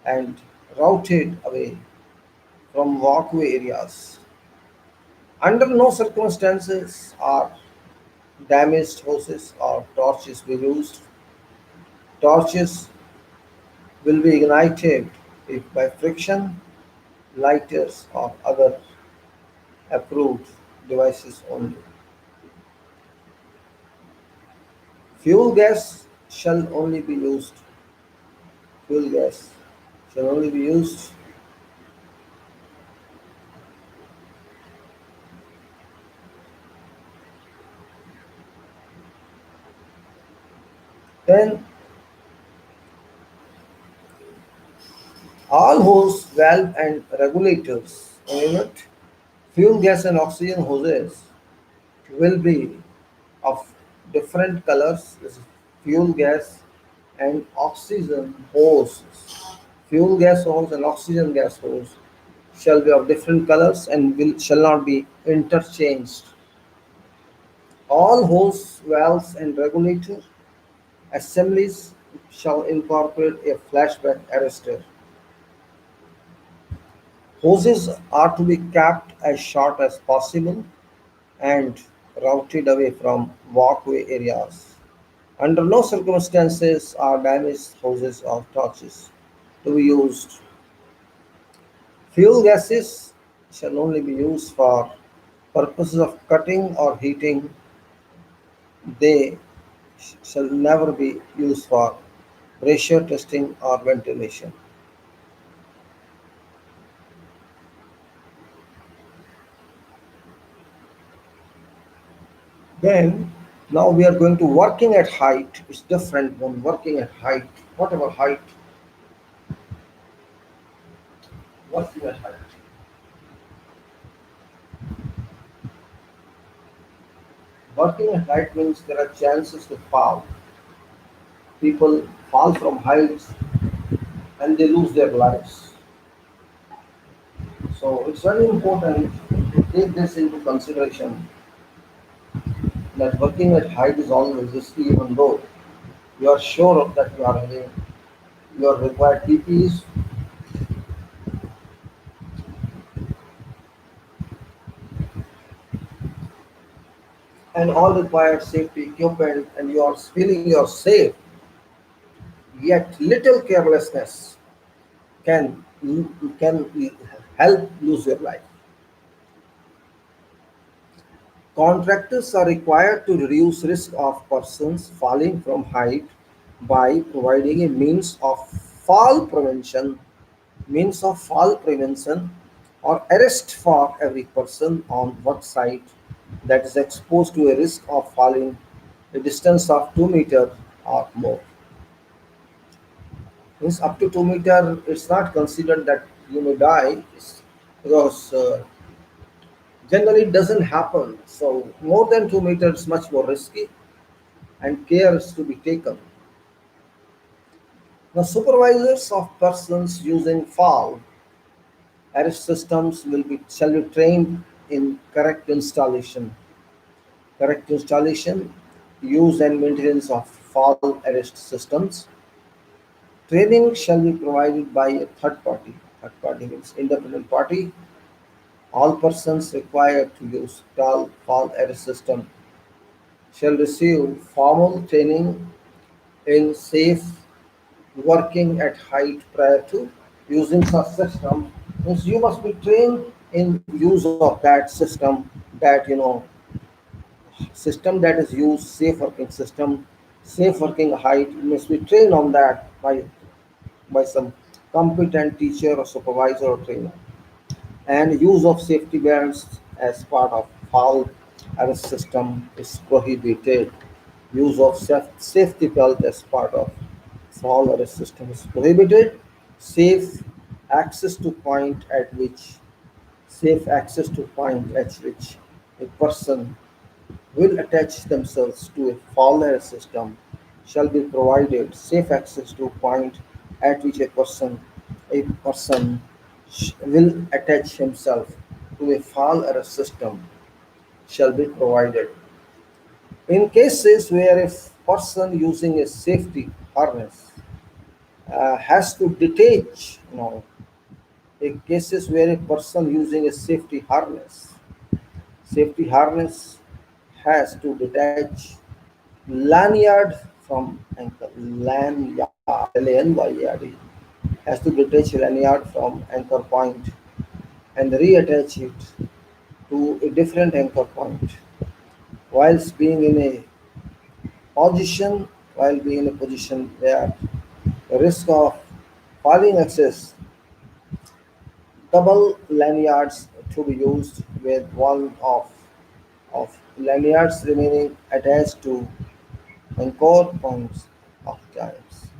and routed away from walkway areas. Under no circumstances are damaged hoses or torches be used. Torches will be ignited if by friction, lighters, or other approved devices only. Fuel gas shall only be used. Fuel gas shall only be used. Then all hose, valve, and regulators in unit, fuel gas and oxygen hoses will be of different colors. This is fuel gas and oxygen hose. Fuel gas hose and oxygen gas hose shall be of different colors and shall not be interchanged. All hose, valves, and regulator assemblies shall incorporate a flashback arrestor. Hoses are to be kept as short as possible and routed away from walkway areas. Under no circumstances are damaged hoses or torches to be used. Fuel gases shall only be used for purposes of cutting or heating. They shall never be used for pressure testing or ventilation. Then now we are going to working at height. It's different when working at height, whatever height. Working at height. Working at height means there are chances to fall. People fall from heights and they lose their lives. So it's very important to take this into consideration that working at height is always risky even though you are sure of that you are having your required PPEs and all required safety equipment and you are feeling you're safe, yet little carelessness can can help lose your life. Contractors are required to reduce risk of persons falling from height by providing a means of fall prevention or arrest for every person on work site that is exposed to a risk of falling a distance of 2 meter or more. Means up to 2 meter, it's not considered that you may die because generally it doesn't happen. So more than 2 meters is much more risky and care is to be taken. Now supervisors of persons using fall arrest systems shall be trained in correct installation, use and maintenance of fall arrest systems. Training shall be provided by a third party. Third party means independent party. All persons required to use fall arrest system shall receive formal training in safe working at height prior to using such system. Means you must be trained in use of that system, that system that is used, safe working system, safe working height. You must be trained on that by some competent teacher or supervisor or trainer. And use of safety belts as part of fall arrest system is prohibited. Use of safety belt as part of fall arrest system is prohibited. Safe access to point at which safe access to point at which a person will attach themselves to a fall arrest system shall be provided. Safe access to point at which a person will attach himself to a fall arrest system shall be provided. In cases where a person using a safety harness has to detach, in cases where a person using a safety harness has to detach lanyard from ankle, lanyard, LANYARD, has to detach lanyard from anchor point and reattach it to a different anchor point whilst being in a position where the risk of falling excess, double lanyards to be used with one of lanyards remaining attached to anchor points of times.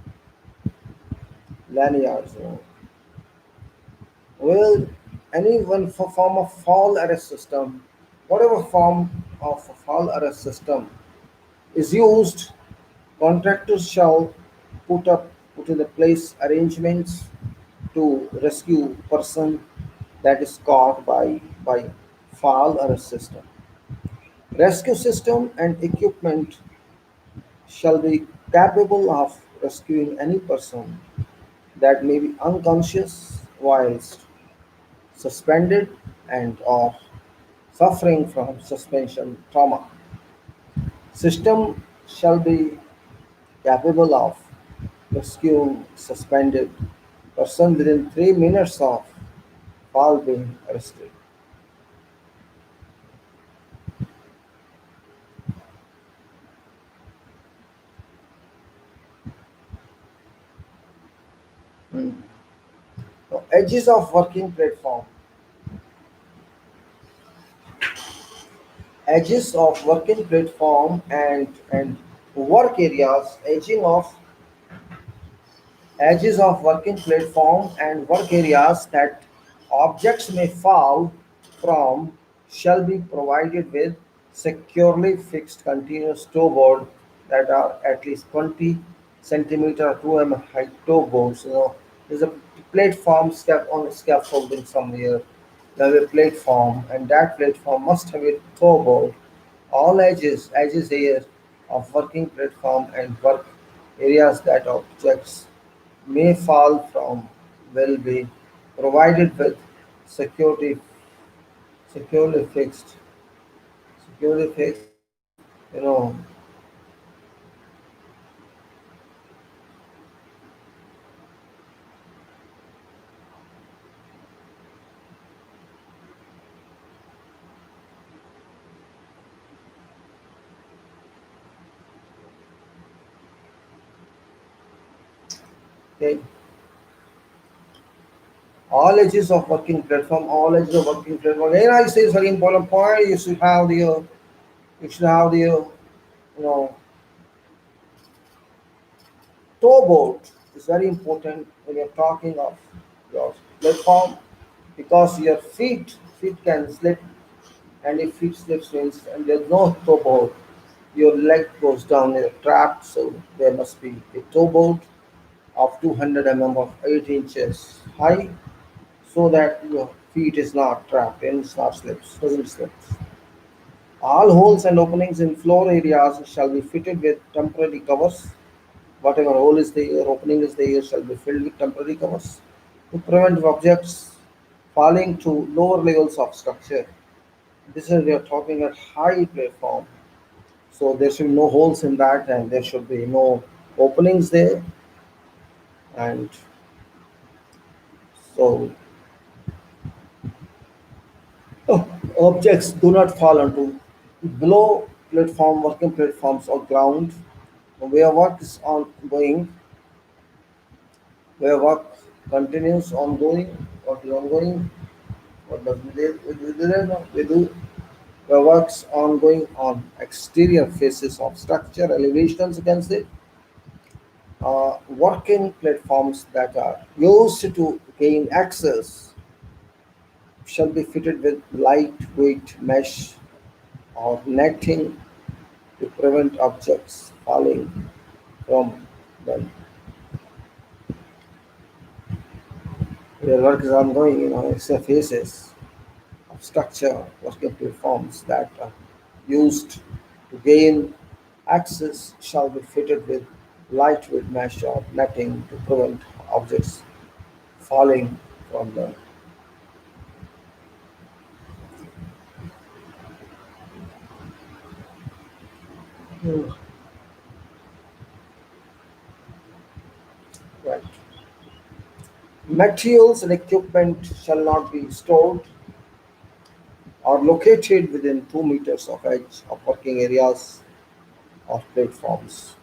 Lanyards. Well, any one form of fall arrest system, whatever form of fall arrest system is used, contractors shall put in the place arrangements to rescue person that is caught by fall arrest system. Rescue system and equipment shall be capable of rescuing any person that may be unconscious whilst suspended and or suffering from suspension trauma. System shall be capable of rescuing suspended person within 3 minutes of fall being arrested. Hmm. So, edges of working platform. Edges of working platform and work areas. Edges of working platform and work areas that Objects may fall from shall be provided with securely fixed continuous toe board that are at least 20 centimeter 2 height toe boards. There's a platform step on a scaffolding somewhere. There's a platform, and that platform must have a toe board. All edges here of working platform and work areas that objects may fall from will be provided with security securely fixed securely fixed okay. All edges of working platform. And I say it's very important point. You should have the know toe board is very important when you're talking of your platform because your feet can slip, and if feet slips means and there's no toe board, your leg goes down in a trap. So there must be a toe board of 200 of 8 inches high so that your feet is not trapped and it's not slips doesn't slip. All holes and openings in floor areas shall be fitted with temporary covers. Whatever hole is there, opening is there, shall be filled with temporary covers to prevent objects falling to lower levels of structure. This is we are talking at high platform, so there should be no holes in that, and there should be no openings there. And so objects do not fall onto below platform, working platforms or ground where work is ongoing, where work continues ongoing, what is ongoing, what does we do where works ongoing on exterior faces of structure, elevations you can say, working platforms that are used to gain access shall be fitted with lightweight mesh or netting to prevent objects falling from them. Where work is ongoing, it's a phases of structure, working platforms that are used to gain access shall be fitted with lightweight mesh or netting to prevent objects falling from them. Hmm. Right. Materials and equipment shall not be stored or located within 2 meters of edge of working areas of platforms.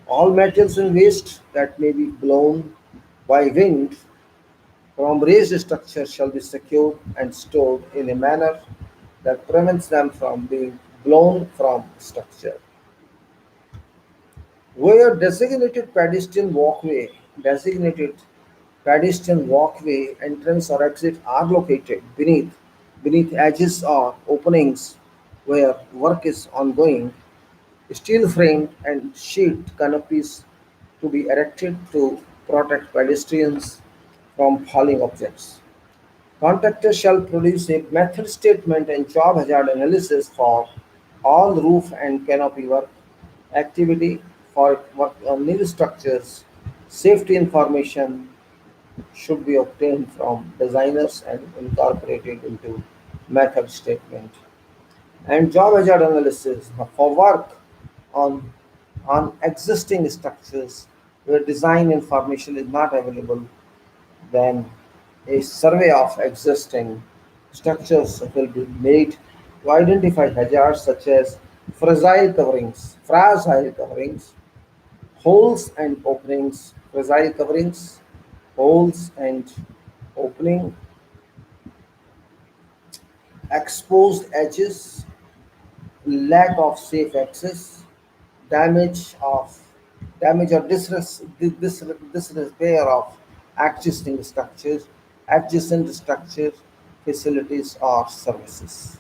All metals and waste that may be blown by wind from raised structures shall be secured and stored in a manner that prevents them from being blown from structure. Where designated pedestrian walkway entrance or exit are located beneath edges or openings where work is ongoing, steel framed and sheet canopies to be erected to protect pedestrians from falling objects. Contractors shall produce a method statement and job hazard analysis for all roof and canopy work activity for work on new structures. Safety information should be obtained from designers and incorporated into method statement. And job hazard analysis for work on on existing structures where design information is not available, then a survey of existing structures will be made to identify hazards such as fragile coverings, holes and openings, fragile coverings, holes and opening, exposed edges, lack of safe access, damage of damage or disrepair of existing structures, adjacent structure, facilities, or services.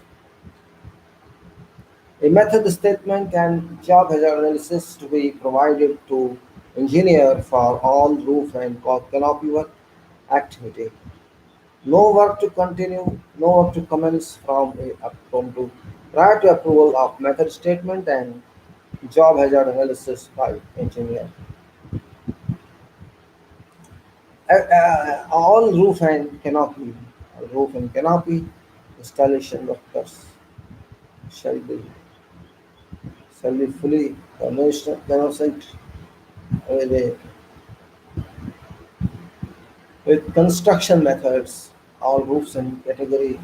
A method statement and job hazard analysis to be provided to engineer for all roof and canopy work activity. No work to continue, no work to commence from to prior to approval of method statement and job hazard analysis by engineer. All roof and canopy installation workers shall be shall be fully conversant with, with construction methods. All roofs and category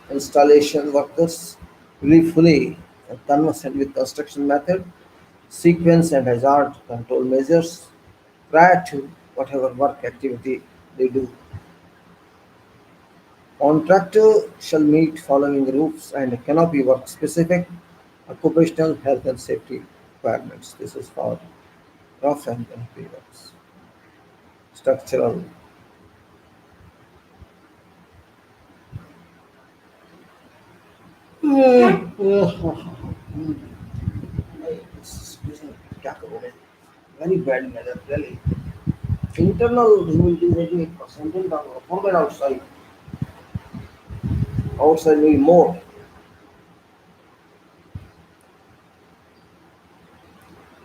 installation workers will be fully conversant with construction method, sequence and hazard control measures prior to whatever work activity they do. Contractor shall meet following roofs and canopy work specific occupational health and safety requirements. This is for rough and canopy works. Structural. This is very bad weather, really. Internal humidity is 88%. Forget outside. Outside will be more.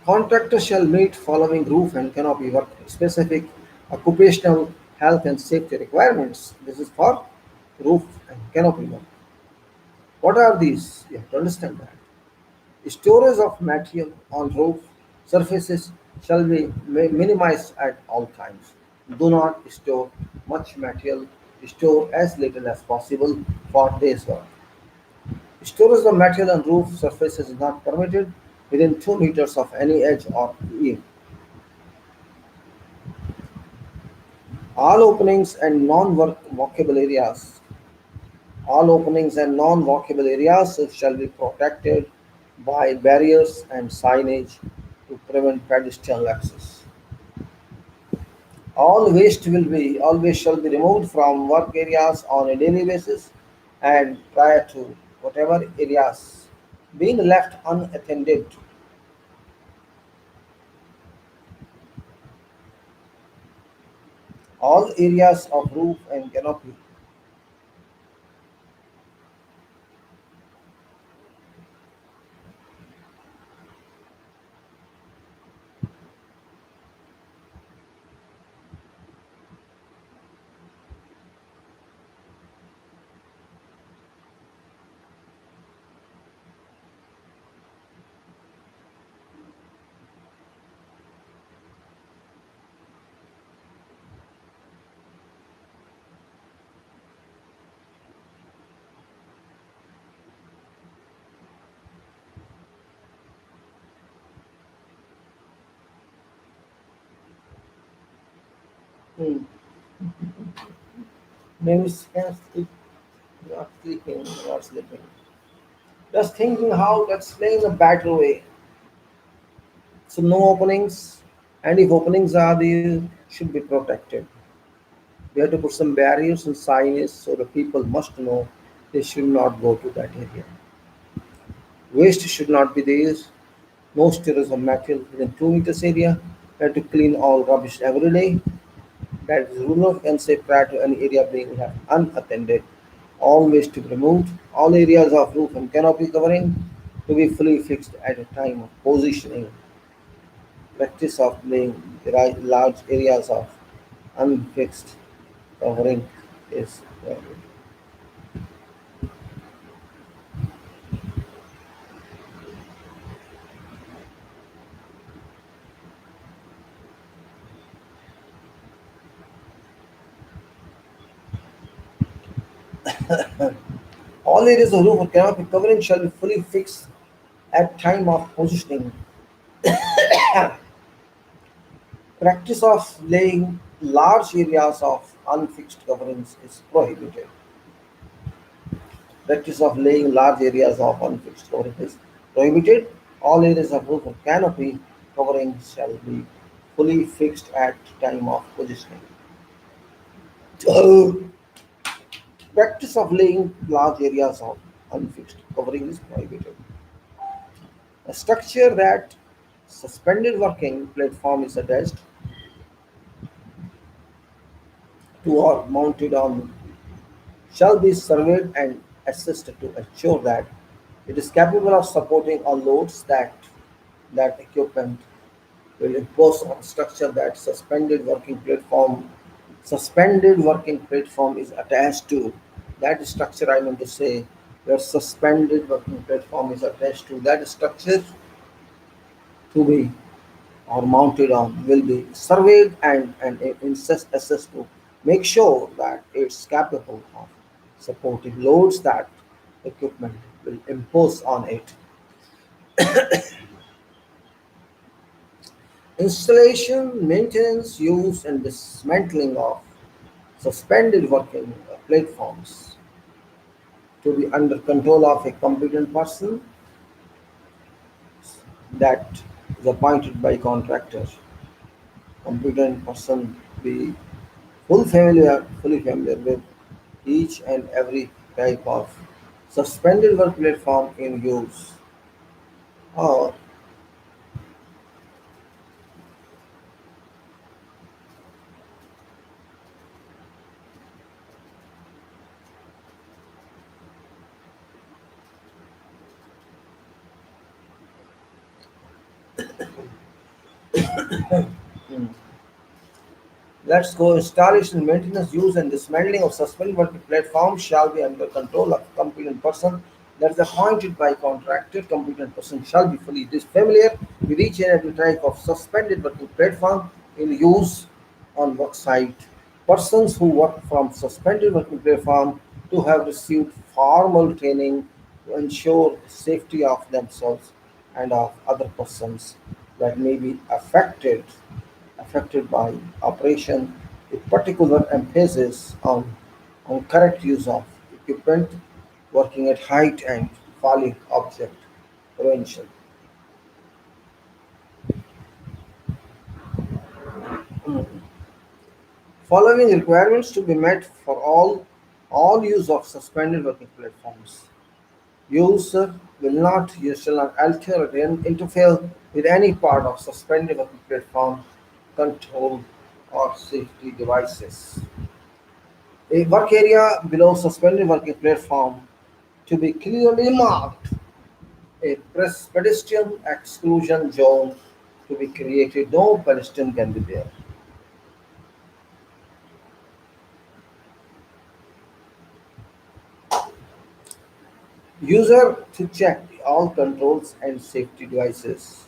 Contractor shall meet following roof and canopy work specific occupational health and safety requirements. This is for roof and canopy work. What are these? You have to understand that. Storage of material on roof surfaces shall be minimized at all times. Do not store much material. Store as little as possible for day's work. Storage of material on roof surfaces is not permitted within 2 meters of any edge or eave. All openings and non-walkable areas, all openings and non-walkable areas shall be protected by barriers and signage to prevent pedestrian access. All waste shall be removed from work areas on a daily basis and prior to whatever areas being left unattended. All areas of roof and canopy. Hmm. Maybe can't sleep, not sleeping, not sleeping. Just thinking how to explain a better way. So no openings, and if openings are there, should be protected. We have to put some barriers and signage so the people must know they should not go to that area. Waste should not be there. No storage of material within 2 meters area. We have to clean all rubbish every day. That is rule of can say prior to any area being left unattended. All waste to be removed. All areas of roof and canopy covering to be fully fixed at a time of positioning. Practice of laying large areas of unfixed covering is valid. All areas of roof or canopy covering shall be fully fixed at time of positioning. Practice of laying large areas of unfixed coverings is prohibited. Practice of laying large areas of unfixed covering is prohibited. All areas of roof or canopy covering shall be fully fixed at time of positioning. Practice of laying large areas of unfixed covering is prohibited. A structure that suspended working platform is attached to or mounted on shall be surveyed and assessed to ensure that it is capable of supporting all loads that equipment will impose on structure that suspended working platform is attached to. That structure I meant to say where suspended working platform is attached to that structure to be or mounted on will be surveyed and assessed to make sure that it's capable of supporting loads that equipment will impose on it. Installation, maintenance, use, and dismantling of suspended working platforms to be under control of a competent person that is appointed by contractor. Competent person be fully familiar with each and every type of suspended work platform in use. Or let's go. Installation, maintenance, use, and dismantling of suspended working platforms shall be under control of competent person that is appointed by contractor. Competent person shall be fully familiar with each and every type of suspended working platform in use on work site. Persons who work from suspended working platform to have received formal training to ensure the safety of themselves and of other persons that may be affected by operation, with particular emphasis on correct use of equipment, working at height and falling object prevention. Following requirements to be met for all use of suspended working platforms. User shall not alter or interfere with any part of suspended working platform, control or safety devices. A work area below suspended working platform to be clearly marked. A pedestrian exclusion zone to be created. No pedestrian can be there. User to check all controls and safety devices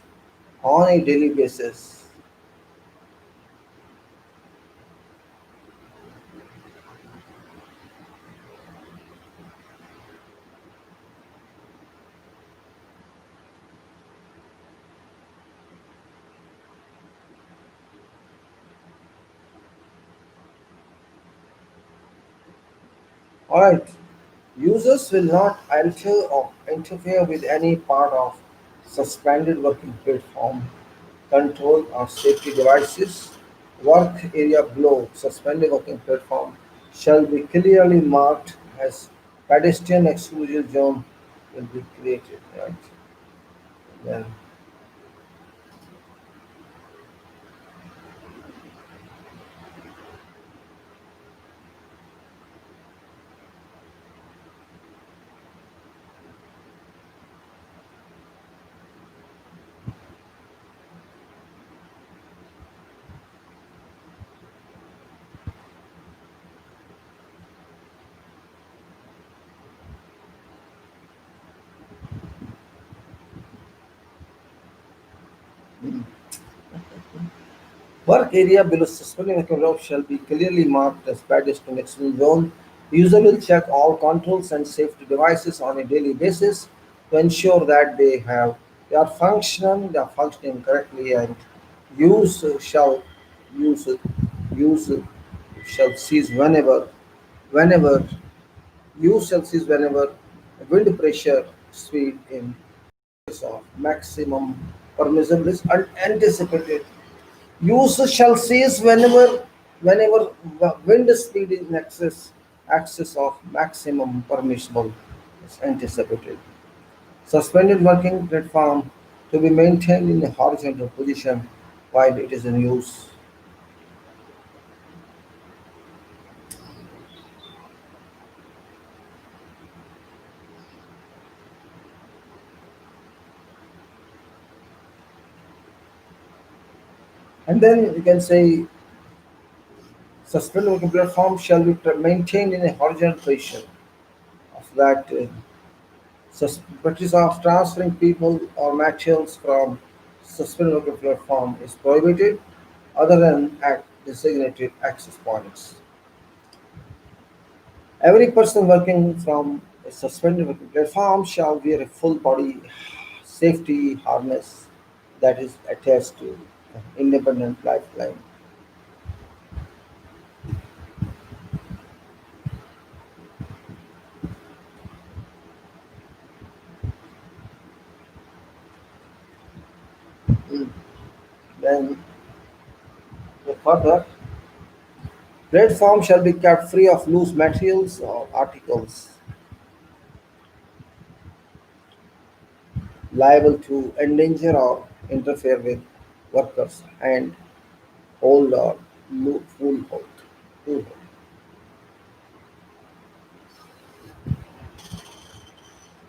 on a daily basis. Alright. Users will not alter or interfere with any part of suspended working platform, control or safety devices. Work area below suspended working platform shall be clearly marked as pedestrian exclusion zone will be created. Right? Then, work area below suspended working rope shall be clearly marked as pedestrian exclusion zone. User will check all controls and safety devices on a daily basis to ensure that they are functioning correctly, and use shall use use shall cease whenever use shall cease whenever wind pressure speed in excess of maximum permissible is unanticipated. Use shall cease whenever wind speed is in excess excess of maximum permissible is anticipated. Suspended working platform to be maintained in a horizontal position while it is in use. And then you can say suspended working platform shall be maintained in a horizontal position. Of that, practice of transferring people or materials from suspended working platform is prohibited other than at designated access points. Every person working from a suspended working platform shall wear a full body safety harness that is attached to an independent lifeline. Mm. Then further, platform shall be kept free of loose materials or articles liable to endanger or interfere with workers and hold or full hold. Full hold.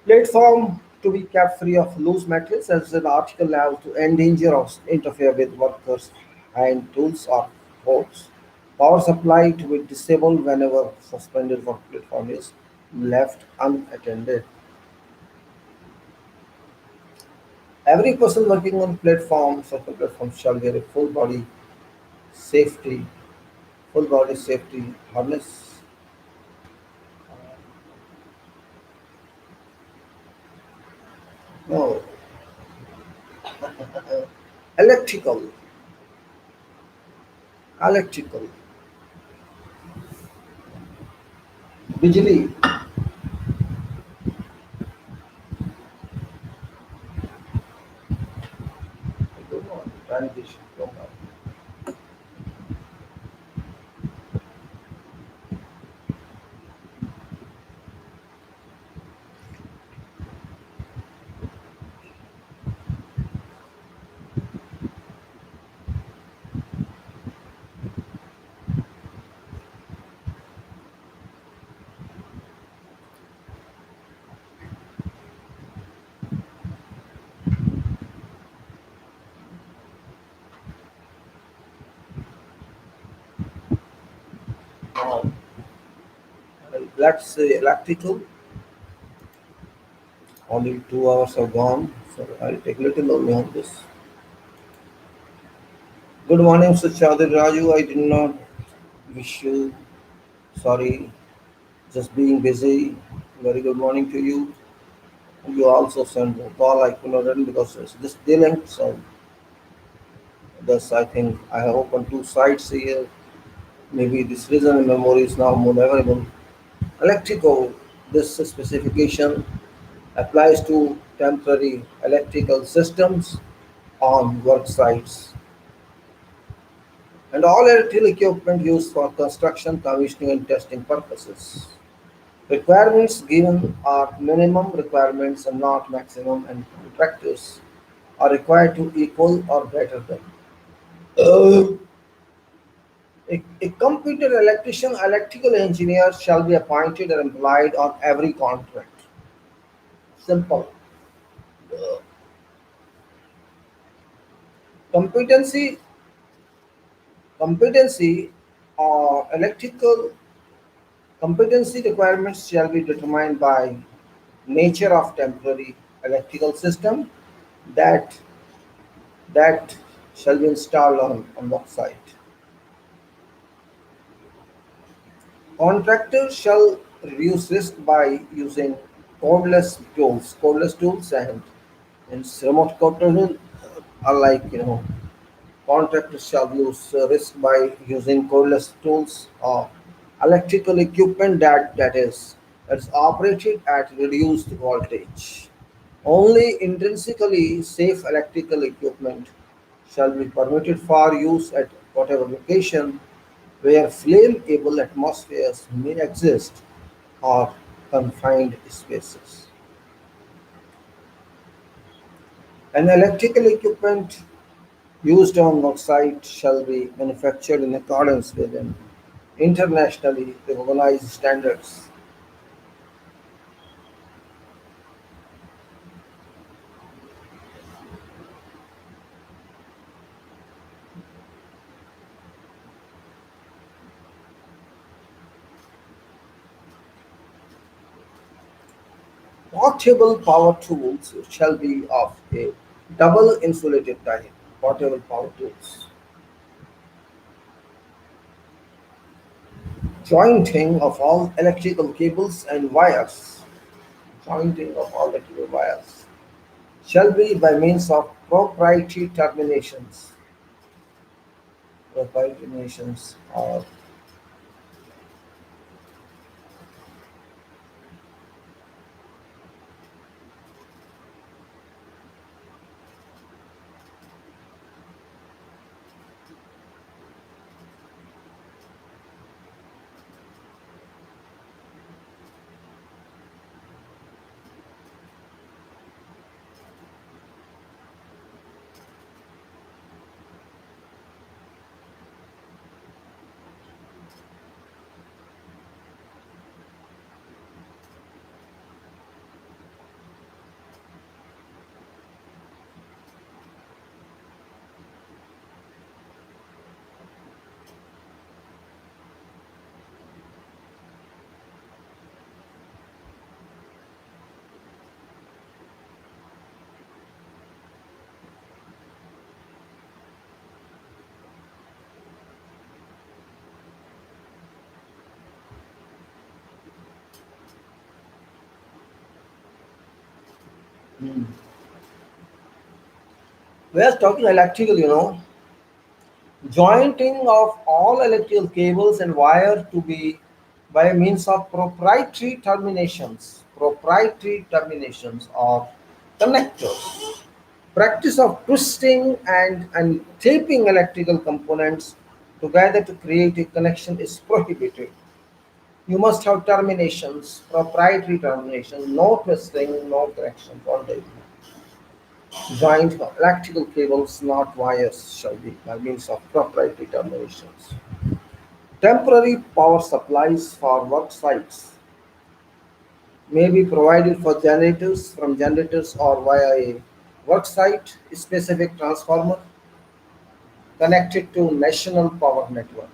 Platform to be kept free of loose materials as an article liable to endanger or interfere with workers and tools or holds. Power supply to be disabled whenever suspended work platform is left unattended. Every person working on platforms or platforms shall wear a safety, full body safety harness. No, electrical, electrical, bijli. I don't know, transition from now. Let's say electrical. Only 2 hours are gone, so I'll take a little only on this. Good morning, Mr. Chaudhary Raju. I did not wish you. Sorry, just being busy. Very good morning to you. You also sent a call. I could not attend because it's just dealing. So thus I think I have opened two sites here. Maybe this reason and memory is now more available. Electrical. This specification applies to temporary electrical systems on work sites and all electrical equipment used for construction, commissioning, and testing purposes. Requirements given are minimum requirements and not maximum, and contractors are required to equal or better them. Uh, a competent electrician, electrical engineer shall be appointed and employed on every contract. Simple. Competency, competency, or electrical competency requirements shall be determined by nature of temporary electrical system that that shall be installed on work site. Contractors shall reduce risk by using codeless tools and remote control are like contractors shall use risk by using codeless tools or electrical equipment that is operated at reduced voltage. Only intrinsically safe electrical equipment shall be permitted for use at whatever location where flammable atmospheres may exist or confined spaces. An electrical equipment used on work site shall be manufactured in accordance with an internationally recognized standards. Portable power tools shall be of a double insulated type. Portable power tools. Jointing of all electrical cables and wires. Jointing of all electrical wires shall be by means of proprietary terminations. Proprietary terminations are we are talking electrical, jointing of all electrical cables and wire to be by means of proprietary terminations or connectors. Practice of twisting and taping electrical components together to create a connection is prohibited. You must have terminations, proprietary terminations, no twisting, no connection, all day. Joint electrical cables, not wires, shall be by means of proprietary terminations. Temporary power supplies for work sites may be provided for generators from generators or via a worksite specific transformer connected to national power network.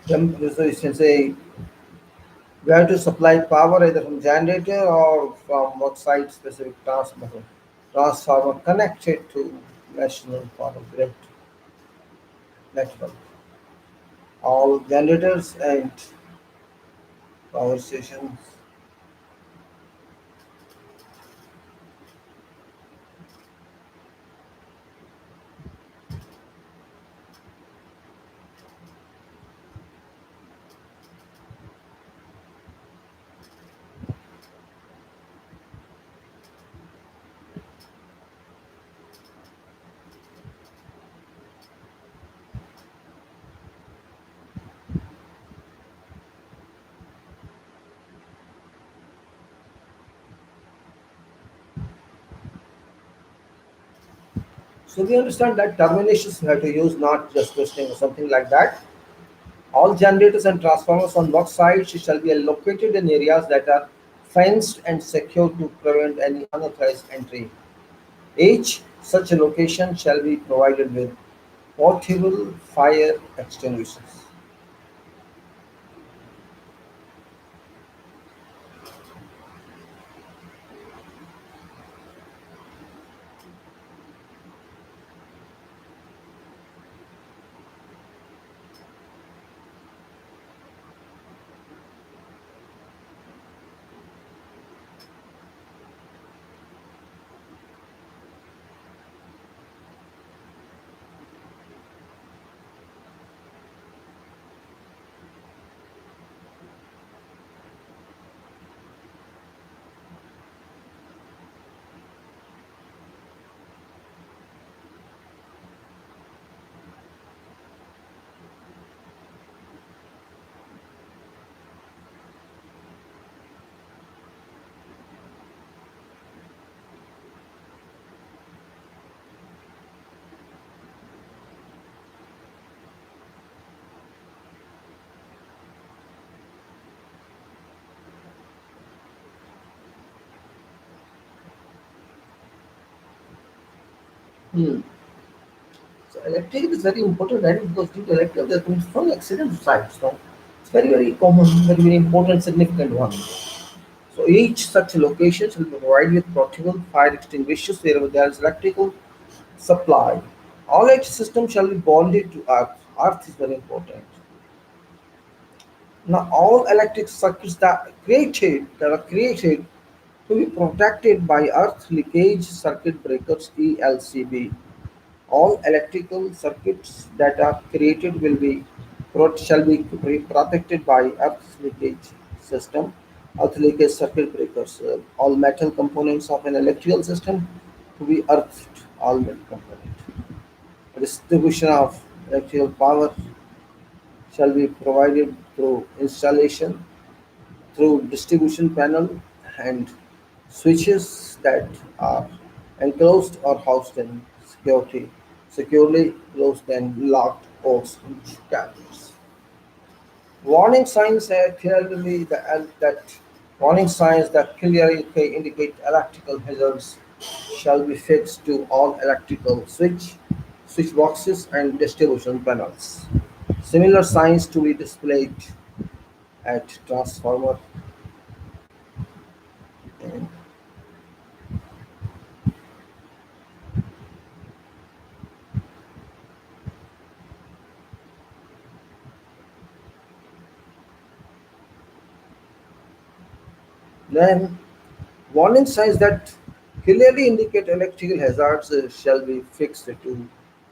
So you can say we have to supply power either from generator or from worksite specific transformer connected to national power grid network. All generators and power stations. So we understand that terminations we have to use, not just twisting or something like that. All generators and transformers on work sites shall be located in areas that are fenced and secure to prevent any unauthorized entry. Each such a location shall be provided with portable fire extinguishers. Hmm. So electrical is very important, right? Because due to electrical, there comes from accident sites. No? It's very, very common, very, very important, significant one. So each such location shall be provided with portable fire extinguishers wherever there is electrical supply. All electric systems shall be bonded to earth. Earth is very important. Now all electric circuits that are created to be protected by earth leakage circuit breakers ELCB. All electrical circuits that are created shall be protected by earth leakage system, earth leakage circuit breakers. All metal components of an electrical system to be earthed. All metal components. Distribution of electrical power shall be provided through installation through distribution panel and switches that are enclosed or housed in securely closed and locked ports into cabinets. Warning signs that warning signs that clearly indicate electrical hazards shall be fixed to all electrical switch boxes and distribution panels. Similar signs to be displayed at transformer. Then warning signs that clearly indicate electrical hazards shall be fixed to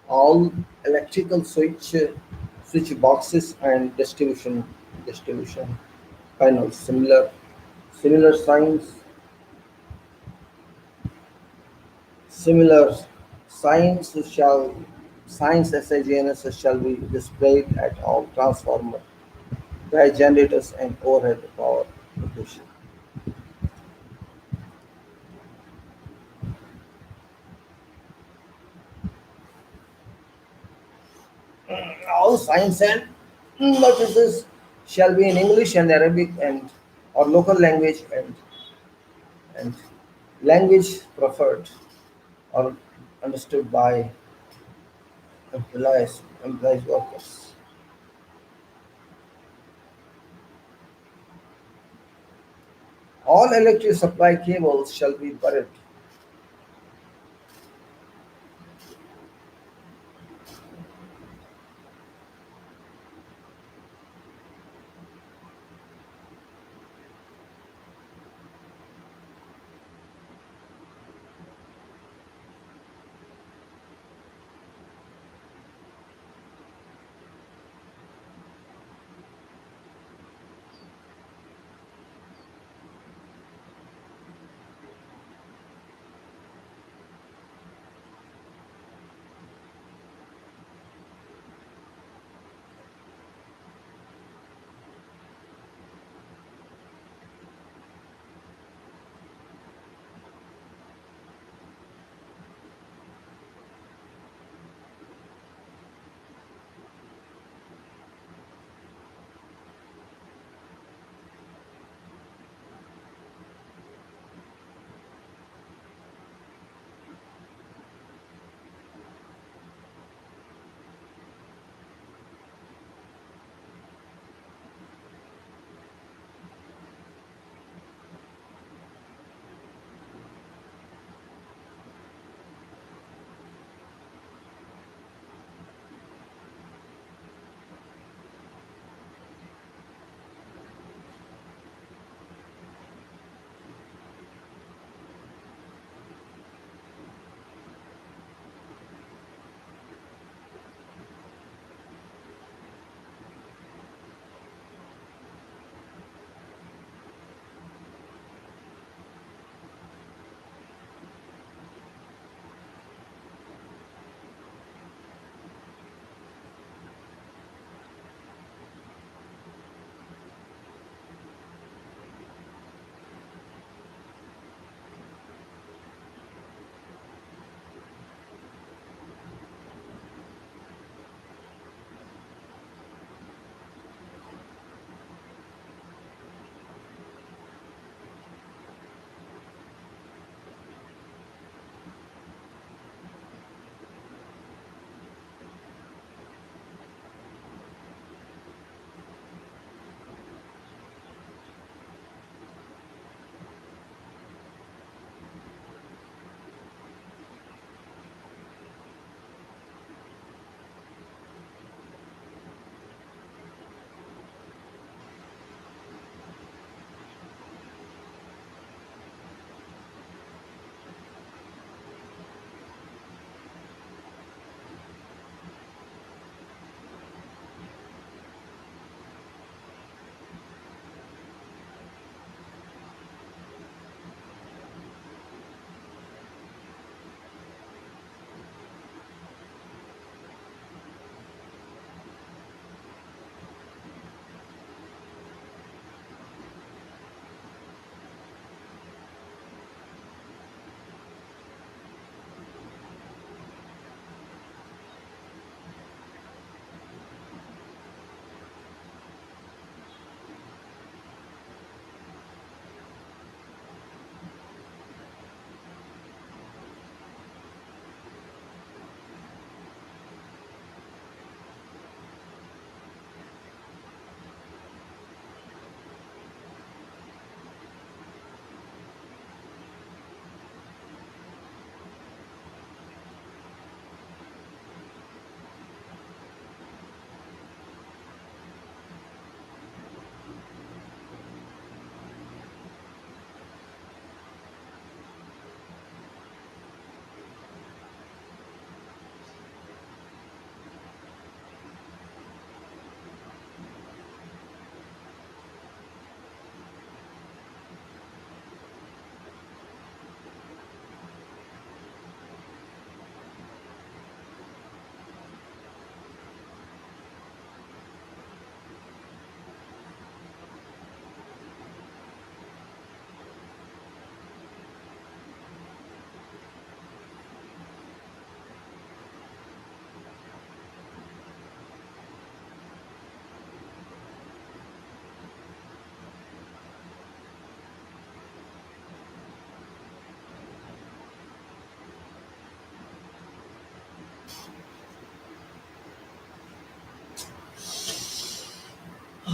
all electrical switch boxes and distribution panels. Similar similar signs SIGNS shall be displayed at all transformer, drive generators, and overhead power location. All signs and notices shall be in English and Arabic and or local language and language preferred or understood by employees workers. All electric supply cables shall be buried.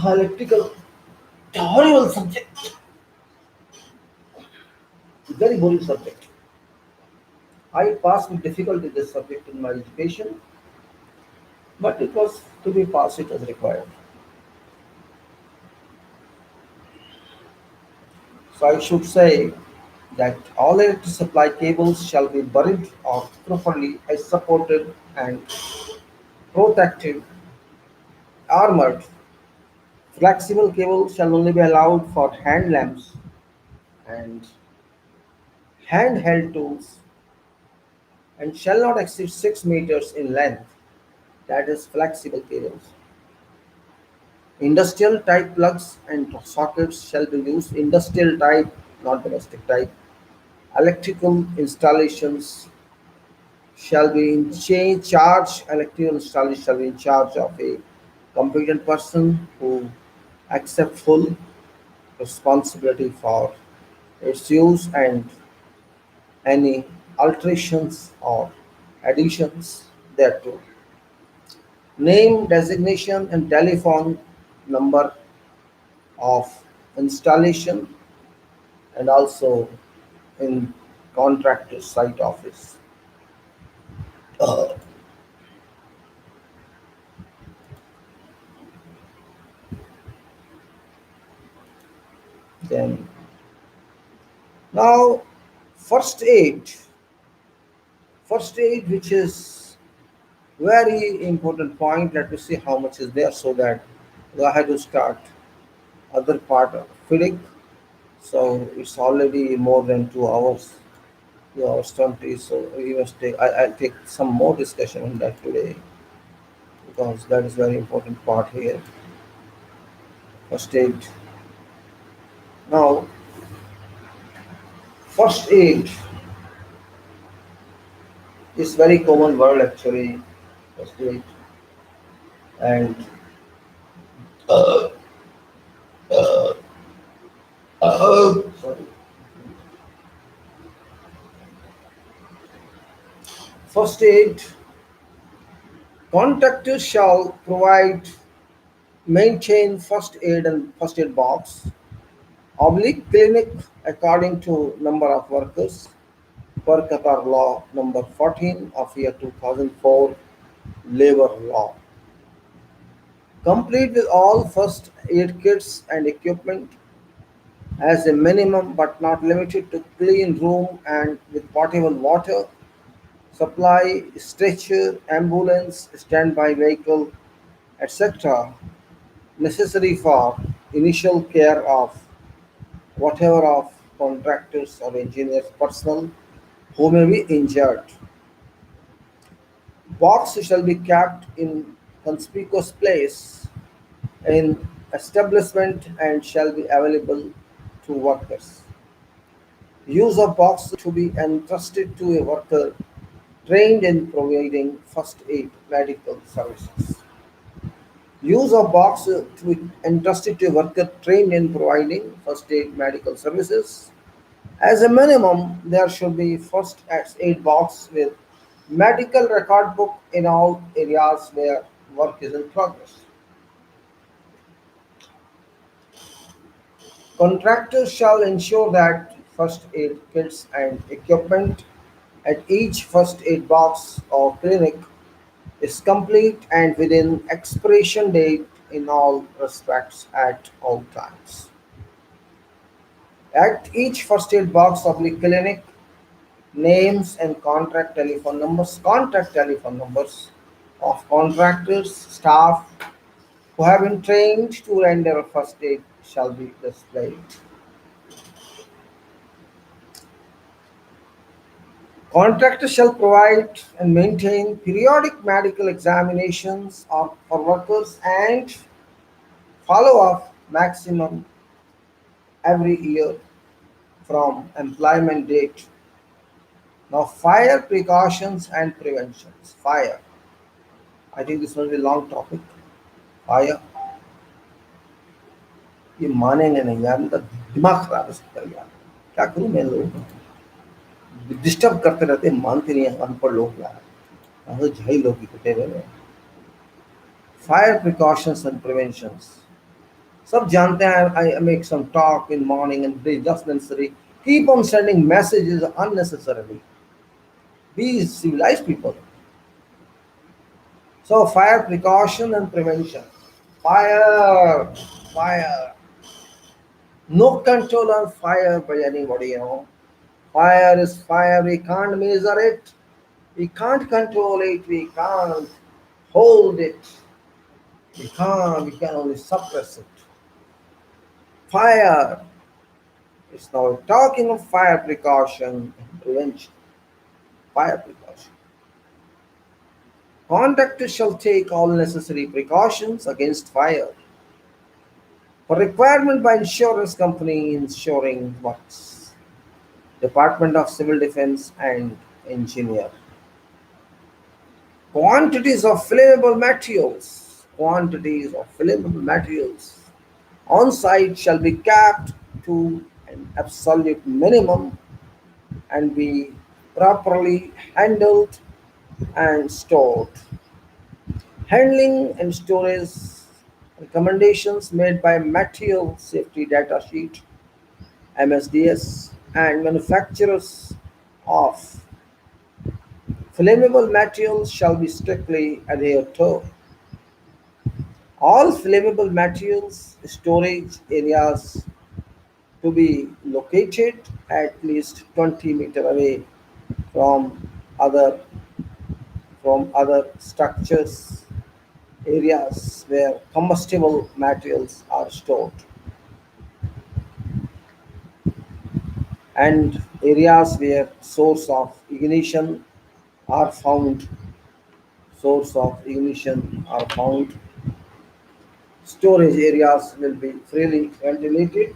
Electrical, horrible subject, very boring subject. I passed with difficulty this subject in my education, but it was to be passed, it was required. So I should say that all electric supply cables shall be buried or properly supported and protected, armored. Flexible cables shall only be allowed for hand lamps and handheld tools and shall not exceed 6 meters in length. That is flexible cables. Industrial type plugs and sockets shall be used. Industrial type, not domestic type. Electrical installations shall be in charge. Electrical installation shall be in charge of a competent person who accept full responsibility for its use and any alterations or additions thereto. Name, designation, and telephone number of installation and also in contractor site office. Then now first aid, first aid which is very important point. Let me see how much is there so that I have to start other part of FIDIC. So it's already more than 2 hours, 2 hours 20. So we must take. I'll take some more discussion on that today because that is very important part here. First aid. Now, first aid is very common word actually. First aid and sorry. First aid contractors shall provide, maintain first aid and first aid box, oblique clinic according to number of workers per Qatar law number 14 of year 2004 labor law. Complete with all first aid kits and equipment as a minimum but not limited to clean room and with potable water, supply, stretcher, ambulance, standby vehicle, etc. necessary for initial care of whatever of contractors or engineers personnel who may be injured. Box shall be kept in conspicuous place in establishment and shall be available to workers. Use of box to be entrusted to a worker trained in providing first aid medical services. Use of box to be entrusted to a worker trained in providing first aid medical services. As a minimum, there should be first aid box with medical record book in all areas where work is in progress. Contractors shall ensure that first aid kits and equipment at each first aid box or clinic is complete and within expiration date in all respects at all times. At each first aid box of the clinic, names and contact telephone numbers of contractors, staff who have been trained to render first aid shall be displayed. Contractors shall provide and maintain periodic medical examinations for workers and follow-up maximum every year from employment date. Now, fire precautions and preventions. Fire. I think this will be a long topic. Fire. ये मानेंगे नहीं यार, इनका दिमाग खराब है सबका यार. क्या करूं मैं, लोग डिस्टर्ब करते रहते हैं, मानते नहीं हैं अनपढ़ लोग यार. हम तो जही लोग की कुटे हुए हैं. Fire precautions and preventions. सब जानते हैं I make some talk in morning and they just necessary keep on sending messages unnecessarily. Be civilized people. So fire precaution and prevention. Fire, fire. No control on fire by anybody, you know. Fire is fire. We can't measure it. We can't control it. We can't hold it. We can't. We can only suppress it. Fire. It's now talking of fire precaution and prevention. Fire precaution. Contractors shall take all necessary precautions against fire. For requirement by insurance company insuring works. Department of Civil Defense and Engineer. Quantities of flammable materials on site shall be capped to an absolute minimum and be properly handled and stored. Handling and storage recommendations made by Material Safety Data Sheet MSDS and manufacturers of flammable materials shall be strictly adhered to. All flammable materials storage areas to be located at least 20 meter away from other other structures, areas where combustible materials are stored, and areas where are found source of ignition are found. Storage areas will be freely ventilated.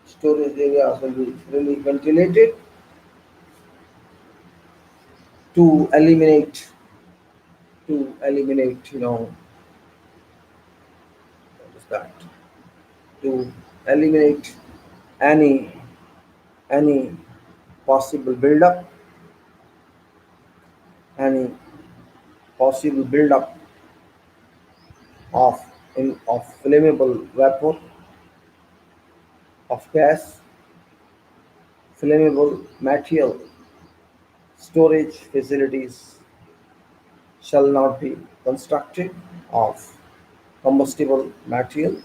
Storage areas will be freely ventilated to eliminate, what is that? To eliminate any any possible buildup, any possible buildup of of flammable vapor, of gas, flammable material. Storage facilities shall not be constructed of combustible material.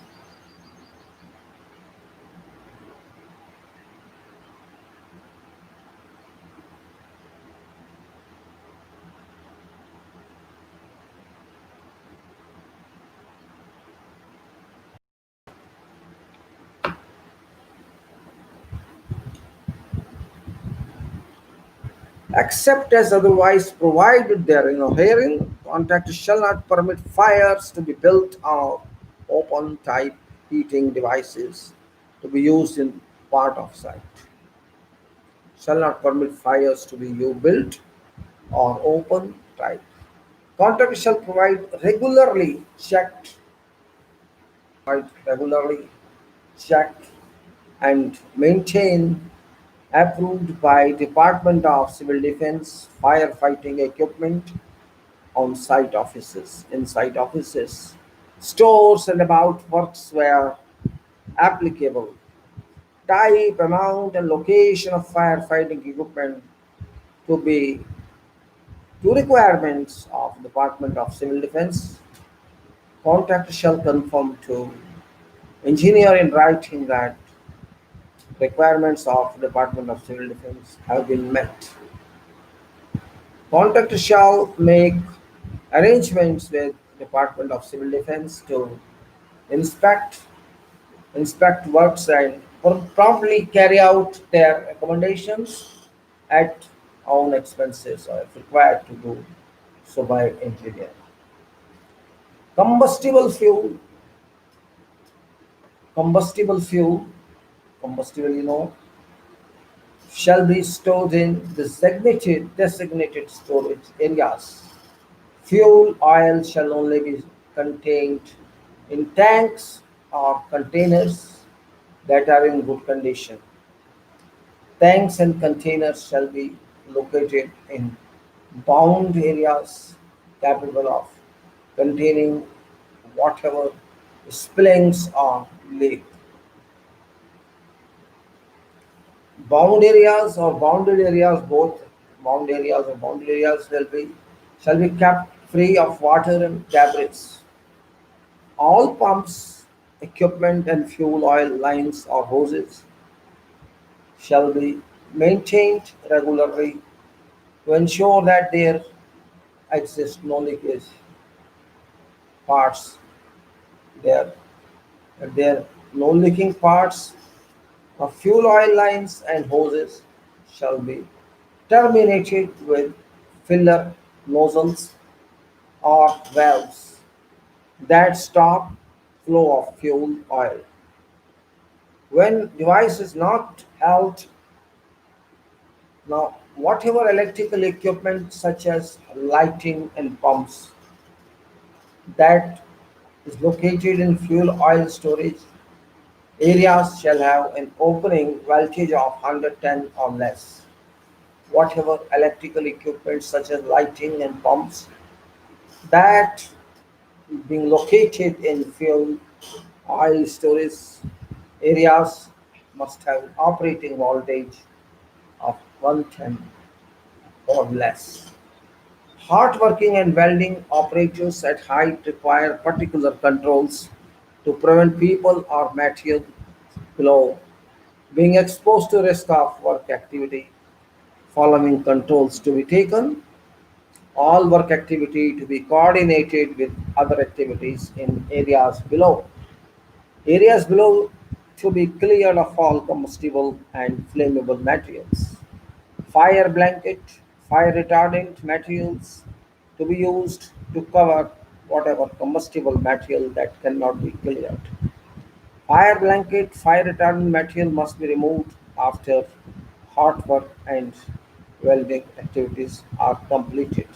Except as otherwise provided therein or herein, contractors shall not permit fires to be built or open type heating devices to be used in part of site. Shall not permit fires to be built or open type. Contractors shall provide regularly checked and maintain approved by Department of Civil Defense firefighting equipment on site offices, inside offices, stores and about works where applicable. Type, amount and location of firefighting equipment to be to requirements of Department of Civil Defense. Contractor shall confirm to engineer in writing that requirements of Department of Civil Defense have been met. Contractor shall make arrangements with Department of Civil Defense to inspect works and promptly carry out their recommendations at own expenses or if required to do so by engineer. Combustible fuel, combustible fuel, combustible, shall be stored in designated storage areas. Fuel oil shall only be contained in tanks or containers that are in good condition. Tanks and containers shall be located in bound areas capable of containing whatever spillings or leak. Bound areas shall be kept free of water and debris. All pumps, equipment, and fuel oil lines or hoses shall be maintained regularly to ensure that there exist no leakage parts there. That there no leaking parts of fuel oil lines and hoses shall be terminated with filler nozzles or valves that stop flow of fuel oil. When device is not held, now whatever electrical equipment such as lighting and pumps that is located in fuel oil storage areas shall have an opening voltage of 110 or less. Whatever electrical equipment such as lighting and pumps that being located in fuel oil storage areas must have operating voltage of 110 or less. Hot working and welding operators at height require particular controls to prevent people or material below being exposed to risk of work activity. Following controls to be taken, all work activity to be coordinated with other activities in areas below. Areas below to be cleared of all combustible and flammable materials. Fire blanket, fire retardant materials to be used to cover whatever combustible material that cannot be cleared. Fire blanket, fire retardant material must be removed after hot work and welding activities are completed.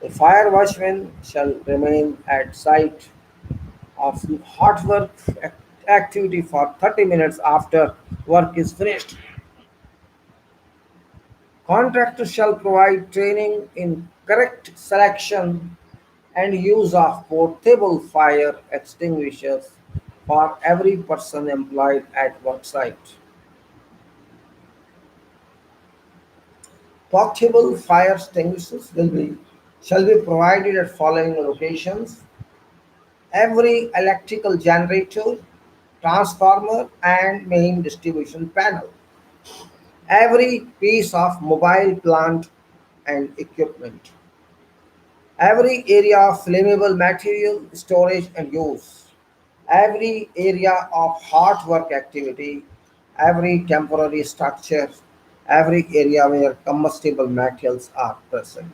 The fire watchman shall remain at site of hot work activity for 30 minutes after work is finished. Contractors shall provide training in correct selection and use of portable fire extinguishers for every person employed at work site. Portable fire extinguishers shall be provided at following locations: every electrical generator, transformer, and main distribution panel, every piece of mobile plant and equipment, every area of flammable material storage and use, every area of hot work activity, every temporary structure, every area where combustible materials are present.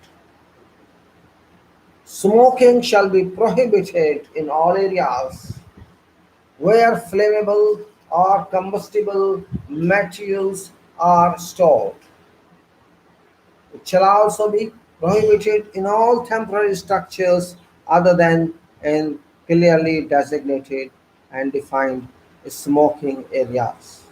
Smoking shall be prohibited in all areas where flammable or combustible materials are stored. It shall also be prohibited in all temporary structures other than in clearly designated and defined smoking areas.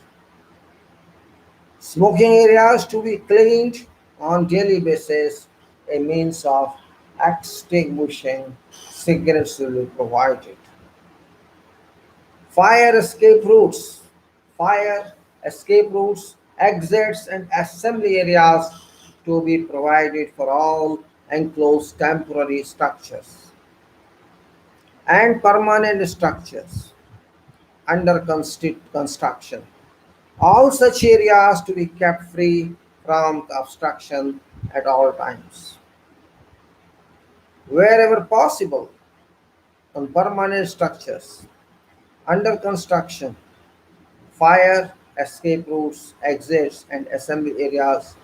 Smoking areas to be cleaned on daily basis. A means of extinguishing cigarettes will be provided. Fire escape routes, fire escape routes, exits, and assembly areas to be provided for all enclosed temporary structures and permanent structures under construction. All such areas to be kept free from obstruction at all times. Wherever possible, on permanent structures under construction, fire escape routes, exits, and assembly areas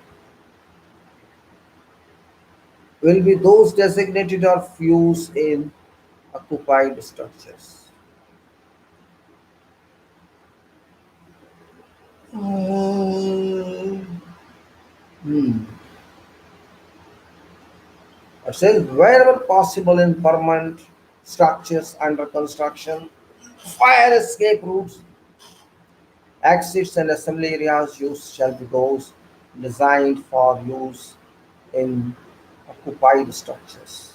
will be those designated or used in occupied structures. Hmm. It says wherever possible in permanent structures under construction, fire escape routes, exits, and assembly areas used shall be those designed for use in occupied structures.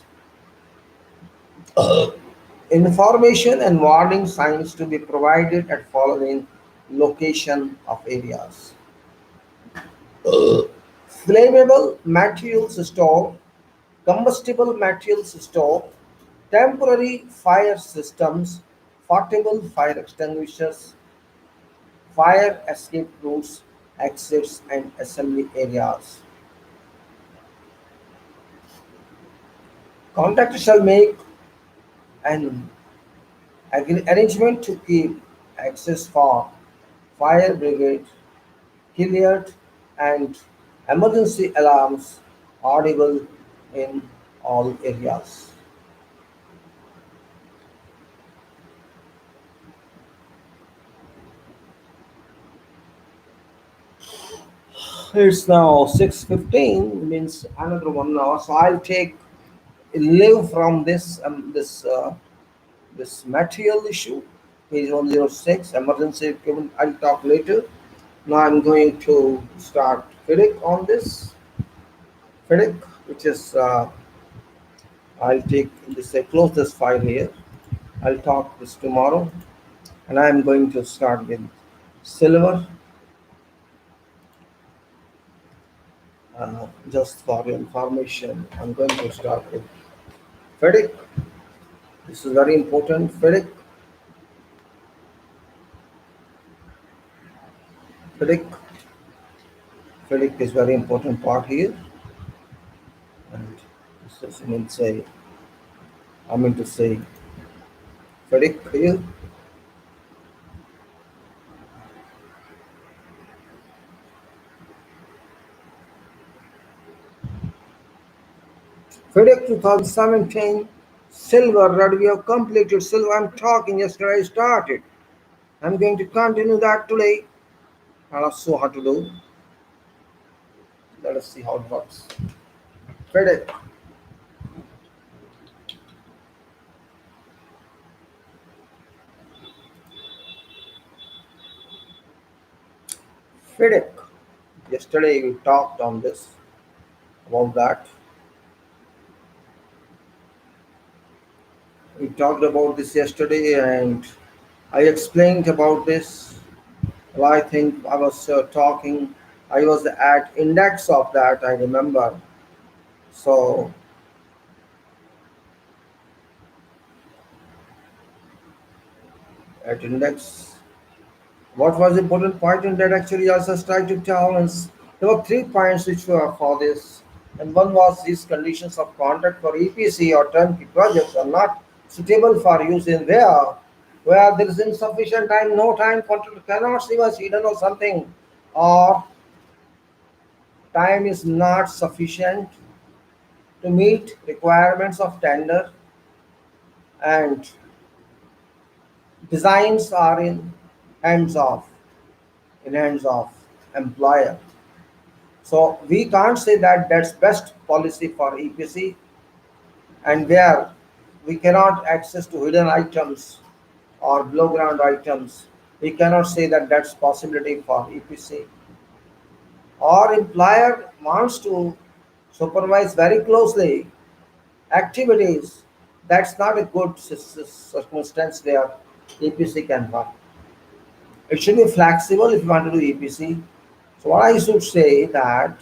Information and warning signs to be provided at following location of areas. Flammable materials store, combustible materials store, temporary fire systems, portable fire extinguishers, fire escape routes, exits and assembly areas. Contractor shall make an arrangement to keep access for fire brigade cleared and emergency alarms audible in all areas. It's now 6:15, means another 1 hour. So I'll take live from this material issue, page 106, emergency equipment. I'll talk later. Now I'm going to start FIDIC on this. FIDIC, which is I'll take this. I close this file here. I'll talk this tomorrow, and I'm going to start with silver. Just for your information, I'm going to start with FIDIC. This is very important. FIDIC, FIDIC is very important part here, and this is mean say I mean to say FIDIC here. FIDIC 2017 silver that we have completed. Silver. I'm talking yesterday. I started. I'm going to continue that today. I'll show how to do. Let us see how it works. FIDIC. FIDIC. Yesterday we talked on this about that. We talked about this yesterday, and I explained about this. Well, I think I was talking. I was at index of that. I remember. So at index, what was the important point in that actually I just tried to tell is there were 3 points which were for this, and one was these conditions of conduct for EPC or turnkey projects are not suitable for use in where there is insufficient time, no time, contractor cannot see us hidden or something, or time is not sufficient to meet requirements of tender, and designs are hands off hands of employer. So we can't say that that's best policy for EPC, and where we cannot access to hidden items or below ground items, we cannot say that that's possibility for EPC. Or employer wants to supervise very closely activities. That's not a good circumstance where EPC can work. It should be flexible if you want to do EPC. So what I should say that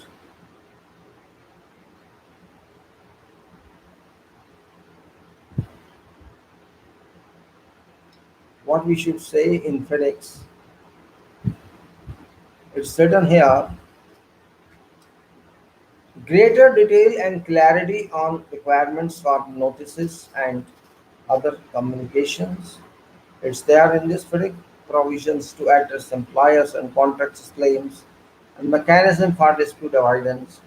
what we should say in FedEx, it's written here, greater detail and clarity on requirements for notices and other communications. It's there in this FIDIC, provisions to address employers and contractors claims and mechanism for dispute avoidance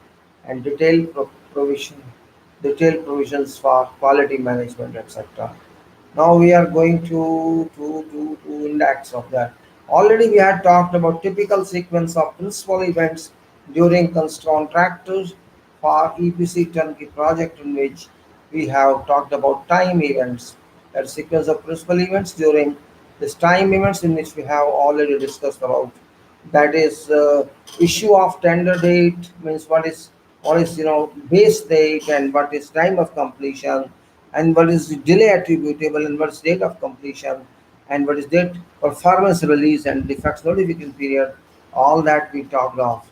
and detailed provisions for quality management, etc. Now we are going to index of that. Already we had talked about typical sequence of principal events during contractors for EPC turnkey project, in which we have talked about time events. That sequence of principal events during this time events in which we have already discussed about. That is issue of tender date, means what is base date and what is time of completion, and what is delay attributable, and what is date of completion, and what is date performance release and defects notification period. All that we talked of.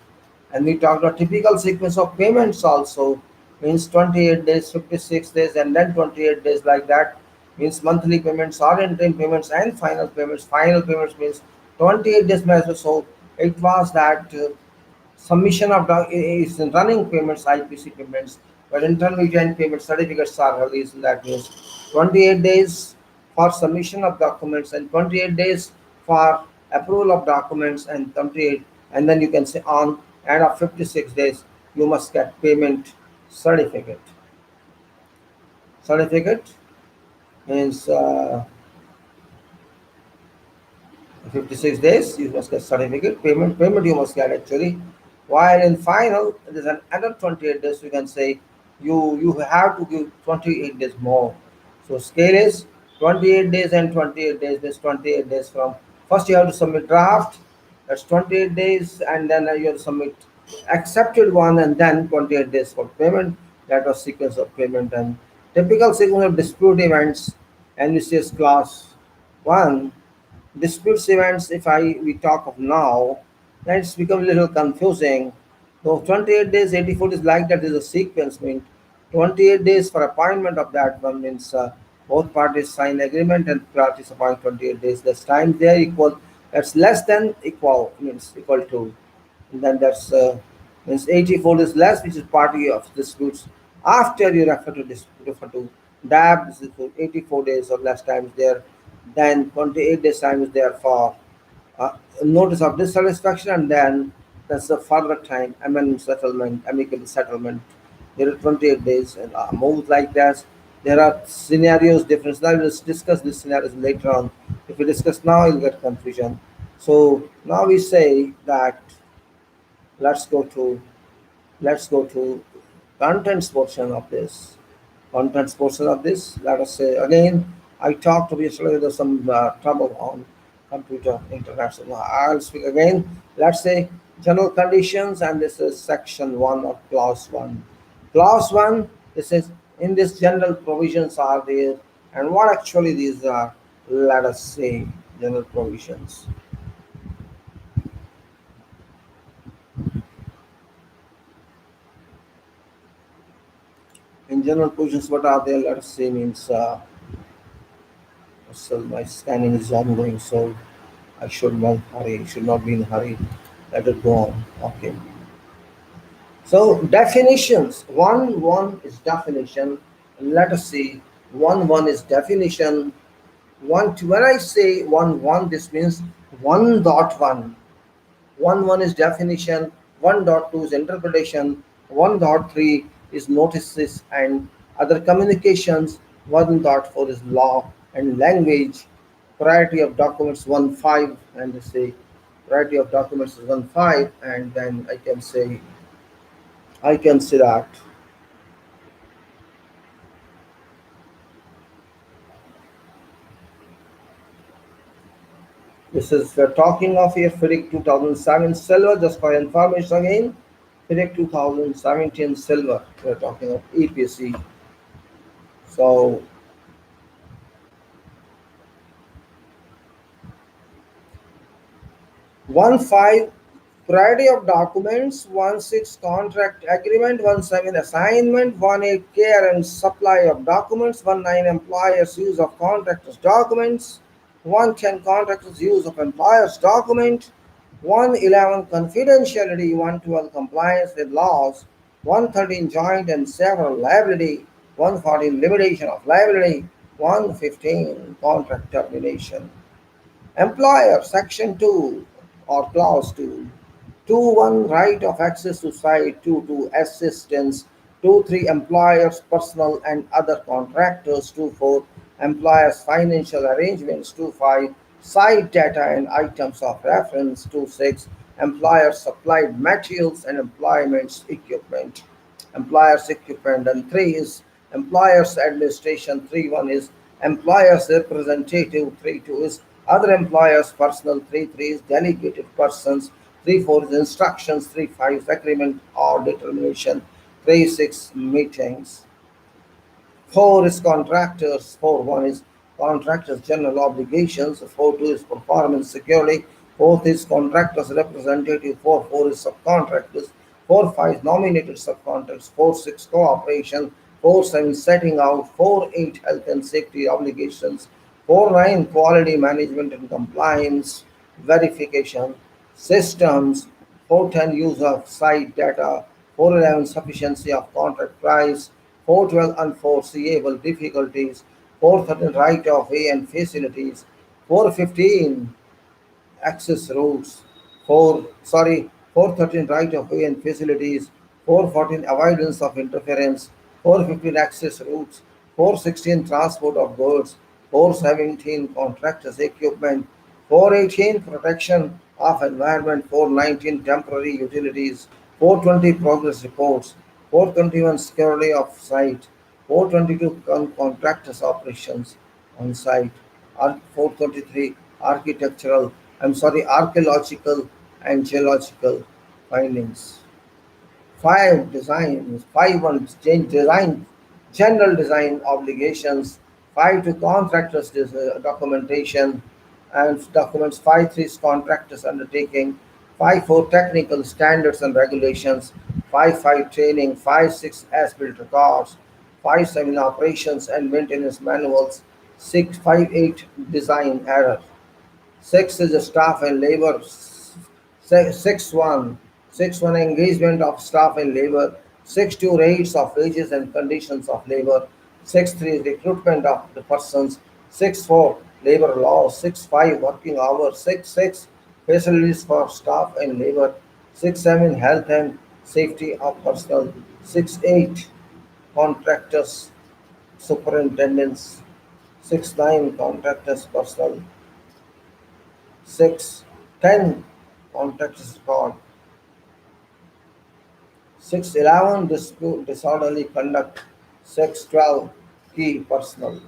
And we talked about typical sequence of payments also, means 28 days, 56 days, and then 28 days, like that. Means monthly payments or interim payments and final payments. Final payments means 28 days measure. So it was that submission of is running payments, IPC payments, but intermediate payment certificates are released. That means 28 days for submission of documents and 28 days for approval of documents, and 28, and then you can say on end of 56 days you must get payment certificate. Certificate means 56 days you must get certificate. Payment you must get actually. While in final it is another 28 days, you can say you have to give 28 days more. So scale is 28 days and 28 days. This 28 days from first you have to submit draft, that's 28 days, and then you have to submit accepted one, and then 28 days for payment. That was sequence of payment. And typical sequence of dispute events, NVCS class 1. Disputes events, if I we talk of now, then it's become a little confusing. So 28 days, 84 days, like that is a sequence. Means 28 days for appointment of that one means both parties sign agreement and parties appoint 28 days. That's time there equal. That's less than equal means equal to. And then that's means 84 is less, which is party of disputes. After you refer to DAB, this is for 84 days or less times there. Then 28 days time is there for uh, notice of dissatisfaction, and then that's the further time amendment settlement, amicable settlement. There are 28 days and moves like that. There are scenarios, different scenarios. Discuss these scenarios later on. If we discuss now, you'll get confusion. So now we say that let's go to let's go to contents portion of this. Contents portion of this. Let us say again. I talked yesterday. There's some trouble on computer internet. So now I'll speak again. Let's say general conditions, and this is section one of clause one. Clause one. This is in this general provisions are there, and what actually these are. Let us say general provisions. In general provisions, what are there? Let us say means. So my scanning is ongoing, so I should not hurry. Should not be in a hurry. Let it go on. Okay. So definitions. One is definition. Let us see. One is definition. One two. When I say one, this means 1.1. 1.1 is definition, 1.2 is interpretation, 1.3 is notices and other communications, 1.4 is law and language, priority of documents 1.5, and say priority of documents is 1.5, and then I can say that this is we're talking of here FIDIC 2007 silver, just for information again. FIDIC 2017 silver, we're talking of EPC. So 1.5 priority of documents, 1.6 contract agreement, 1.7 assignment, 1.8 care and supply of documents, 1.9 employers use of contractors documents, 1.10 contractors use of employers document, 1.11 confidentiality, 1.12 compliance with laws, 1.13 joint and several liability, 1.14 limitation of liability, 1.15 contract termination. Employer, Section 2 or Clause 2. 2.1 Right of access to site. 2.2 Assistance. 2.3 Employers, personal and other contractors. 2.4 Employers' financial arrangements. 2.5 Site data and items of reference. 2.6 Employers' supplied materials and employments equipment. Employers' equipment. And 3 is Employers' administration. 3.1 is Employers' representative. 3.2 is other employers' personal. 3.3 is delegated persons. 3.4 is instructions. 3.5 is agreement or determination. 3.6 meetings. Four is contractors. Four one is contractors general obligations. Four two is performance security. Fourth is contractors representative. Four is subcontractors. Four five nominated subcontractors. Four six cooperation. Four seven setting out. Four eight health and safety obligations. Four nine quality management and compliance verification systems. 410 use of site data. 411 sufficiency of contract price. 412 unforeseeable difficulties. 413 right of way and facilities. 415 access routes. 413 right of way and facilities. 414 avoidance of interference. 415 access routes. 416 transport of goods. 417 contractors equipment. 418 protection of environment. 419 temporary utilities. 420 progress reports. 421 security of site. 422 contractors operations on site. 423 archaeological and geological findings. Five designs, five one design, general design obligations. Five to contractors documentation and documents. Five three is contractors undertaking. Five four technical standards and regulations. Five training. Five six as built records. Five seven operations and maintenance manuals. Six five eight design error. Six is the staff and labor. 6 1 engagement of staff and labor. 6 2 rates of wages and conditions of labor. 6 3 recruitment of the persons. 6 4 labor laws. 6 5 working hours. 6 6 facilities for staff and labor. 6 7 health and safety of personnel. 6 8 contractors superintendents. 6 9 contractors personnel. 6 10 contractors record. 6 11 dispute disorderly conduct. 6 12 key personnel.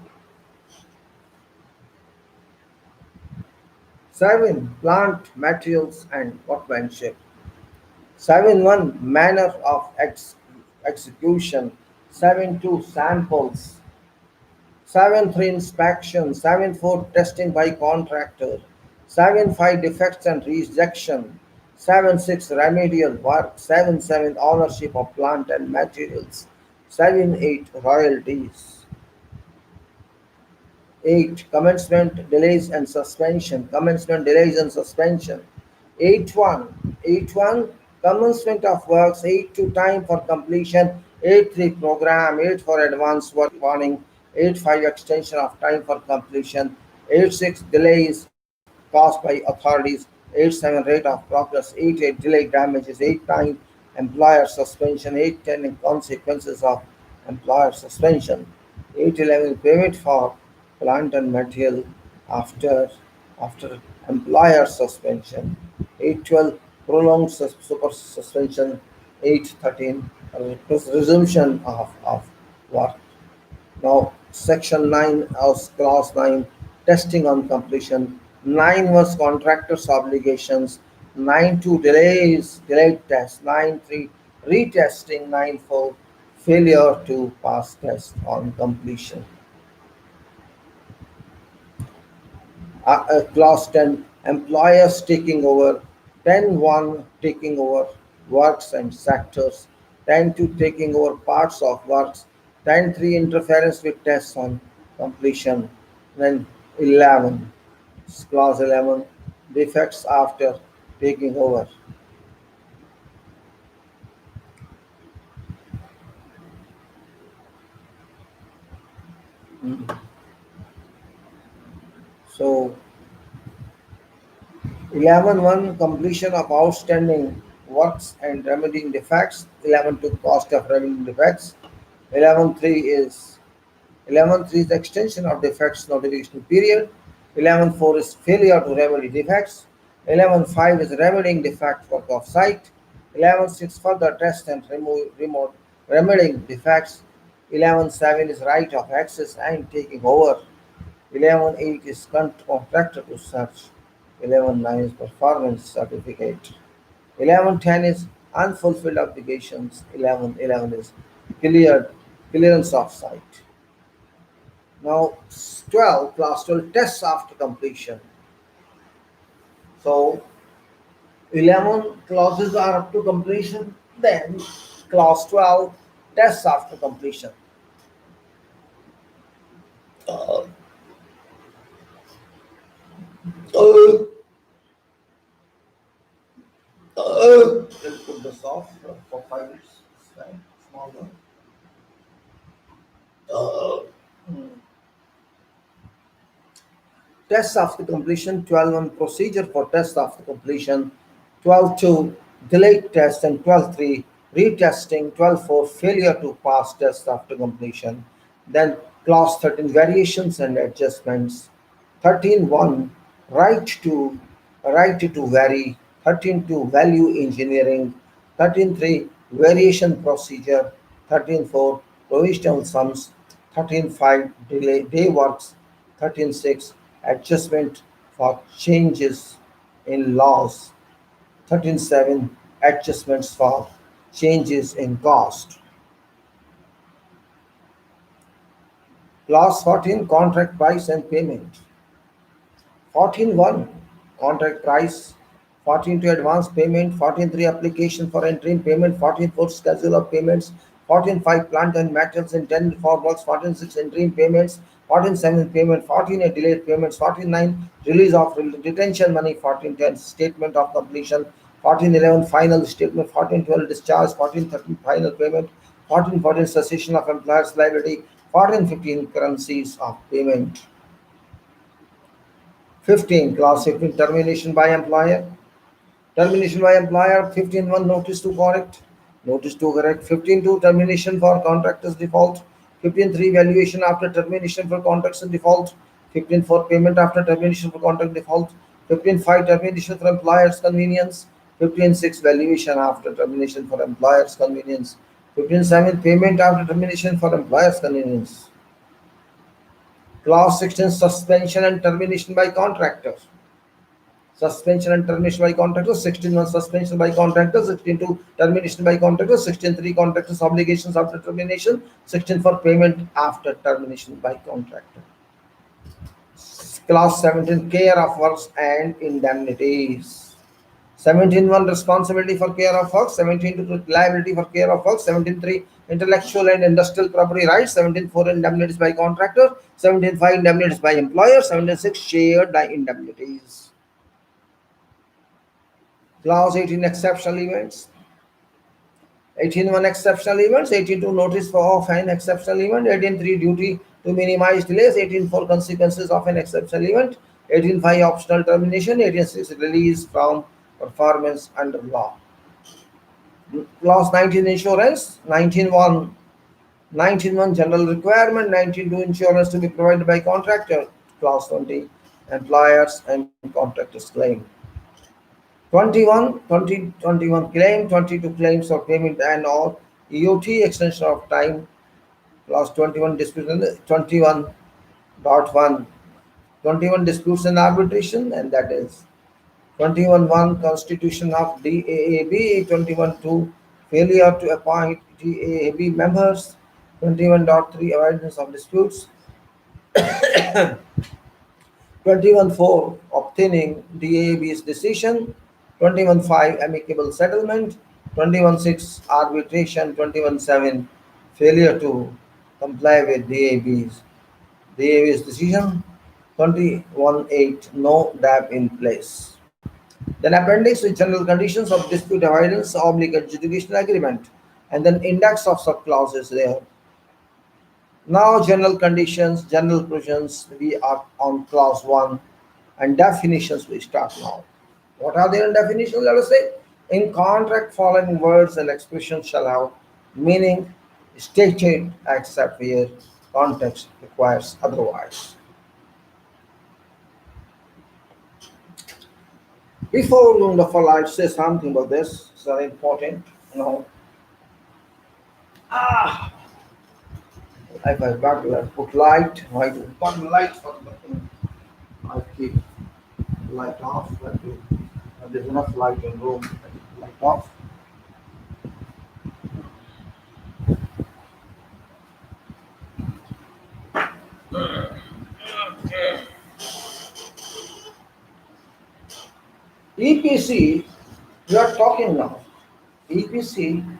7 plant materials and workmanship. 7 1 manner of execution. 7 2 samples. 7 3 inspection. 7 4 testing by contractor. 7 5 defects and rejection. 7 6 remedial work. 7 7 ownership of plant and materials. 7 8 royalties. 8 commencement delays and suspension. Commencement delays and suspension. 8 1 commencement of works. 8 2 time for completion. 8 3 program. 8 4 advance work warning. 8 5 extension of time for completion. 8 6 delays caused by authorities. 8 7 rate of progress. 8 8 delay damages. 8 9 employer suspension. 8 10 consequences of employer suspension. 8 11 payment for plant and material after after employer suspension. 8 12 prolonged super suspension. 8 13 resumption of work. Now, Section 9 of Clause 9, testing on completion. 9 was contractor's obligations. 9 2 delays, delayed test. 9 3 retesting. 9 4 failure to pass test on completion. Clause 10 employers taking over. 10 1 taking over works and sectors. 10 2 taking over parts of works. 10 3 interference with tests on completion. Then 11 clause 11 defects after taking over. Mm. So 11 completion of outstanding works and remedying defects. 11 2 cost of remedying defects. 11 3 is 11 3 is the extension of defects notification period. 11 4 is failure to remedy defects. 11 5 is remedying defect work of site. 11 6 further test and remove remote remedying defects. 11 7 is right of access and taking over. 11 8 is contractor to search. 11 9 is performance certificate. 11 10 is unfulfilled obligations. 11 11 is cleared clearance of site. Now 12, class 12 tests after completion. So 11 clauses are up to completion, then clause 12 tests after completion. Uh, uh, we'll put this off for 5 minutes. Small one. Uh, Tests after completion, 12 on procedure for test after completion, 12.2 delayed test, and 12.3 retesting, 12.4 failure to pass test after completion. Then clause 13 variations and adjustments, 13.1 right to vary, 13.2 value engineering, 13.3 variation procedure, 13.4 provisional sums, 13.5 delay day works, 13.6 adjustment for changes in laws, 13.7 adjustments for changes in cost. Clause 14 contract price and payment. 14.1 contract price, 14.2 advance payment, 14.3 application for interim payment, 14.4 schedule of payments, 14.5 plant and materials intended for works, 14.6 interim payments, 14.7 payment, 14.8 delayed payments, 14.9 release of detention money, 14.10 statement of completion, 14.11 final statement, 14.12 discharge, 14.13 final payment, 14.14 cessation of employer's liability, 14.15 currencies of payment. 15. Clause 15 termination by employer. Termination by employer 15.1 notice to correct. Notice to correct 15.2 termination for contractor's default. 15.3 valuation after termination for contractor's default. 15.4 payment after termination for contract default. 15.5 termination for employer's convenience. 15.6 valuation after termination for employer's convenience. 15.7 payment after termination for employer's convenience. Clause 16 suspension and termination by contractor. Suspension and termination by contractor, 16.1 suspension by contractor, 16.2 termination by contractor, 16.3 contractor's obligations after termination, 16.4 payment after termination by contractor. Clause 17 care of works and indemnities. 17.1 responsibility for care of works, 17.2 liability for care of works, 17.3 intellectual and industrial property rights, 17.4 indemnities by contractor, 17.5 indemnities by employer, 17.6 shared indemnities. Clause 18 exceptional events. 18.1 exceptional events, 18.2 notice of an exceptional event, 18.3 duty to minimize delays, 18.4 consequences of an exceptional event, 18.5 optional termination, 18.6 release from performance under law. Clause 19 insurance, 19.1 general requirement, 19.2 insurance to be provided by contractor, clause 20 employers and contractors claim. 21 claim, 22 claims for payment and or EOT extension of time, clause 21 dispute, 21.1 21 disputes and arbitration, and that is 21.1 constitution of DAAB, 21.2 failure to appoint DAAB members, 21.3 avoidance of disputes, 21.4 obtaining DAB's decision, 21.5 amicable settlement, 21.6 arbitration, 21.7 failure to comply with DAB's decision, 21.8 no DAB in place. Then appendix with general conditions of dispute avoidance oblique adjudication agreement, and then index of sub clauses there. Now general conditions, general provisions, we are on clause 1, and definitions we start now. What are their definitions? Let us say, in contract following words and expressions shall have meaning stated except where context requires otherwise. Before going to follow, I'd say something about this. It's very important. You know, if I got to put light, I do put light for the I keep light off. There's enough light in room. Light off. EPC, we are talking now. EPC,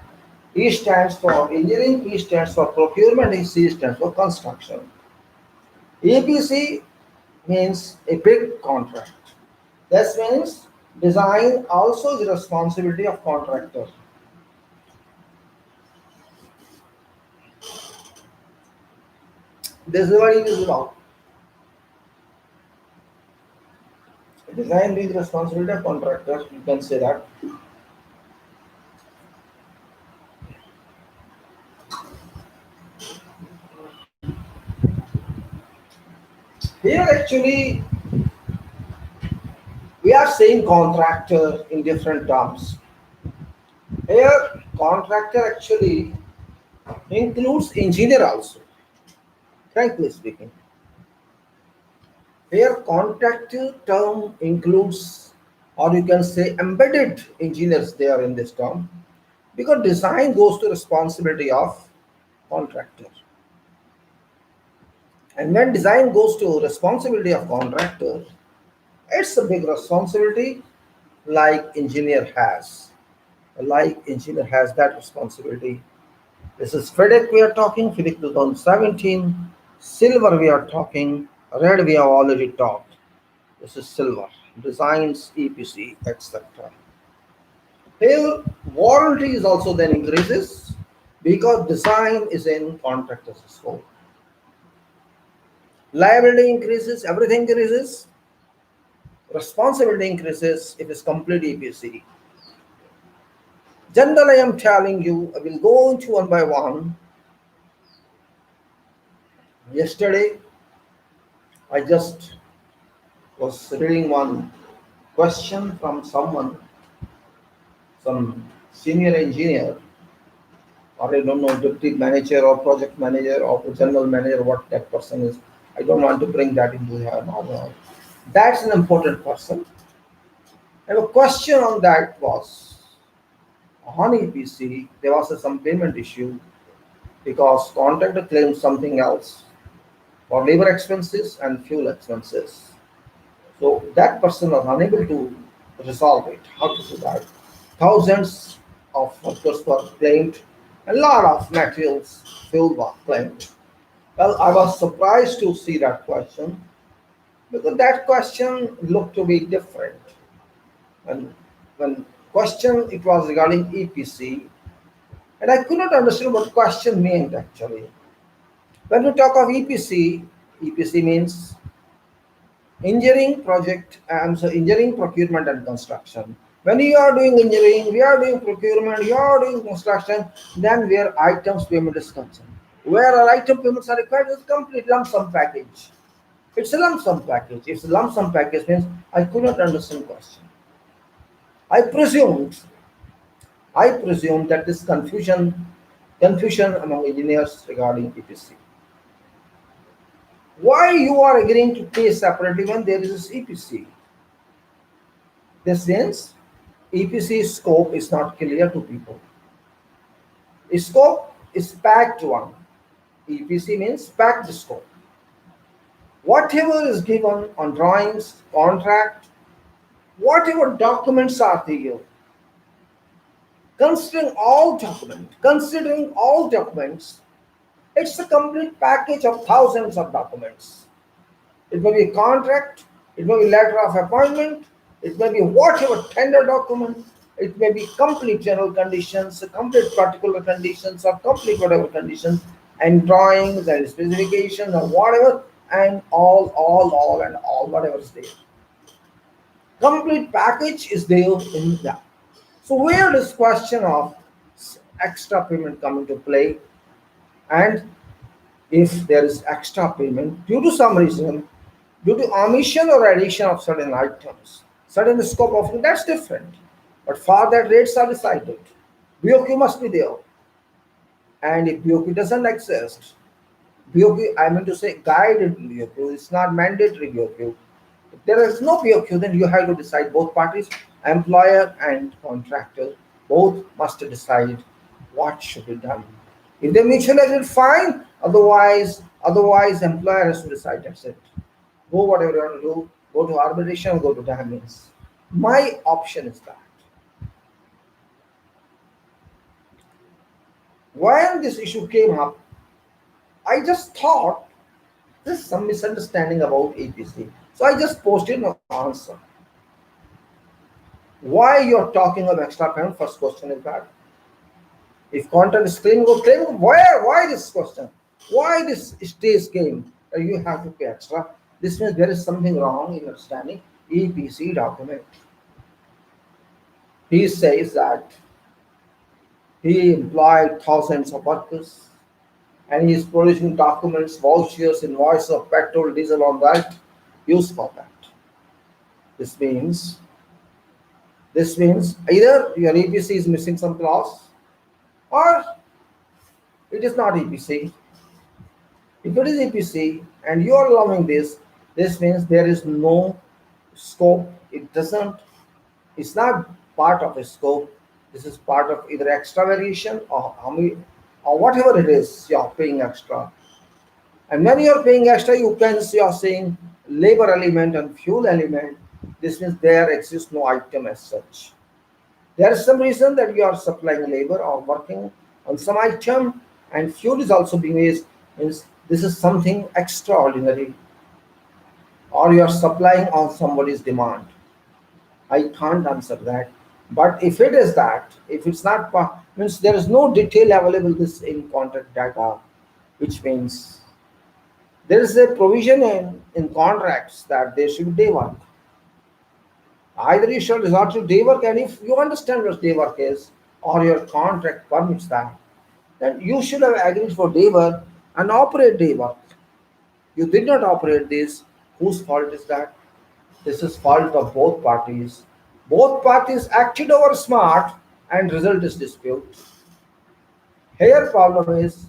E stands for engineering, P stands for procurement, and C stands for construction. EPC means a big contract. This means design also is the responsibility of contractor. This is what it is about. Design is the responsibility of contractor. You can say that. Here actually we are saying contractor in different terms. Here contractor actually includes engineer also. Frankly speaking, here contractor term includes, or you can say embedded engineers there in this term, because design goes to responsibility of contractor. And when design goes to responsibility of contractor, it's a big responsibility like engineer has. Like engineer has that responsibility. This is FIDIC we are talking, FIDIC 2017. Silver we are talking, red we have already talked. This is silver. Designs, EPC, etc. Here, warranty is also then increases because design is in contractor's scope. Liability increases, everything increases. Responsibility increases if it's complete EPC. Generally, I am telling you, I will go into one by one. Yesterday, I just was reading one question from someone, some senior engineer, or I don't know, deputy manager or project manager or general manager, what that person is. I don't want to bring that into here now. That's an important person. And a question on that was on EPC, there was some payment issue because contractor claimed something else for labor expenses and fuel expenses. So that person was unable to resolve it. How to do that? Thousands of workers were claimed, a lot of materials, fuel was claimed. Well, I was surprised to see that question because that question looked to be different. And when question it was regarding EPC, and I could not understand what question meant actually. When we talk of EPC, EPC means engineering project and so engineering procurement and construction. When you are doing engineering, we are doing procurement, you are doing construction, then where items payment is concerned. Where our item payments are required is complete lump sum package. It's a lump sum package. It's a lump sum package means I could not understand question. I presumed I presume that this confusion among engineers regarding EPC. Why you are agreeing to pay separately when there is this EPC? This means EPC scope is not clear to people. Scope is packed one. EPC means packed scope. Whatever is given on drawings, contract, whatever documents are there, considering all documents, it's a complete package of thousands of documents. It may be a contract, it may be letter of appointment, it may be whatever tender document, it may be complete general conditions, complete particular conditions, or complete whatever conditions, and drawings and specifications or whatever, and all, whatever is there. Complete package is there in that. So where does question of extra payment come into play? And if there is extra payment due to some reason, due to omission or addition of certain items, certain scope of that's different. But for that rates are decided. BOQ must be there. And if BOQ doesn't exist, BOQ, I mean to say guided BOQ, it's not mandatory BOQ. If there is no BOQ, then you have to decide both parties, employer and contractor, both must decide what should be done. If they mutually agree, fine. Otherwise, employer has to decide. That's it. Go whatever you want to do. Go to arbitration. Go to damages. My option is that when this issue came up, I just thought there's some misunderstanding about APC. So I just posted an answer. Why you're talking of extra payment? First question is that. If content is claiming, go claiming, why this question? Why this stage game? You have to pay extra. This means there is something wrong in understanding EPC document. He says that he employed thousands of workers and he is producing documents, vouchers, invoices of petrol, diesel on that, used for that. This means this means either your EPC is missing some clause or it is not EPC. If it is EPC and you are allowing this means there is no scope. It doesn't. It's not part of a scope. This is part of either extra variation or how many or whatever it is you are paying extra. And when you are paying extra, you are saying labor element and fuel element. This means there exists no item as such. There is some reason that you are supplying labor or working on some item and fuel is also being used. Means this is something extraordinary or you are supplying on somebody's demand. I can't answer that. But if it is that, if it's not, means there is no detail available this in contract data, which means there is a provision in contracts that there should be day work. Either you should resort to day work, and if you understand what day work is, or your contract permits that, then you should have agreed for day work and operate day work. You did not operate this. Whose fault is that? This is fault of both parties. Both parties acted over smart, and result is dispute. Here problem is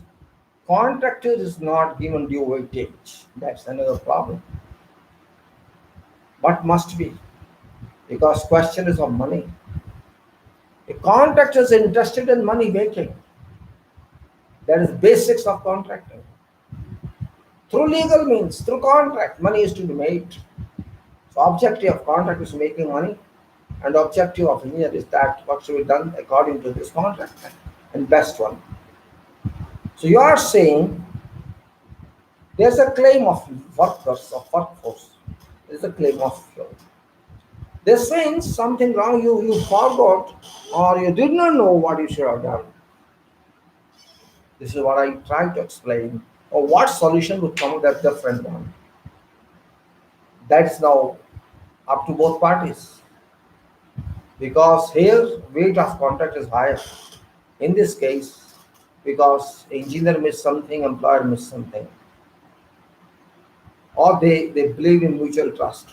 contractor is not given due weightage. That's another problem. But must be because question is of money. A contractor is interested in money making. That is basics of contracting. Through legal means, through contract, money is to be made. So objective of contract is making money, and objective of engineer is that what should be done according to this contract and best one. So you are saying there's a claim of workers of workforce. There's a claim of this means something wrong. You forgot or you did not know what you should have done. This is what I try to explain. Or what solution would come with a different one. That's now up to both parties. Because here weight of contract is higher. In this case, because engineer missed something, employer missed something. Or they believe in mutual trust.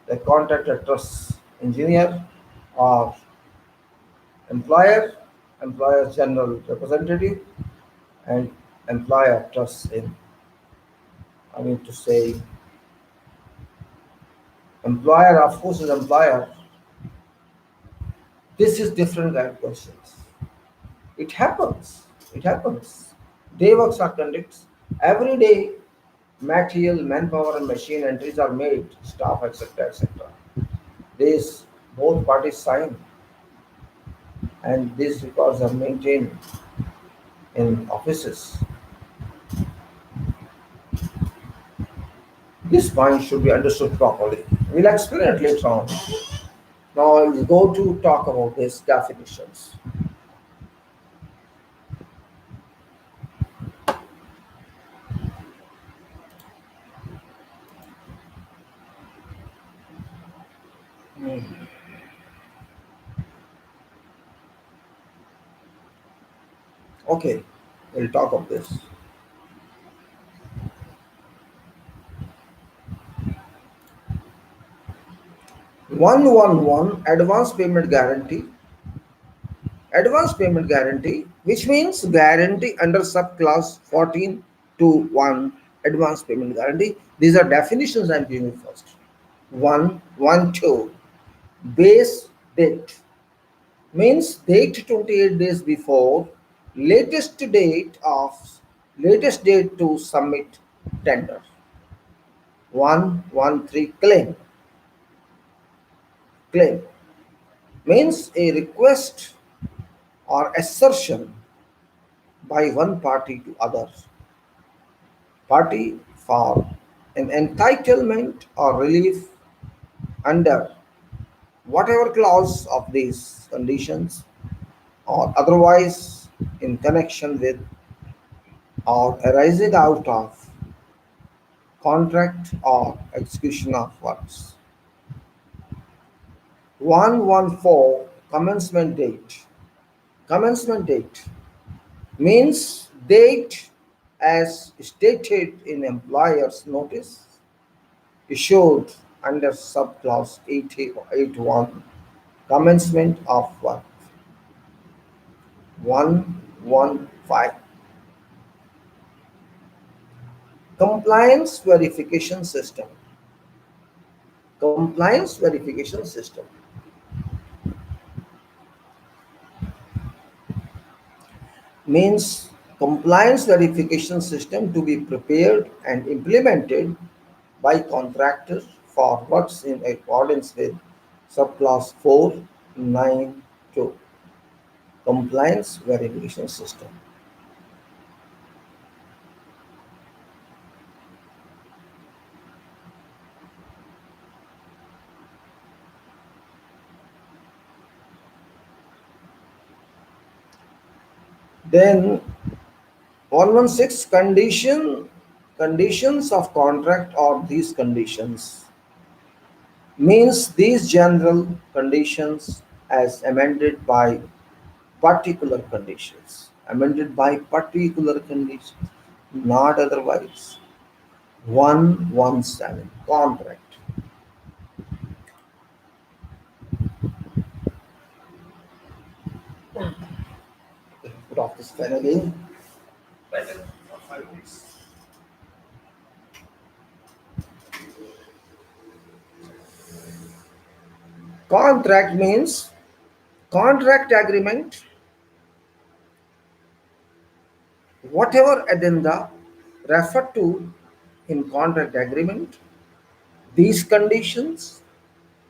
The contractor trusts engineer or employer, employer's general representative, and employer trusts in. I mean to say, employer of course is employer. This is different kind of questions. It happens. It happens. Day works are conducted every day. Material, manpower, and machine entries are made. Staff, etc., etc. This both parties sign, and these records are maintained in offices. This point should be understood properly. We'll explain it later on. Now I'll go to talk about these definitions. Okay, we'll talk of this. 111 advance payment guarantee. Advance payment guarantee, which means guarantee under subclass 14 to 1 advance payment guarantee. These are definitions I'm giving you first. 112 base date means date 28 days before latest date to submit tender. 113 claim Claim means a request or assertion by one party to other party for an entitlement or relief under whatever clause of these conditions or otherwise in connection with or arising out of contract or execution of works. 114 commencement date. Commencement date means date as stated in employer's notice issued under subclause 81 commencement of work. 115 compliance verification system. Compliance verification system means compliance verification system to be prepared and implemented by contractors for works in accordance with subclass 492 compliance verification system. Then 116 conditions of contract or these conditions means these general conditions as amended by particular conditions, not otherwise. 117 contract. Put off this pen again. Contract means contract agreement, whatever addenda referred to in contract agreement, these conditions,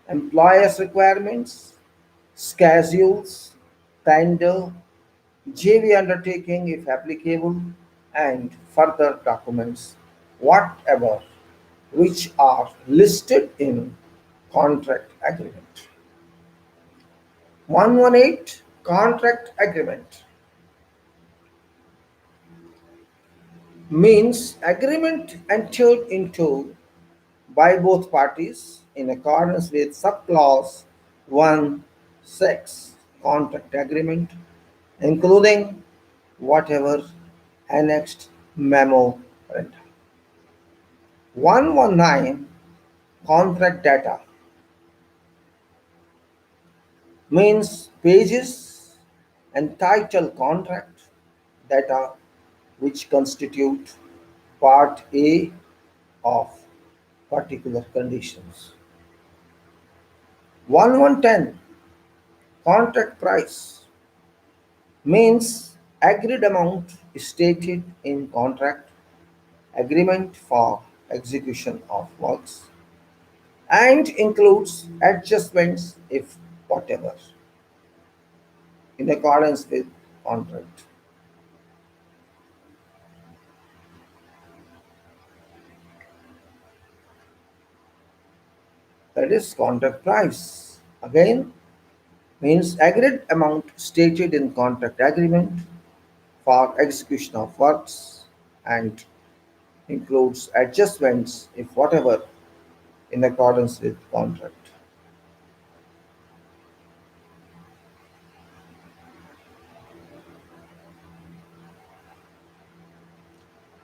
employer's requirements, schedules, tender, JV undertaking if applicable, and further documents, whatever, which are listed in contract agreement. 118 contract agreement means agreement entered into by both parties in accordance with subclause 1 6 contract agreement, including whatever annexed memoranda. 119 contract data means pages and title contract data which constitute part A of particular conditions. 1110 contract price means agreed amount stated in contract agreement for execution of works and includes adjustments if whatever in accordance with contract. That is contract price. Again, means agreed amount stated in contract agreement for execution of works and includes adjustments if whatever in accordance with contract.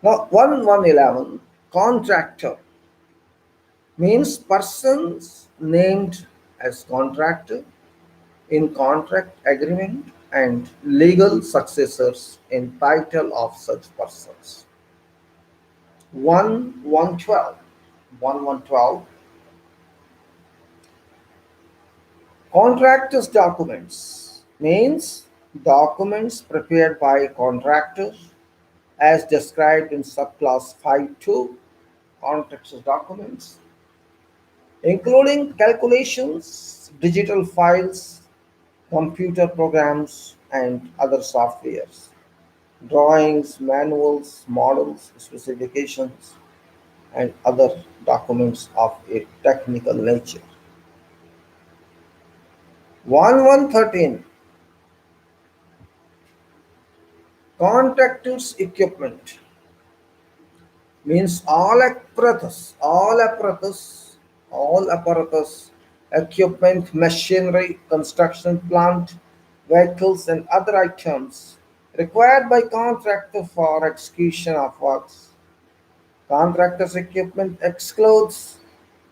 Now 1111 contractor means persons named as contractor in contract agreement and legal successors in title of such persons. 1112 1112 contractors documents means documents prepared by contractors as described in subclass 5.2 contractors documents including calculations, digital files, computer programs, and other softwares, drawings, manuals, models, specifications, and other documents of a technical nature. 1113 Contractors equipment means all apparatus, equipment, machinery, construction plant, vehicles, and other items required by contractor for execution of works. Contractors equipment excludes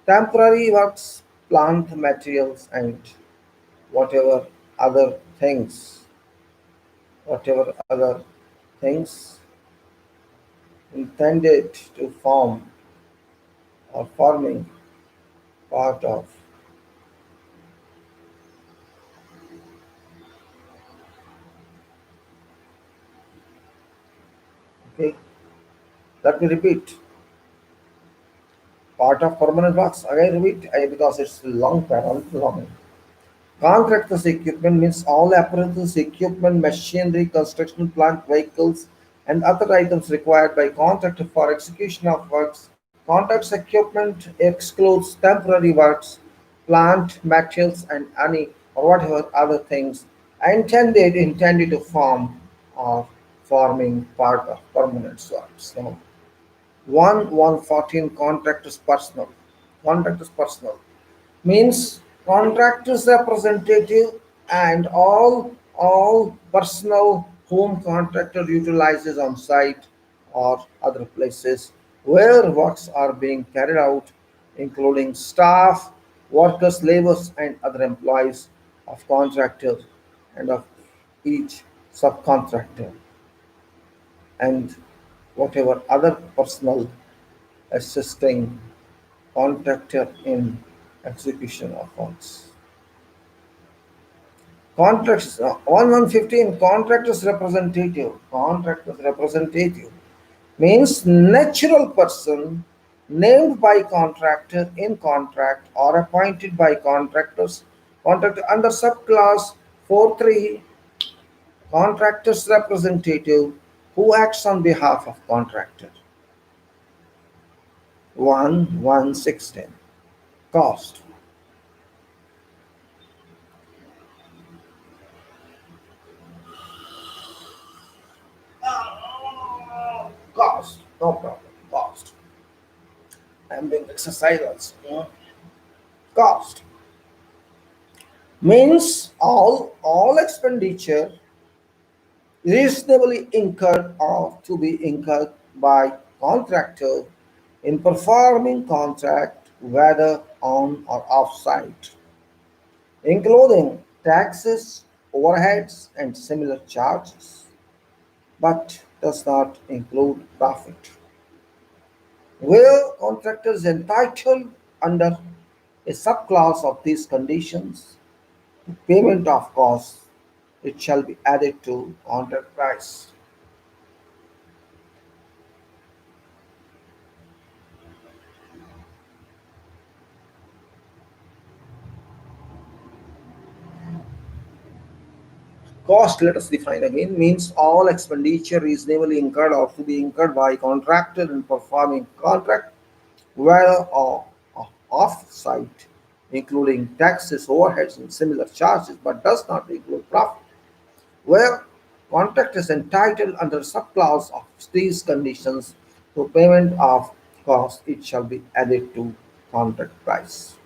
temporary works, plant materials, and whatever other things, whatever other things intended to form or forming part of. Okay, let me repeat. Part of permanent works. Again, repeat because it's long pattern, long. Contractors equipment means all apparatus, equipment, machinery, construction plant, vehicles, and other items required by contractor for execution of works. Contracts equipment excludes temporary works, plant, materials, and any or whatever other things intended to form or forming part of permanent works. So, 114 contractors personal. Contractors personal means contractors representative and all personnel whom contractor utilizes on site or other places where works are being carried out, including staff, workers, laborers, and other employees of contractor and of each subcontractor and whatever other personnel assisting contractor in execution of works. Contracts 1115 contractors representative means natural person named by contractor in contract or appointed by contractor under subclass 43 contractors representative who acts on behalf of contractor. 1116 cost. Cost, no problem. Cost. I'm doing exercise also. Cost means all expenditure reasonably incurred or to be incurred by contractor in performing contract whether on or off site, including taxes, overheads, and similar charges, but does not include profit. Where contractor is entitled under a subclass of these conditions to payment of costs, it shall be added to contract price. Cost, let us define again, means all expenditure reasonably incurred or to be incurred by contractor in performing contract, whether or off site, including taxes, overheads, and similar charges, but does not include profit. Where contract is entitled under subclause of these conditions to payment of cost, it shall be added to contract price.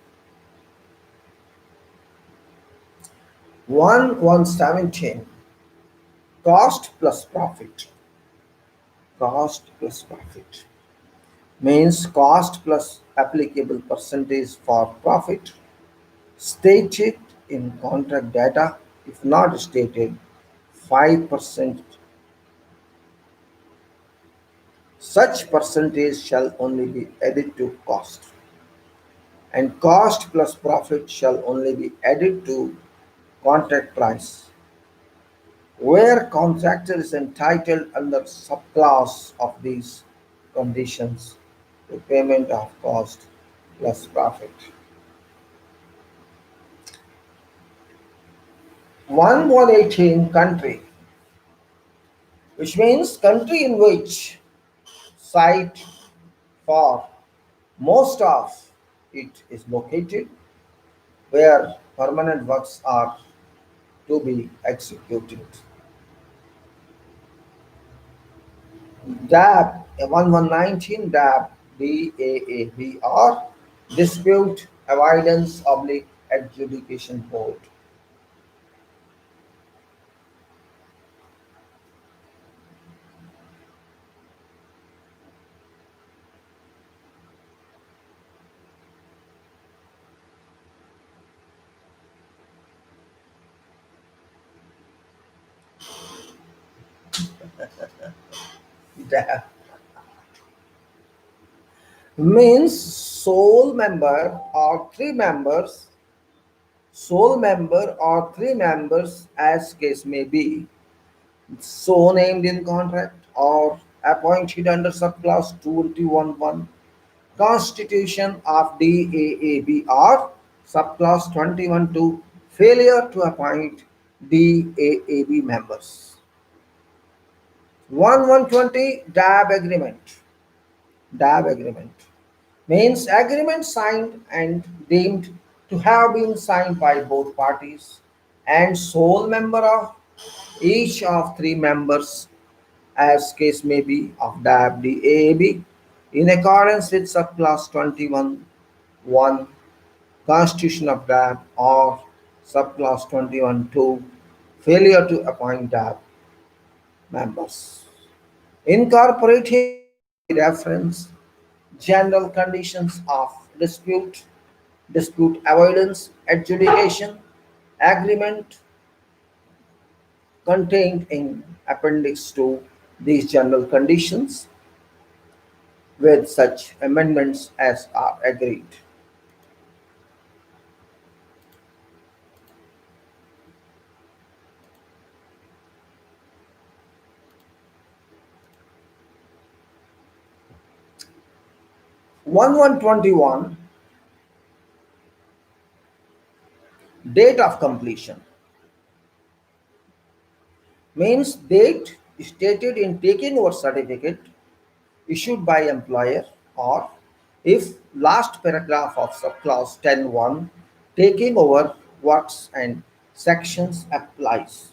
1117 cost plus profit. Cost plus profit means cost plus applicable percentage for profit stated in contract data. If not stated, 5%. Such percentage shall only be added to cost, and cost plus profit shall only be added to contract price, where contractor is entitled under subclass of these conditions to payment of cost plus profit. 118 country, which means country in which site for most of it is located, where permanent works are to be executed. DAB 1119 DAB DAABR, Dispute Avoidance Oblique Adjudication Board. DAB means sole member or three members as case may be, so named in contract or appointed under subclause 21.1 Constitution of DAABR, subclause 21 to failure to appoint DAAB members. 1120 DAB agreement means agreement signed and deemed to have been signed by both parties and sole member of each of three members as case may be of DAB DAAB in accordance with subclass 21 1 Constitution of DAB or subclass 21 2 failure to appoint DAB members. Incorporating by reference general conditions of dispute, dispute avoidance, adjudication, agreement contained in Appendix to these general conditions with such amendments as are agreed. 1121 date of completion means date stated in taking over certificate issued by employer or if last paragraph of subclause 10.1 taking over works and sections applies.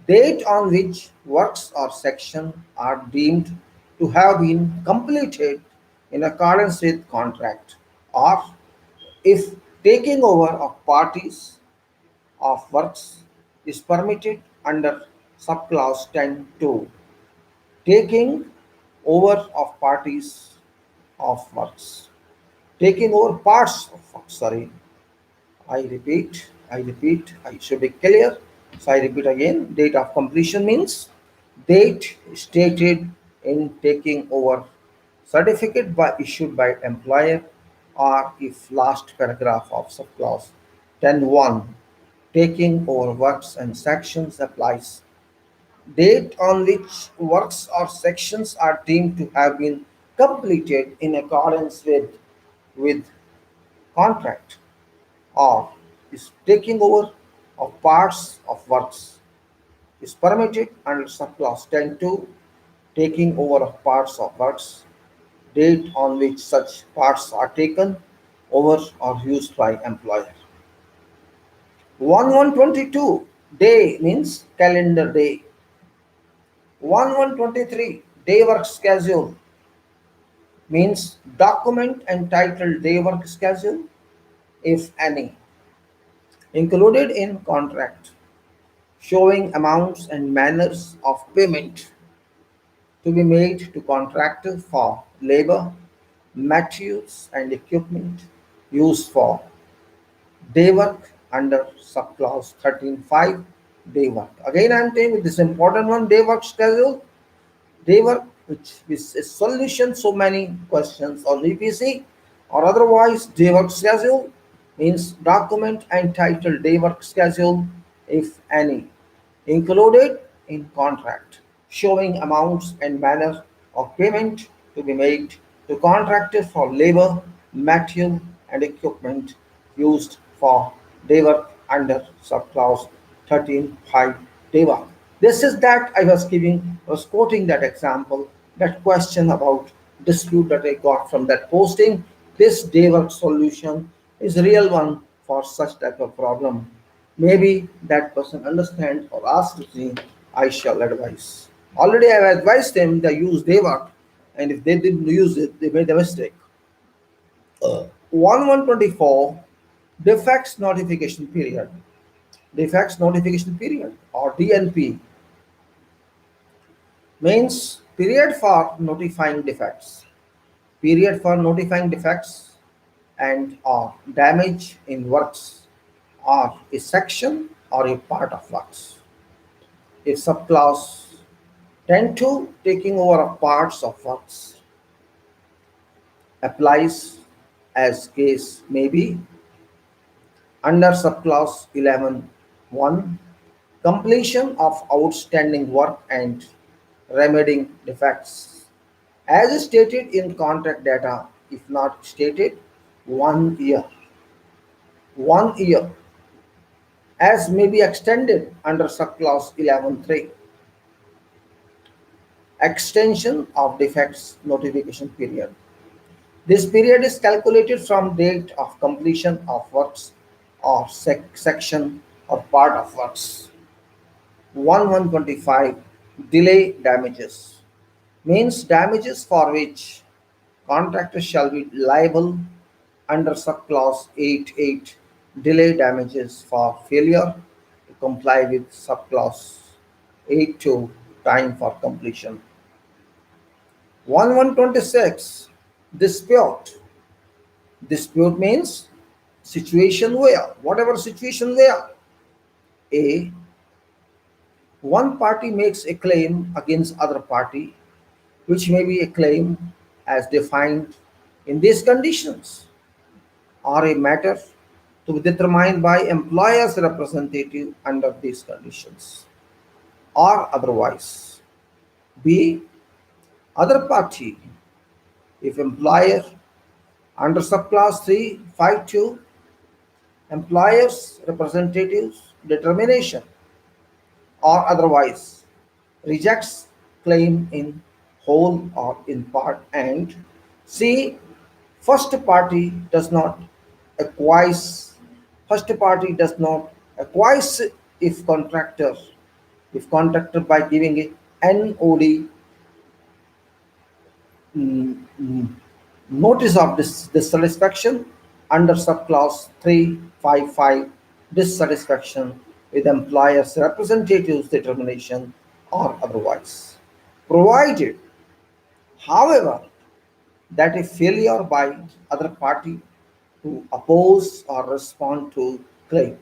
Date on which works or section are deemed to have been completed in accordance with contract or if taking over of parties of works is permitted under subclause 10.2 taking over of parties of works taking over parts of works, sorry, I should be clear. So I repeat again, date of completion means date stated in taking over certificate by issued by employer or if last paragraph of subclause 10.1 taking over works and sections applies. Date on which works or sections are deemed to have been completed in accordance with contract or is taking over of parts of works is permitted under subclause 10.2 taking over of parts of works, date on which such parts are taken over or used by employer. 1122 day means calendar day. 1123 day work schedule means document entitled day work schedule, if any, included in contract, showing amounts and manners of payment to be made to contractor for labor, materials, and equipment used for day work under subclause 13.5 day work. Again, I am saying with this important one day work schedule, day work, which is a solution so many questions on VPC or otherwise day work schedule means document entitled day work schedule, if any, included in contract, showing amounts and manner of payment to be made to contractor for labor, material, and equipment used for day work under subclause 13.5 deva. This is that I was quoting that example, that question about dispute that I got from that posting. This deva solution is a real one for such type of problem. Maybe that person understand or ask me, I shall advise. Already I have advised them they use deva, and if they didn't use it, they made a mistake. 1124 defects notification period. Defects notification period or DNP means period for notifying defects. Period for notifying defects and or damage in works or a section or a part of works. If subclause 10.2 taking over of parts of works applies as case may be under subclause 11.1 completion of outstanding work and remedying defects as stated in contract data, if not stated 1 year. 1 year as may be extended under subclause 11.3 extension of defects notification period. This period is calculated from date of completion of works or section or part of works. 1125 delay damages means damages for which contractor shall be liable under subclause 8.8 delay damages for failure to comply with subclause 8.2 time for completion. 1126 dispute. Dispute means situation where, whatever situation where A, one party makes a claim against other party, which may be a claim as defined in these conditions, or a matter to be determined by employer's representative under these conditions, or otherwise. B, other party, if employer under subclass 352, employer's representatives determination or otherwise rejects claim in whole or in part, and C, first party does not acquiesce. First party does not acquiesce if contractor, if contractor by giving a NOD, mm, mm, notice of dissatisfaction under subclause 355 dissatisfaction with employer's representative's determination or otherwise. Provided, however, that a failure by other party to oppose or respond to claim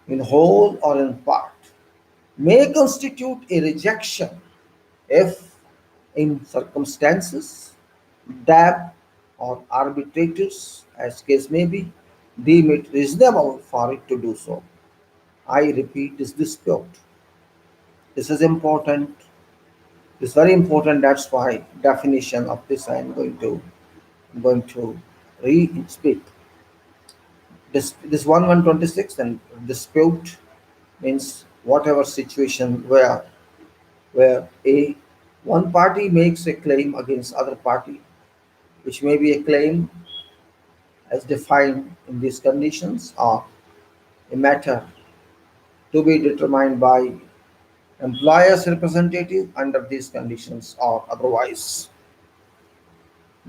in whole or in part may constitute a rejection if in circumstances DAB or arbitrators, as case may be, deem it reasonable for it to do so. I repeat this dispute. This is important. It's very important. That's why definition of this I'm going to re-speak. This 1126 and dispute means whatever situation where a one party makes a claim against other party, which may be a claim as defined in these conditions or a matter to be determined by employer's representative under these conditions or otherwise.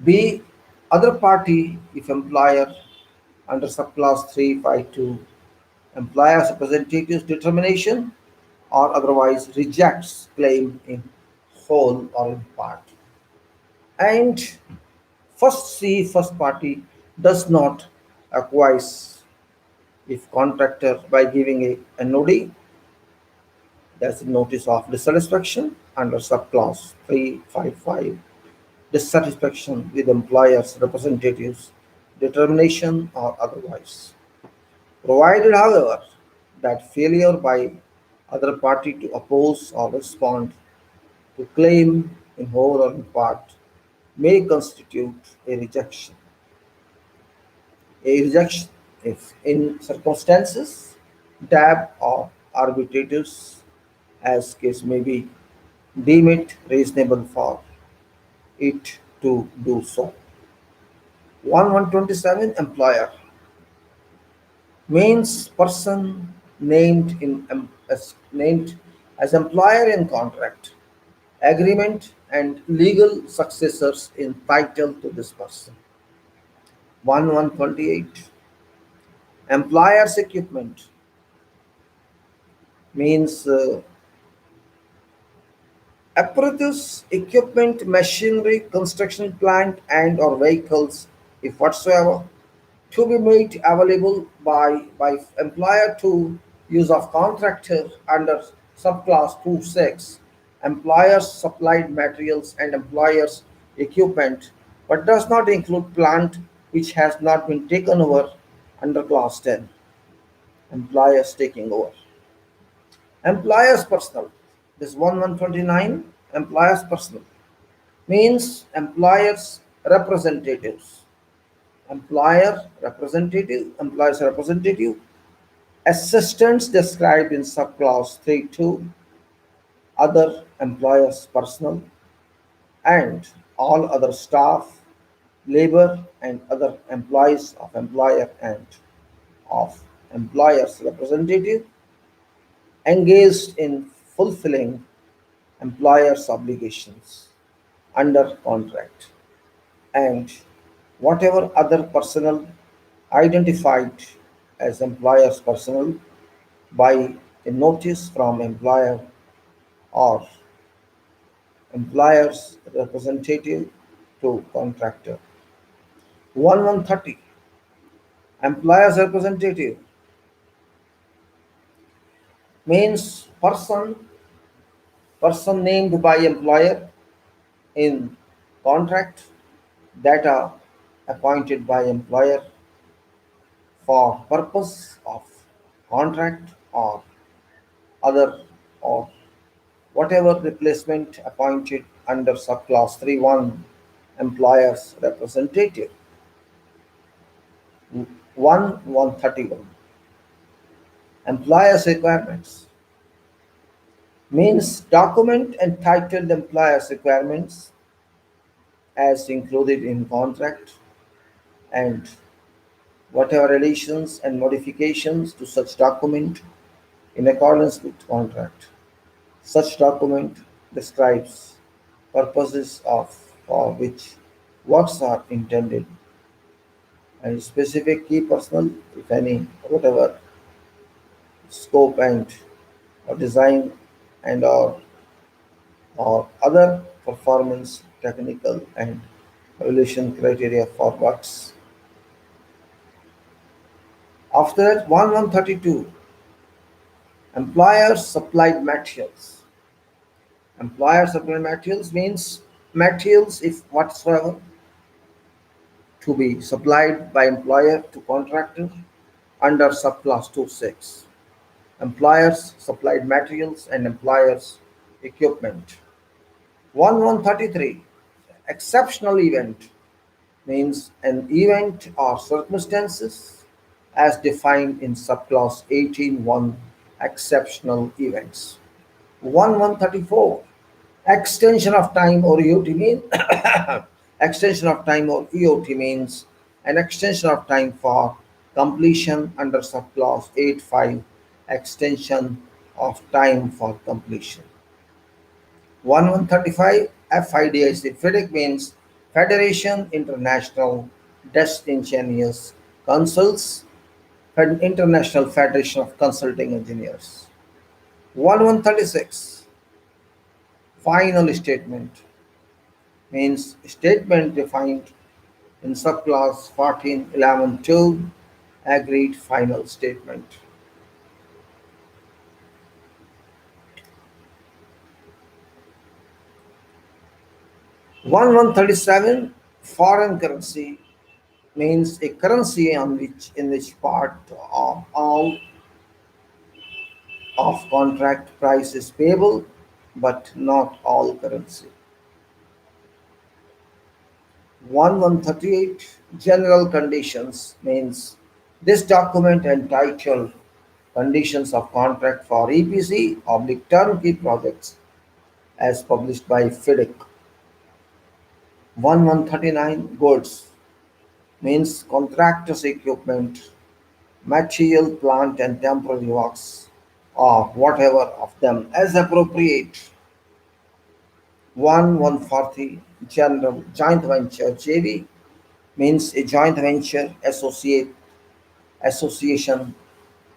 B, other party if employer under subclause 352 employer's representative's determination or otherwise rejects claim in whole or in part. And first C, first party does not acquiesce if contractor by giving a NOD, that's a notice of dissatisfaction under subclause 355, dissatisfaction with employer's representatives determination or otherwise. Provided, however, that failure by other party to oppose or respond to claim in whole or in part may constitute a rejection. A rejection if in circumstances DAB or arbitrators, as case may be, deem it reasonable for it to do so. 1127 employer means person named as employer in contract, agreement and legal successors in title to this person. 1128 employer's equipment means apparatus, equipment, machinery, construction plant and or vehicles, if whatsoever, to be made available by employer to use of contractor under subclass 2.6, employers supplied materials and employers equipment, but does not include plant which has not been taken over under class 10, employers taking over. Employers personal, this 1129 employers personal means employers representative, assistants described in subclass 3.2, other employers personnel, and all other staff, labor, and other employees of employer and of employers representative engaged in fulfilling employer's obligations under contract, and whatever other personnel identified as employer's personnel by a notice from employer or employer's representative to contractor. 1130 employer's representative means person named by employer in contract, data appointed by employer for purpose of contract or other or whatever replacement appointed under subclass 3.1 employer's representative. 1131 employer's requirements means document entitled employer's requirements as included in contract and whatever additions and modifications to such document in accordance with contract. Such document describes purposes of for which works are intended and specific key personnel, if any, whatever scope and or design and or other performance technical and evaluation criteria for works. After that, 1132 employer supplied materials. Employer supplied materials means materials, if whatsoever, to be supplied by employer to contractor under subclass 2.6. Employers supplied materials and employers equipment. 1133 exceptional event means an event or circumstances as defined in subclass 18.1 exceptional events. 1134 extension of time or EOT means extension of time or EOT means an extension of time for completion under subclass 8.5 extension of time for completion. 1135 FIDIC FIDIC means Federation International Engineers Councils, International Federation of Consulting Engineers. 1136 final statement means statement defined in subclass 14.11.2 agreed final statement. 1137 foreign currency means a currency on which in which part of all of contract price is payable but not all currency. 1138 general conditions means this document entitled Conditions of contract for EPC oblique turnkey projects as published by FIDIC. 1139 goods means contractors' equipment, material, plant, and temporary works, or whatever of them as appropriate. 1140 general joint venture JV means a joint venture association,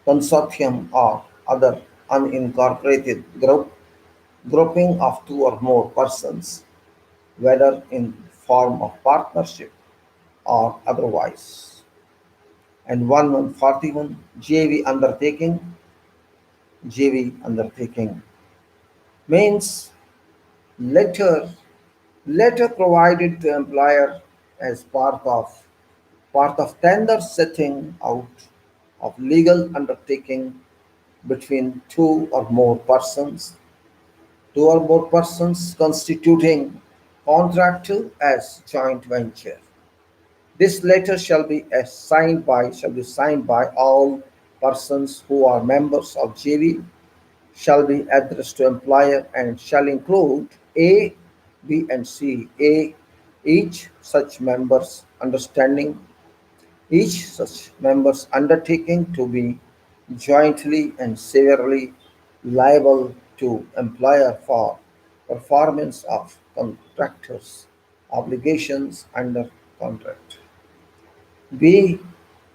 consortium, or other unincorporated grouping of two or more persons, whether in form of partnership or otherwise. And 1141 JV undertaking means letter letter provided to employer as part of tender setting out of legal undertaking between two or more persons constituting contractor as joint venture. This letter shall be signed by all persons who are members of JV, shall be addressed to employer, and shall include A, B, and C. A. Each such member's undertaking to be jointly and severally liable to employer for performance of contractors' obligations under contract. B.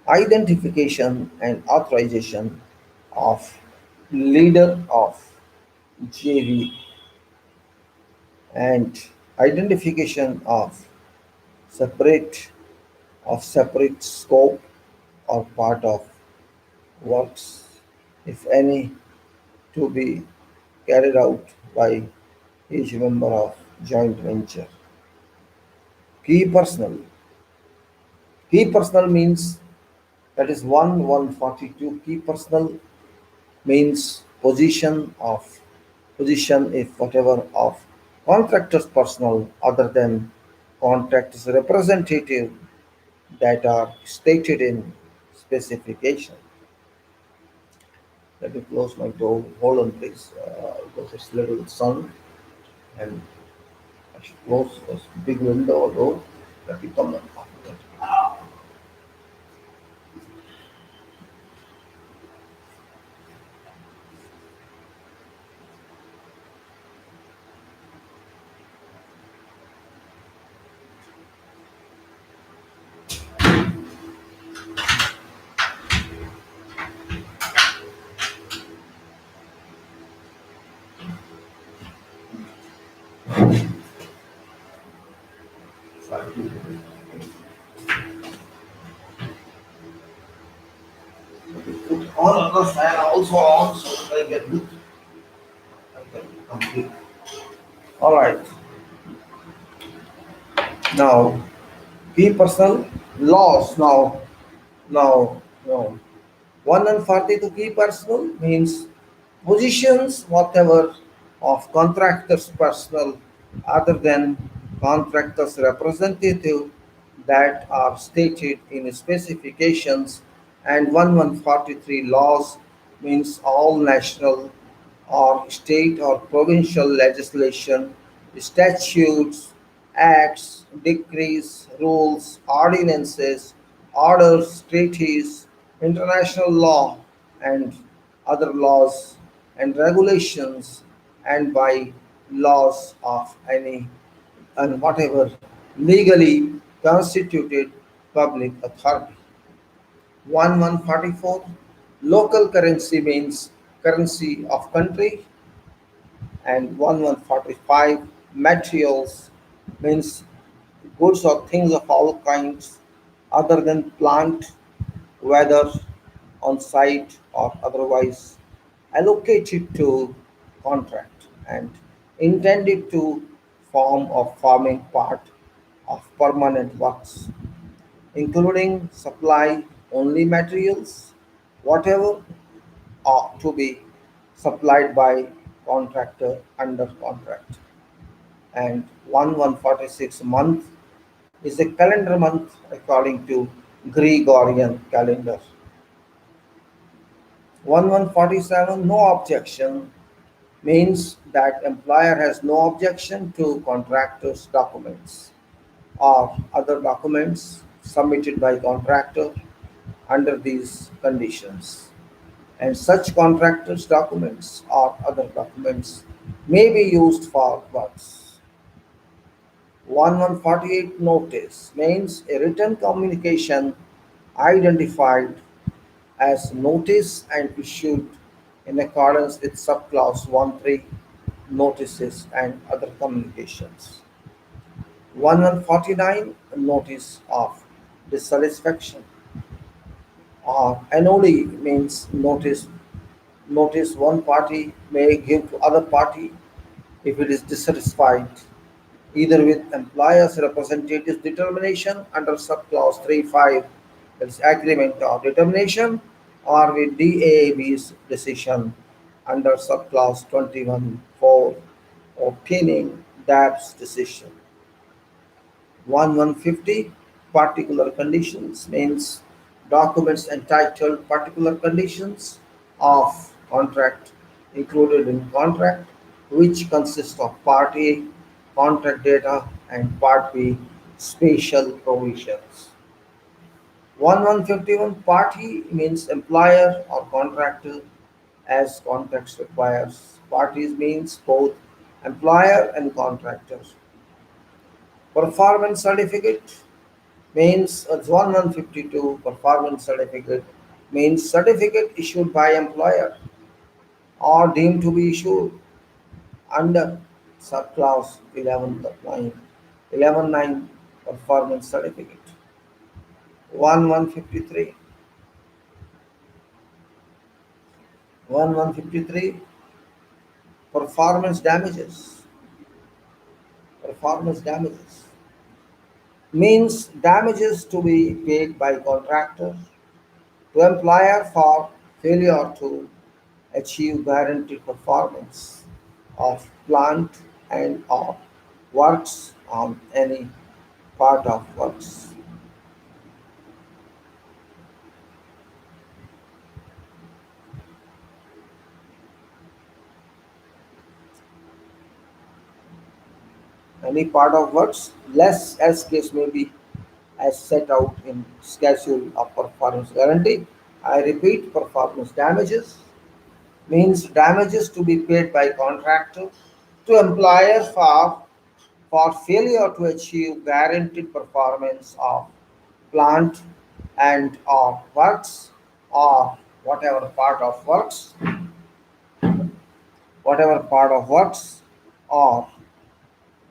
Identification and authorization of leader of JV and identification separate separate scope or part of works, if any, to be carried out by each member of joint venture. Key personnel. Key personnel means that is 1142. Key personnel means position if whatever of contractors personnel other than contractors representative that are stated in specification. Let me close my door. Hold on, please, because it's little sun, and I should close this big window or door. Let me come after that. Put on the fan also on so that I get good. I can complete. All right. Now, key personal laws. Now, 140 to key personal means positions, whatever, of contractors' personnel other than contractors' representative that are stated in specifications, and 1143 laws means all national or state or provincial legislation, statutes, acts, decrees, rules, ordinances, orders, treaties, international law, and other laws and regulations, and by laws of any and whatever legally constituted public authority. 1144 local currency means currency of country, and 1145 materials means goods or things of all kinds other than plant, whether on site or otherwise allocated to contract and intended to form or forming part of permanent works, including supply only materials, whatever are to be supplied by contractor under contract. And 1146 month is a calendar month according to Gregorian calendar. 1147 no objection means that employer has no objection to contractor's documents or other documents submitted by contractor under these conditions, and such contractors documents or other documents may be used for works. 1148 notice means a written communication identified as notice and issued in accordance with subclause 13 notices and other communications. 1149 notice of dissatisfaction or NOD means notice one party may give to other party if it is dissatisfied either with employer's representative's determination under subclause 3.5, its agreement or determination, or with DAAB's decision under subclause 21.4, obtaining DAB's decision. 1150 particular conditions means documents entitled particular conditions of contract included in contract, which consist of part A contract data and part B special provisions. 1151 party means employer or contractor as context requires. Parties means both employer and contractor. Performance certificate means 1152 performance certificate means certificate issued by employer or deemed to be issued under subclause 11.9 11.9 performance certificate. 1153 1153 performance damages. Performance damages means damages to be paid by contractor to employer for failure to achieve guaranteed performance of plant and or works on any part of works. Any part of works less as case may be as set out in schedule of performance guarantee. I repeat, performance damages means damages to be paid by contractor to employer for failure to achieve guaranteed performance of plant and or works or whatever part of works, whatever part of works or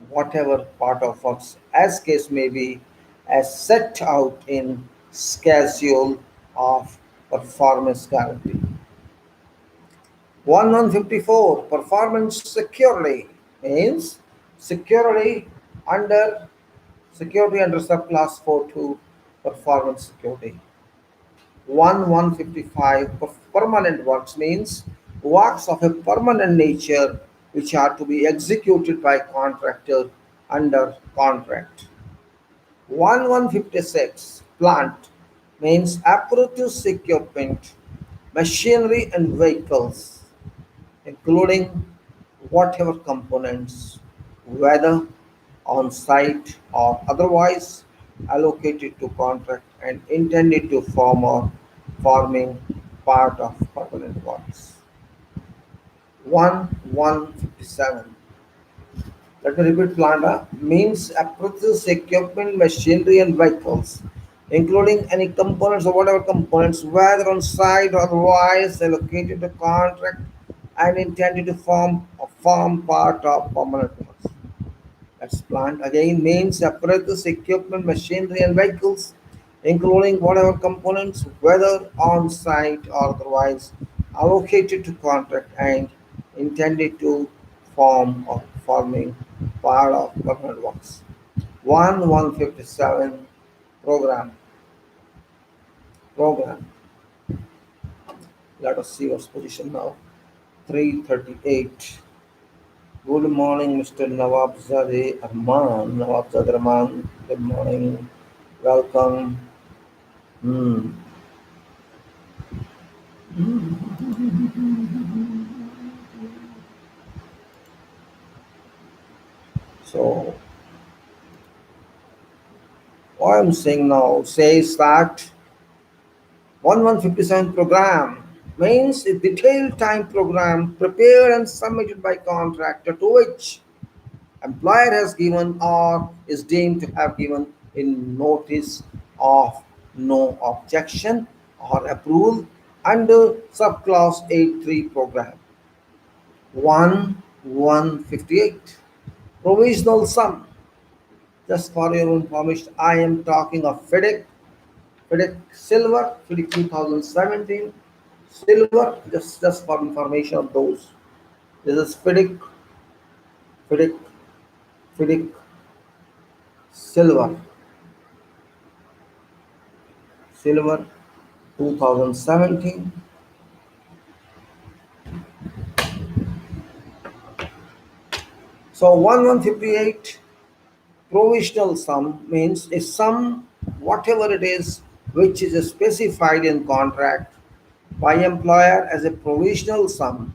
whatever part of works as case may be as set out in schedule of performance guarantee. 1154 performance securely means security under security under subclass 42 performance security. 1155 permanent works means works of a permanent nature which are to be executed by contractor under contract. 1156 plant means apparatus equipment, machinery and vehicles including whatever components, whether on site or otherwise, allocated to contract and intended to form or forming part of permanent works. 1157. Let me repeat planta means apparatus, equipment, machinery and vehicles, including any components or whatever components, whether on site or otherwise allocated to contract and intended to form part of permanent works. That's plant again means apparatus, equipment, machinery and vehicles, including whatever components, whether on site or otherwise, allocated to contract and intended to form or forming part of permanent works. 1157 program. Program. Let us see what's position now. 338. Good morning, Mr. Nawabzade Rahman. Nawabzade Rahman, good morning. Welcome. Hmm. So what I'm saying now says that 1157 program means a detailed time program prepared and submitted by contractor to which employer has given or is deemed to have given in notice of no objection or approval under subclause 83 program 1158 provisional sum. Just for your information, I am talking of FIDIC silver, FIDIC 2017 silver. Just for information of those. This is FIDIC, FIDIC silver, silver 2017. So 1158 provisional sum means a sum, whatever it is, which is specified in contract by employer as a provisional sum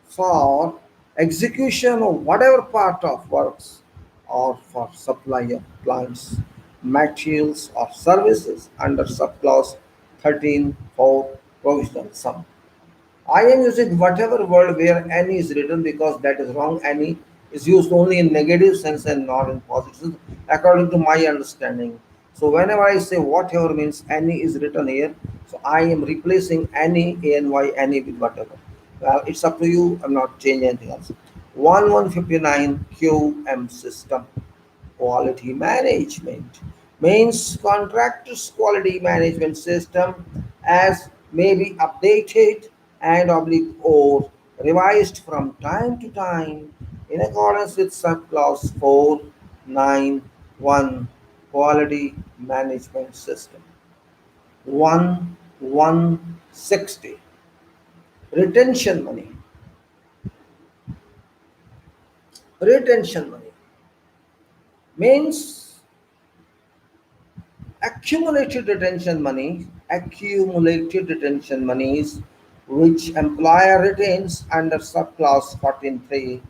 for execution of whatever part of works or for supply of plants, materials or services under subclause 13 for provisional sum. I am using whatever word where any is written because that is wrong. Any is used only in negative sense and not in positive sense, according to my understanding. So whenever I say whatever means any is written here, so I am replacing any any any with whatever. Well, it's up to you. I'm not changing anything else. 1159 QM system. Quality management means contractors quality management system as may be updated and oblique or revised from time to time in accordance with subclause 491 quality management system 1160 retention money. Retention money means accumulated retention monies which employer retains under subclause 14.3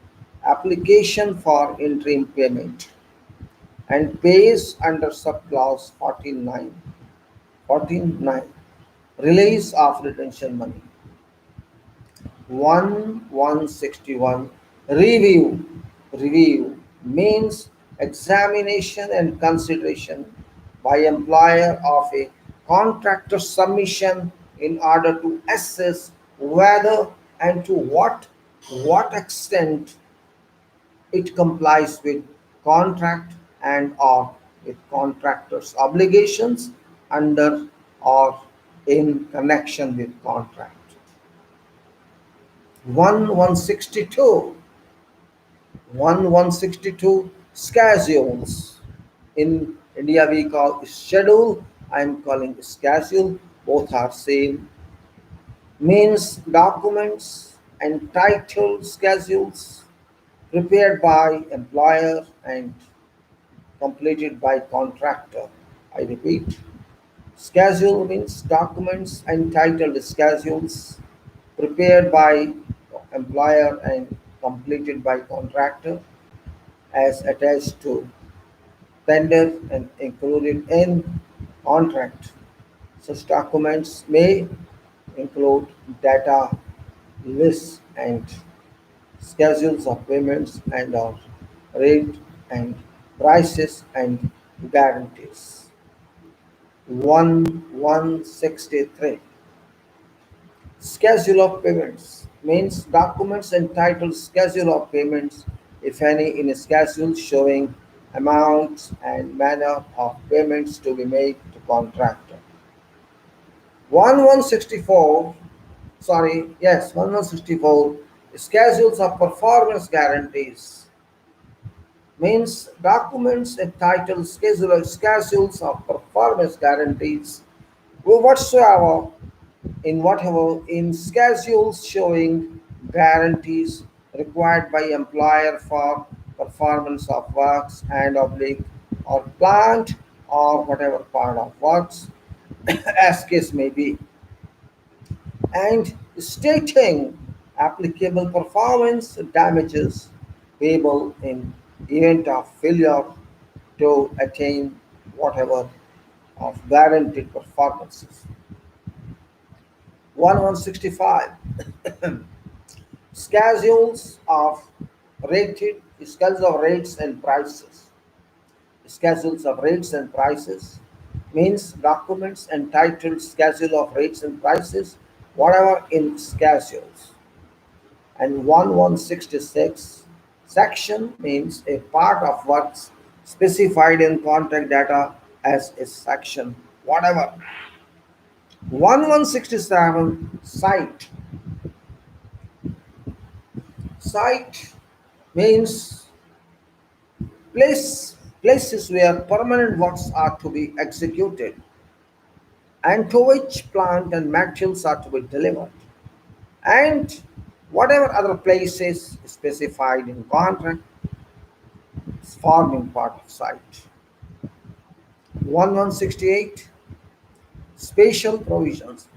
application for interim payment and pays under subclause 14.9 release of retention money 1161 review. Review means examination and consideration by employer of a contractor submission in order to assess whether and to what extent it complies with contract and or with contractor's obligations under or in connection with contract. 1162 1162 schedules. In India we call schedule. I am calling schedule. Both are same. Means documents entitled schedules prepared by employer and completed by contractor. I repeat, schedule means documents entitled schedules prepared by employer and completed by contractor as attached to tender and included in contract. Such documents may include data, lists, and schedules of payments and or rate and prices and guarantees. 1163 schedule of payments means documents entitled schedule of payments, if any, in a schedule showing amounts and manner of payments to be made to contractor. 1164, sorry, yes, 1164 schedules of performance guarantees means documents entitled schedules of performance guarantees whatsoever in schedules showing guarantees required by employer for performance of works and oblique or plant or whatever part of works as case may be and stating applicable performance damages payable in event of failure to attain whatever of guaranteed performances. 1165 schedules of schedules of rates and prices. Schedules of rates and prices means documents entitled schedule of rates and prices, whatever in schedules. And 1166 section means a part of works specified in contract data as a section, whatever. 1167 site means places where permanent works are to be executed and to which plant and materials are to be delivered, and whatever other places specified in contract is forming part of site. 1168 spatial provisions.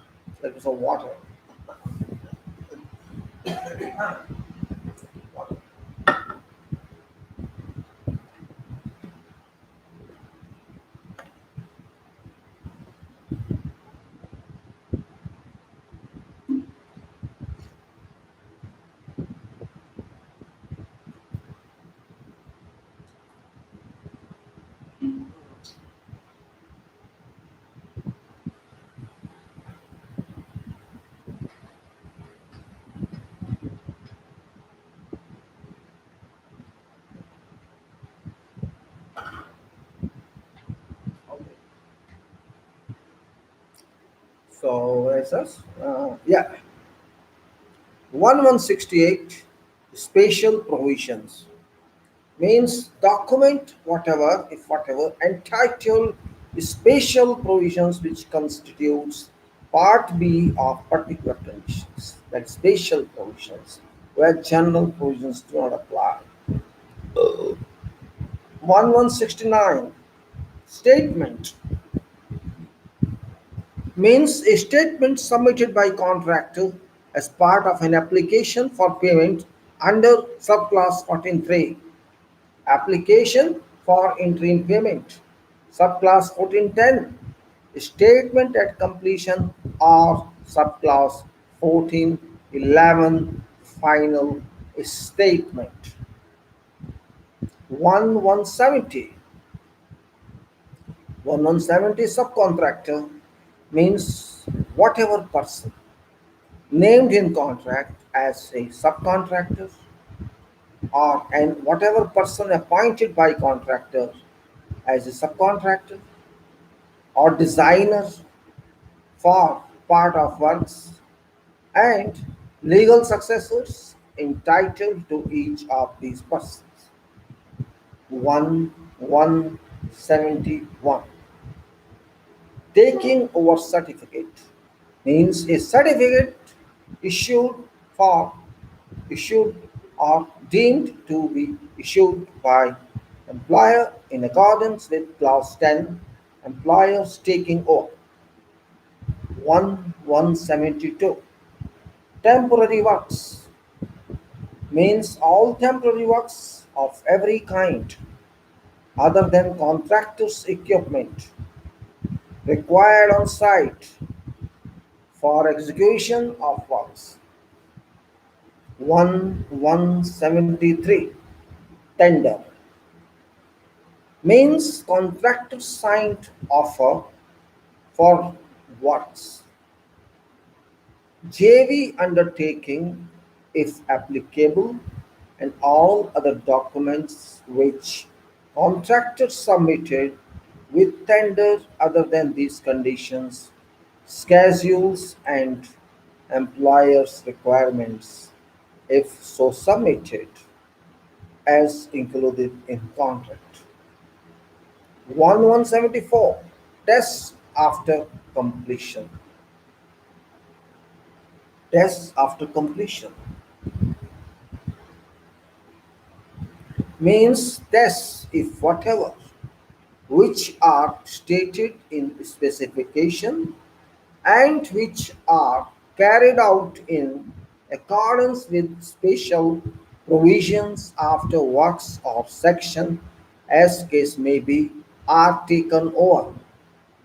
That is a water. Okay. So it says, yeah, 1168 spatial provisions means document whatever, if whatever, entitled spatial provisions which constitutes part B of particular conditions, like spatial provisions, where general provisions do not apply. 1169 statement means a statement submitted by contractor as part of an application for payment under subclass 14.3. Application for interim payment. Subclass 14.10. Statement at completion or subclass 14.11. Final statement. 1170. 1170 subcontractor means whatever person named in contract as a subcontractor, or and whatever person appointed by contractor as a subcontractor or designer for part of works, and legal successors entitled to each of these persons. 1171 taking over certificate means a certificate issued for issued or deemed to be issued by employer in accordance with clause 10, employers taking over. 1172 temporary works means all temporary works of every kind other than contractors equipment required on site for execution of works. 1173 tender means contractor signed offer for works. JV undertaking, if applicable, and all other documents which contractor submitted with tender other than these conditions, schedules and employers' requirements, if so submitted, as included in contract. 1174 tests after completion. Tests after completion means tests if whatever which are stated in specification and which are carried out in accordance with special Provisions after works or section, as case may be, are taken over.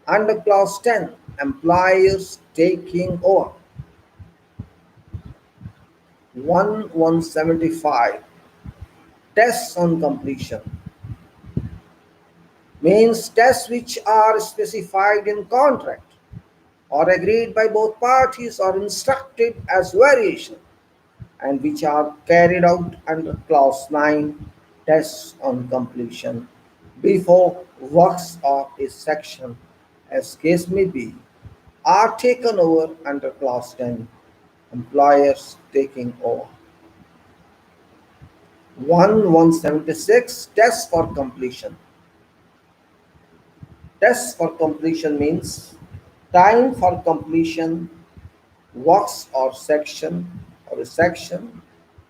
Under clause 10, employers taking over. 1175, tests on completion means tests which are specified in contract or agreed by both parties or instructed as variation and which are carried out under clause 9, tests on completion before works of a section, as case may be, are taken over under clause 10, employers taking over. 1176, tests for completion. Tests for completion means time for completion, works or a section,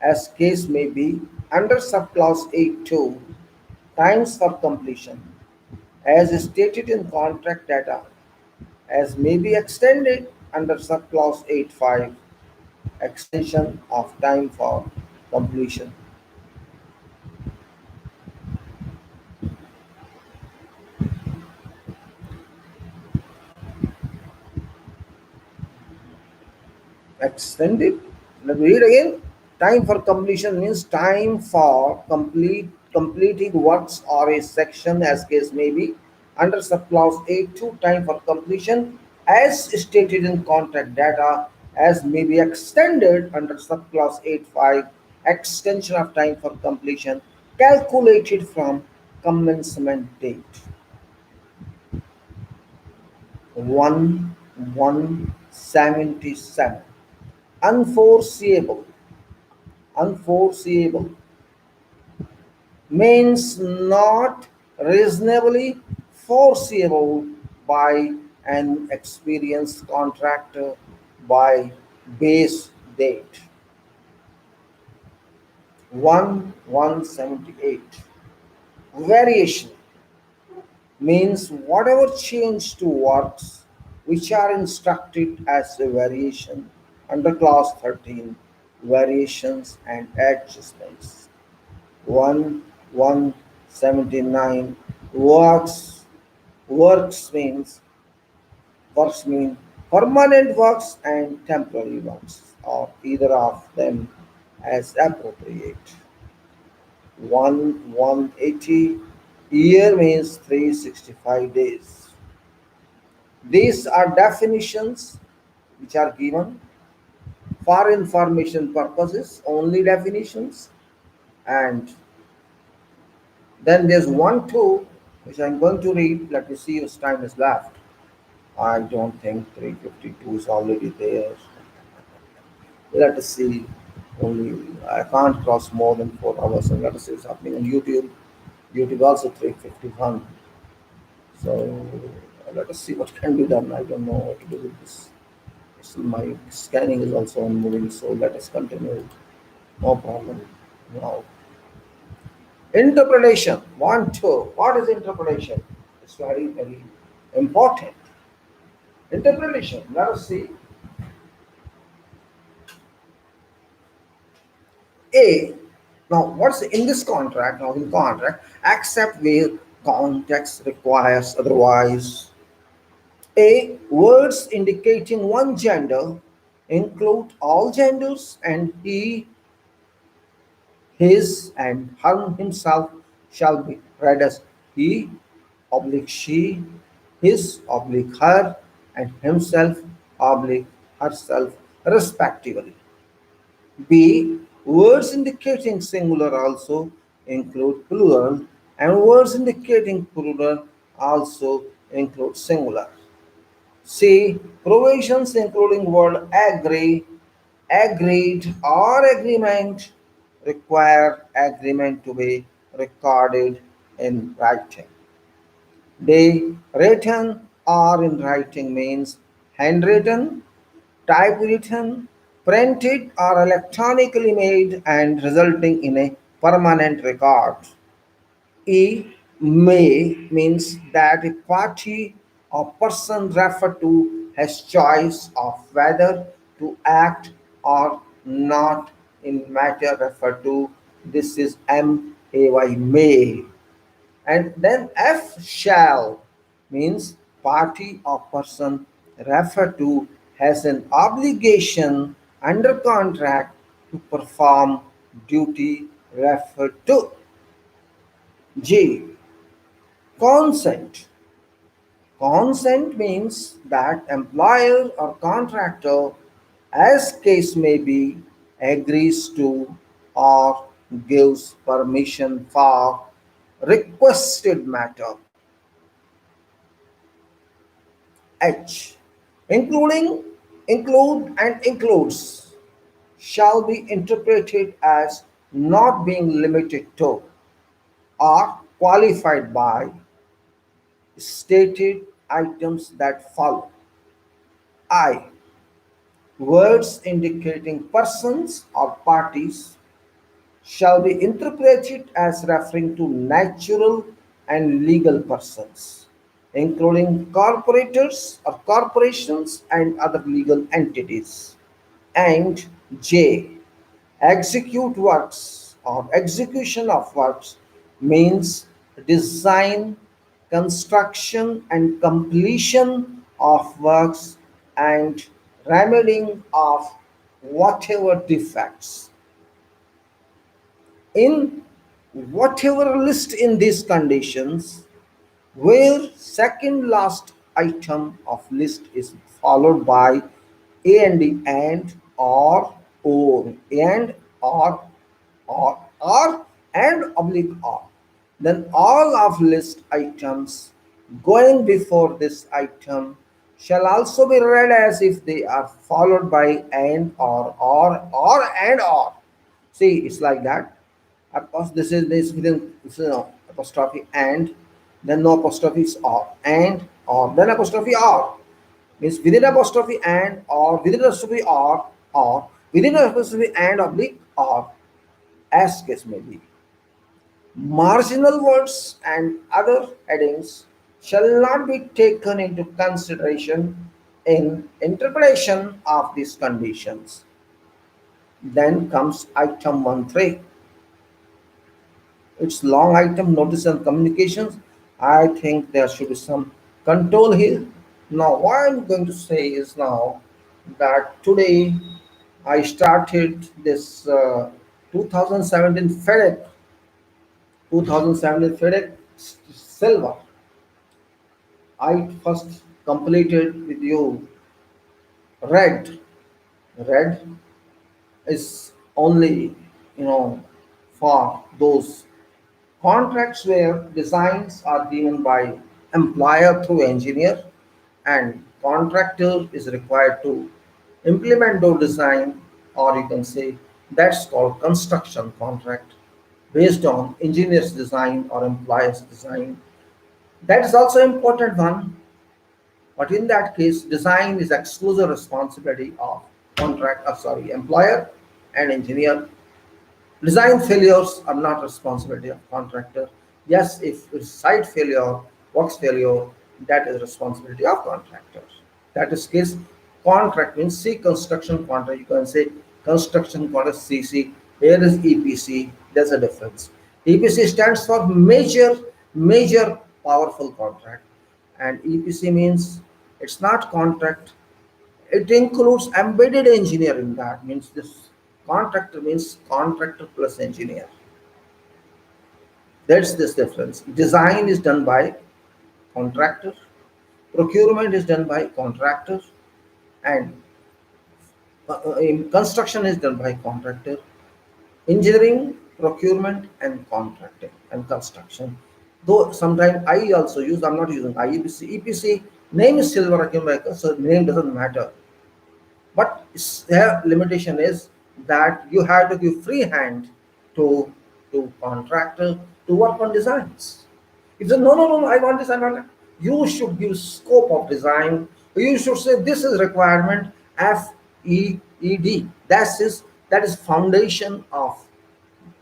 as case may be, under subclause 8.2, times for completion, as stated in contract data, as may be extended under subclause 8.5, extension of time for completion. Extended, let me read again. Time for completion means time for completing works or a section, as case may be, under subclause 8.2, time for completion as stated in contract data, as may be extended under subclause 8.5, extension of time for completion calculated from commencement date. 1177, unforeseeable. Unforeseeable means not reasonably foreseeable by an experienced contractor by base date. 1178, variation means whatever change to works which are instructed as a variation under clause 13, variations and adjustments. 1179, works means works mean permanent works and temporary works, or either of them as appropriate. 1180, year means 365 days. These are definitions which are given for information purposes, only definitions. And then there's one, two, which I'm going to read. Let me see which time is left. I don't think 352 is already there. Let us see. Only I can't cross more than 4 hours. And let us see what's happening on YouTube. YouTube also 351. So let us see what can be done. I don't know what to do with this. See, my scanning is also on moving. So let us continue. No problem. Now, interpretation. One, two. What is interpretation? It's very, very important. Interpretation. Let us see. A. Now, what's in this contract? Now, in contract, except where context requires otherwise. A. Words indicating one gender include all genders, and he, his, and her himself shall be read as he, oblique she, his, oblique her, and himself, oblique herself, respectively. B. Words indicating singular also include plural, and words indicating plural also include singular. C. Provisions including word agree, agreed, or agreement require agreement to be recorded in writing. D. Written or in writing means handwritten, typewritten, printed, or electronically made and resulting in a permanent record. E. May means that a party or person referred to has choice of whether to act or not in matter referred to, This is may. And then F shall means party or person referred to has an obligation under contract to perform duty referred to. G. Consent. Consent means that employer or contractor, as case may be, agrees to or gives permission for requested matter. H. Including, include, and includes shall be interpreted as not being limited to or qualified by stated items that follow. I. Words indicating persons or parties shall be interpreted as referring to natural and legal persons, including corporators or corporations and other legal entities. And J. Execute works or execution of works means design, construction, and completion of works and remedying of whatever defects. In whatever list in these conditions, where second last item of list is followed by and or or and oblique or, then all of list items going before this item shall also be read as if they are followed by and or and or. See, it's like that. Of course, this within apostrophe and, then no apostrophe is or then apostrophe or, means within apostrophe and or within apostrophe or within apostrophe and oblique or, as case may be. Marginal words and other headings shall not be taken into consideration in interpretation of these conditions. Then comes item 1.3. It's long item, notice and communications. I think there should be some control here. Now, what I'm going to say is now that today I started this 2017 FedEx, 2017 FedEx Silver. I first completed with you red. Red is only, for those contracts where designs are given by employer through engineer and contractor is required to implement those design, or you can say that's called construction contract based on engineer's design or employer's design. That is also important one, but in that case design is exclusive responsibility of employer and engineer. Design failures are not responsibility of contractor. Yes, if it's site failure, works failure, that is responsibility of contractor. That is case contract means C construction contract. You can say construction contract CC. Here is EPC. There's a difference. EPC stands for major powerful contract, and EPC means it's not contract, it includes embedded engineer in that. Means this contractor means contractor plus engineer. That's this difference. Design is done by contractor, procurement is done by contractor, and in construction is done by contractor. Engineering, procurement, and contracting and construction. Though sometimes I also use, I'm not using IEPC. EPC name is silver accumulator, so name doesn't matter. But their limitation is that you have to give free hand to contractor to work on designs. If you say no, I want this, I want that, you should give scope of design. You should say this is requirement FEED. That is foundation of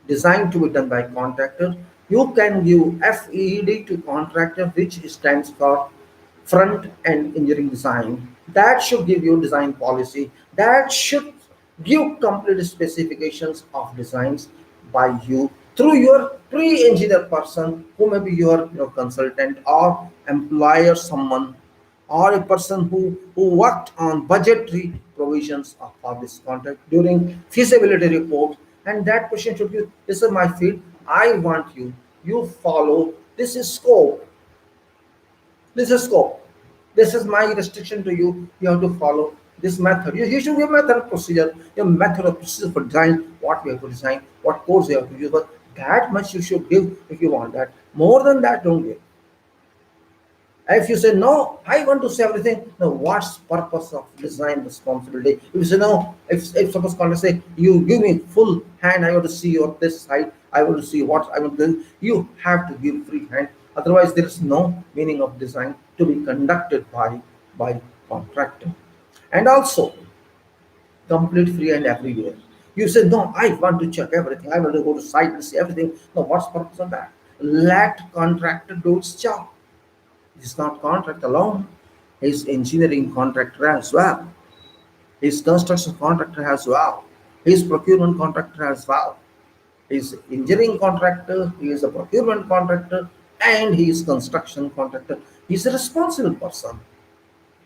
design to be done by contractor. You can give FEED to contractor, which stands for front end engineering design. That should give you design policy. That should give complete specifications of designs by you through your pre-engineer person, who may be your consultant or employer, someone, or a person who worked on budgetary provisions for this contract during feasibility report. And that person should be, this is my field, I want you follow, this is scope, this is scope. This is my restriction to you. You have to follow this method. You should give method of procedure, your method of procedure for design, what we have to design, what codes you have to use. But that much you should give if you want that. More than that, don't give. If you say no, I want to say everything. No, what's purpose of design responsibility? If you say no, if suppose contract say you give me full hand, I want to see your this side, I want to see what I want to do. You have to give free hand. Otherwise, there is no meaning of design to be conducted by contractor. And also complete free and everywhere. You say no, I want to check everything. I want to go to site and see everything. No, what's purpose of that? Let contractor do its job. He's not contract alone. He's engineering contractor as well. He's construction contractor as well. He's procurement contractor as well. He's engineering contractor. He is a procurement contractor, and he is construction contractor. He's a responsible person.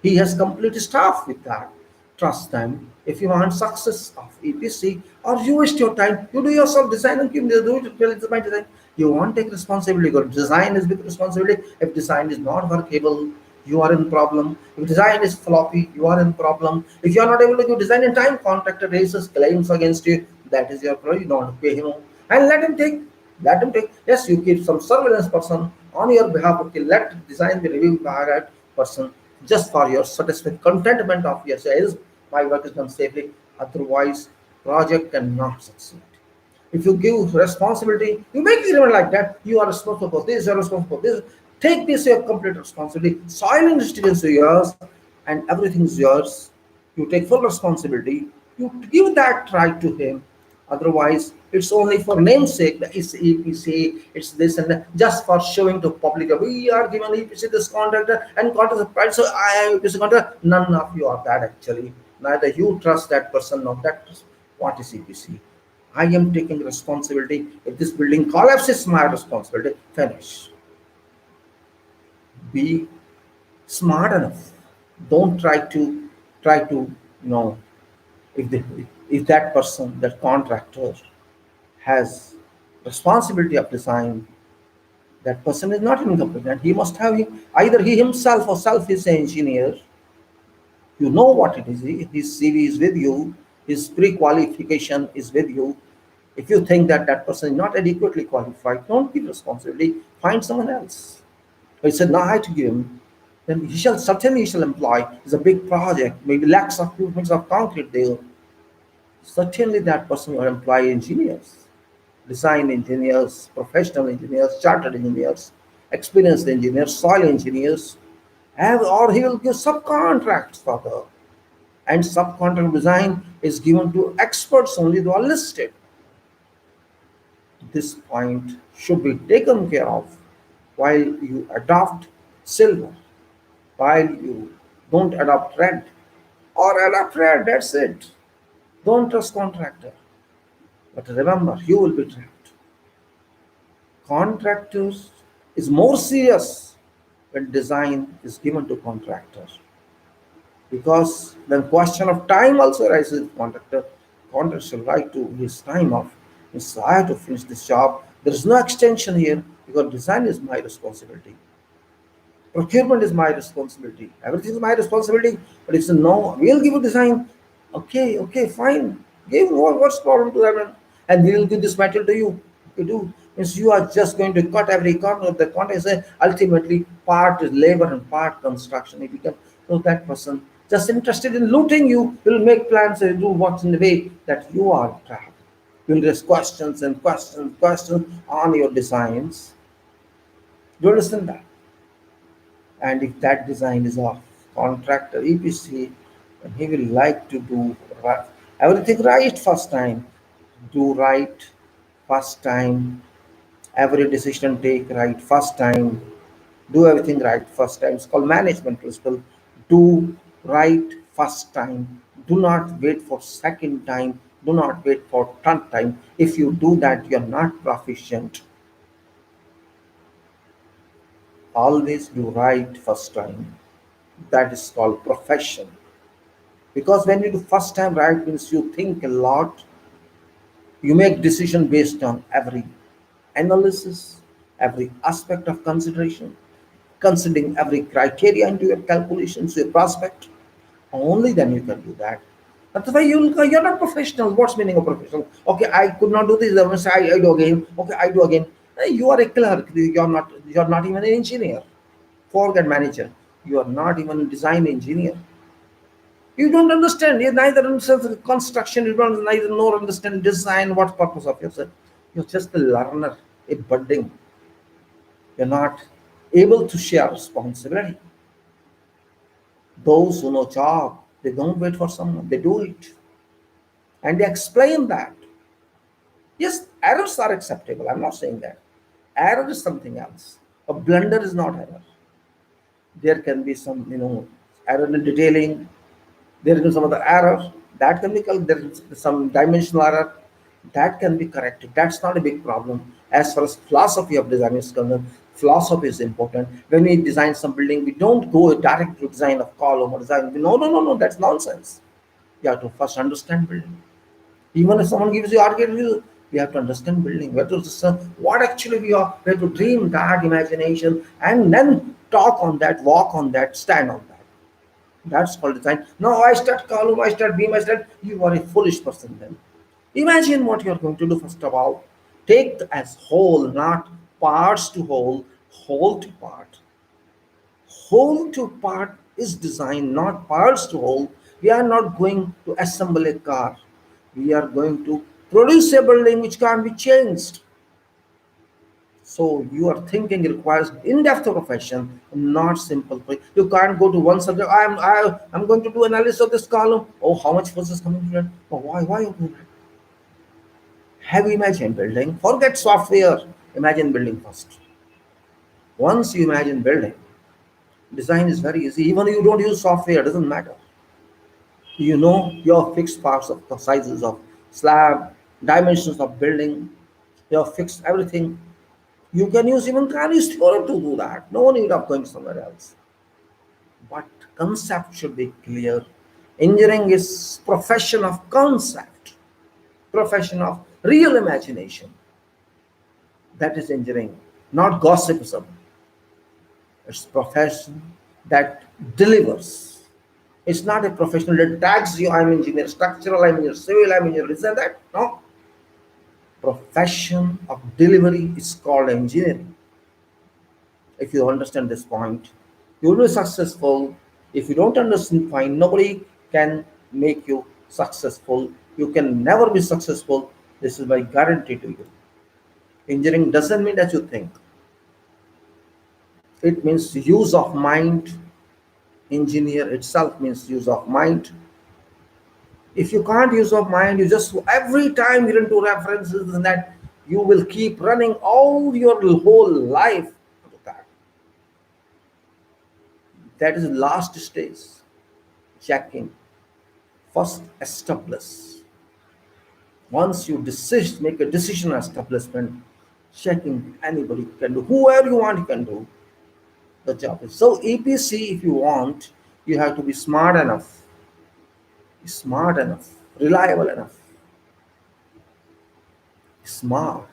He has complete staff with that. Trust them. If you want success of EPC, or you waste your time, you do yourself design and keep do it till it's my design. You won't take responsibility. Because design is big responsibility. If design is not workable, you are in problem. If design is floppy, you are in problem. If you are not able to do design in time, contractor raises claims against you. That is your problem. You don't pay him and let him take. Let him take. Yes, you keep some surveillance person on your behalf. Okay, let design be reviewed by that person just for your satisfaction, contentment of your sales. My work is done safely. Otherwise, project cannot succeed. If you give responsibility, you make it even like that. You are responsible for this, you are responsible for this. Take this your complete responsibility. Soil industry is yours, and everything is yours. You take full responsibility. You give that right to him. Otherwise, it's only for namesake. It's EPC, it's this and that, just for showing to public. We are given EPC this contractor and contract price. So I am EPC contractor. None of you are that actually. Neither you trust that person nor that person. What is EPC? I am taking responsibility. If this building collapses, my responsibility. Finish. Be smart enough. Don't try to if the if that person, that contractor, has responsibility of design, that person is not incompetent. He must have either he himself or self is an engineer. You know what it is. His CV is with you. His pre-qualification is with you. If you think that that person is not adequately qualified, don't give responsibility. Find someone else. He said, no, I to give him. Then he shall certainly he shall employ. It's a big project, maybe lakhs of cubic of concrete there. Certainly that person will employ engineers, design engineers, professional engineers, chartered engineers, experienced engineers, soil engineers, or he will give subcontracts for the, and subcontract design is given to experts only who are listed. This point should be taken care of while you adopt silver, while you don't adopt red, or adopt red, that's it. Don't trust contractor. But remember, you will be trapped. Contractors is more serious when design is given to contractors. Because when question of time also arises with contractor, contractor shall write to his time of, means I have to finish this job. There is no extension here because design is my responsibility. Procurement is my responsibility. Everything is my responsibility. But if you say no, we'll give you design. Okay, okay, fine. Give what's the problem to that? And we will give this material to you. You do. Means you are just going to cut every corner of the contract. Say ultimately part is labor and part construction. If you can, so that person just interested in looting you will make plans and do what's in the way that you are trapped. You'll raise questions and questions, questions on your designs. Do you understand that? And if that design is of contractor EPC, then he will like to do everything right first time. Do right first time. Every decision take right first time. Do everything right first time. It's called management principle. Do right first time. Do not wait for second time Do not wait for ton time. If you do that, you're not proficient. Always do right first time. That is called profession. Because when you do first time right means you think a lot, you make decision based on every analysis, every aspect of consideration, considering every criteria into your calculations, your prospect. Only then you can do that. That's why you're not professional. What's meaning of professional? Okay, I could not do this. I must say I do again. Okay, I do again. You are a clerk. You're not even an engineer. Forget manager. You are not even a design engineer. You don't understand. You neither understand construction. You don't neither nor understand design. What purpose of yourself? You're just a learner, a budding. You're not able to share responsibility. Those who know job, they don't wait for someone. They do it, and they explain that. Yes, errors are acceptable. I'm not saying that. Error is something else. A blunder is not error. There can be some, error in detailing. There is some other error that can be there is some dimensional error that can be corrected. That's not a big problem. As far as philosophy of design is concerned, philosophy is important. When we design some building, we don't go direct to design of column or design. No, no, no, no. That's nonsense. You have to first understand building. Even if someone gives you architecture, we have to understand building. We have to understand what actually we are. We have to dream that imagination and then talk on that, walk on that, stand on that. That's called design. No, I start column, I start beam, I start. You are a foolish person then. Imagine what you are going to do first of all. Take as whole, not parts to whole, whole to part. Whole to part is design, not parts to whole. We are not going to assemble a car. We are going to produce a building which can't be changed. So your thinking requires in-depth profession, not simple. You can't go to one subject. I'm going to do analysis of this column. Oh, how much force is coming to that? Oh, why you do that? Have you imagined building? Forget software. Imagine building first. Once you imagine building, design is very easy. Even if you don't use software, it doesn't matter. You know your fixed parts of the sizes of slab, dimensions of building, your fixed everything. You can use even Canistura to do that. No need of going somewhere else. But concept should be clear. Engineering is profession of concept, profession of real imagination. That is engineering, not gossipism. It's profession that delivers. It's not a professional that tags you. I'm engineer structural, I'm engineer civil, I'm engineer this and that. No. Profession of delivery is called engineering. If you understand this point, you will be successful. If you don't understand point, nobody can make you successful. You can never be successful. This is my guarantee to you. Engineering doesn't mean that you think. It means use of mind. Engineer itself means use of mind. If you can't use of mind, you just every time you into references and that you will keep running all your whole life to that. That is the last stage. Checking. First establish. Once you make a decision establishment, checking anybody can do. Whoever you want, you can do the job. So EPC, if you want, you have to be smart enough, reliable enough, smart.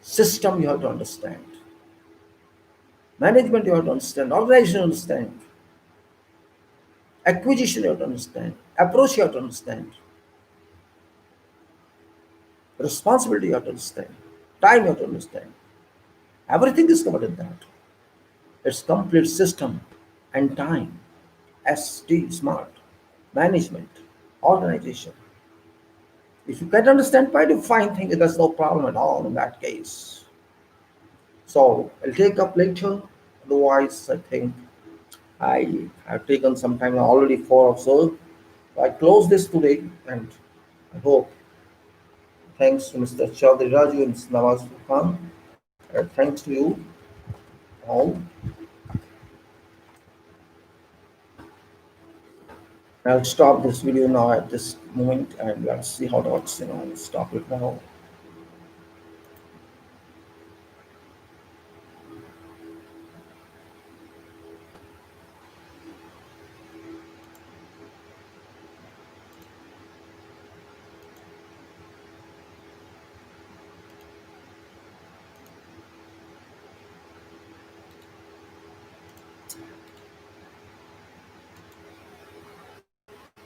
System you have to understand. Management you have to understand. Organization you understand. Acquisition you have to understand. Approach you have to understand. Responsibility you have to understand. Time you have to understand. Everything is covered in that. It's complete system and time. ST smart. Management. Organization. If you can understand quite a fine thing, there's no problem at all in that case. So I'll take up later. Otherwise, I think I have taken some time already 4 or so. I close this today and I hope thanks to Mr. Chaudhry Raju and Mr. Nawaz Khan. Thanks to you all. I'll stop this video now at this moment, and let's see how to stop it now.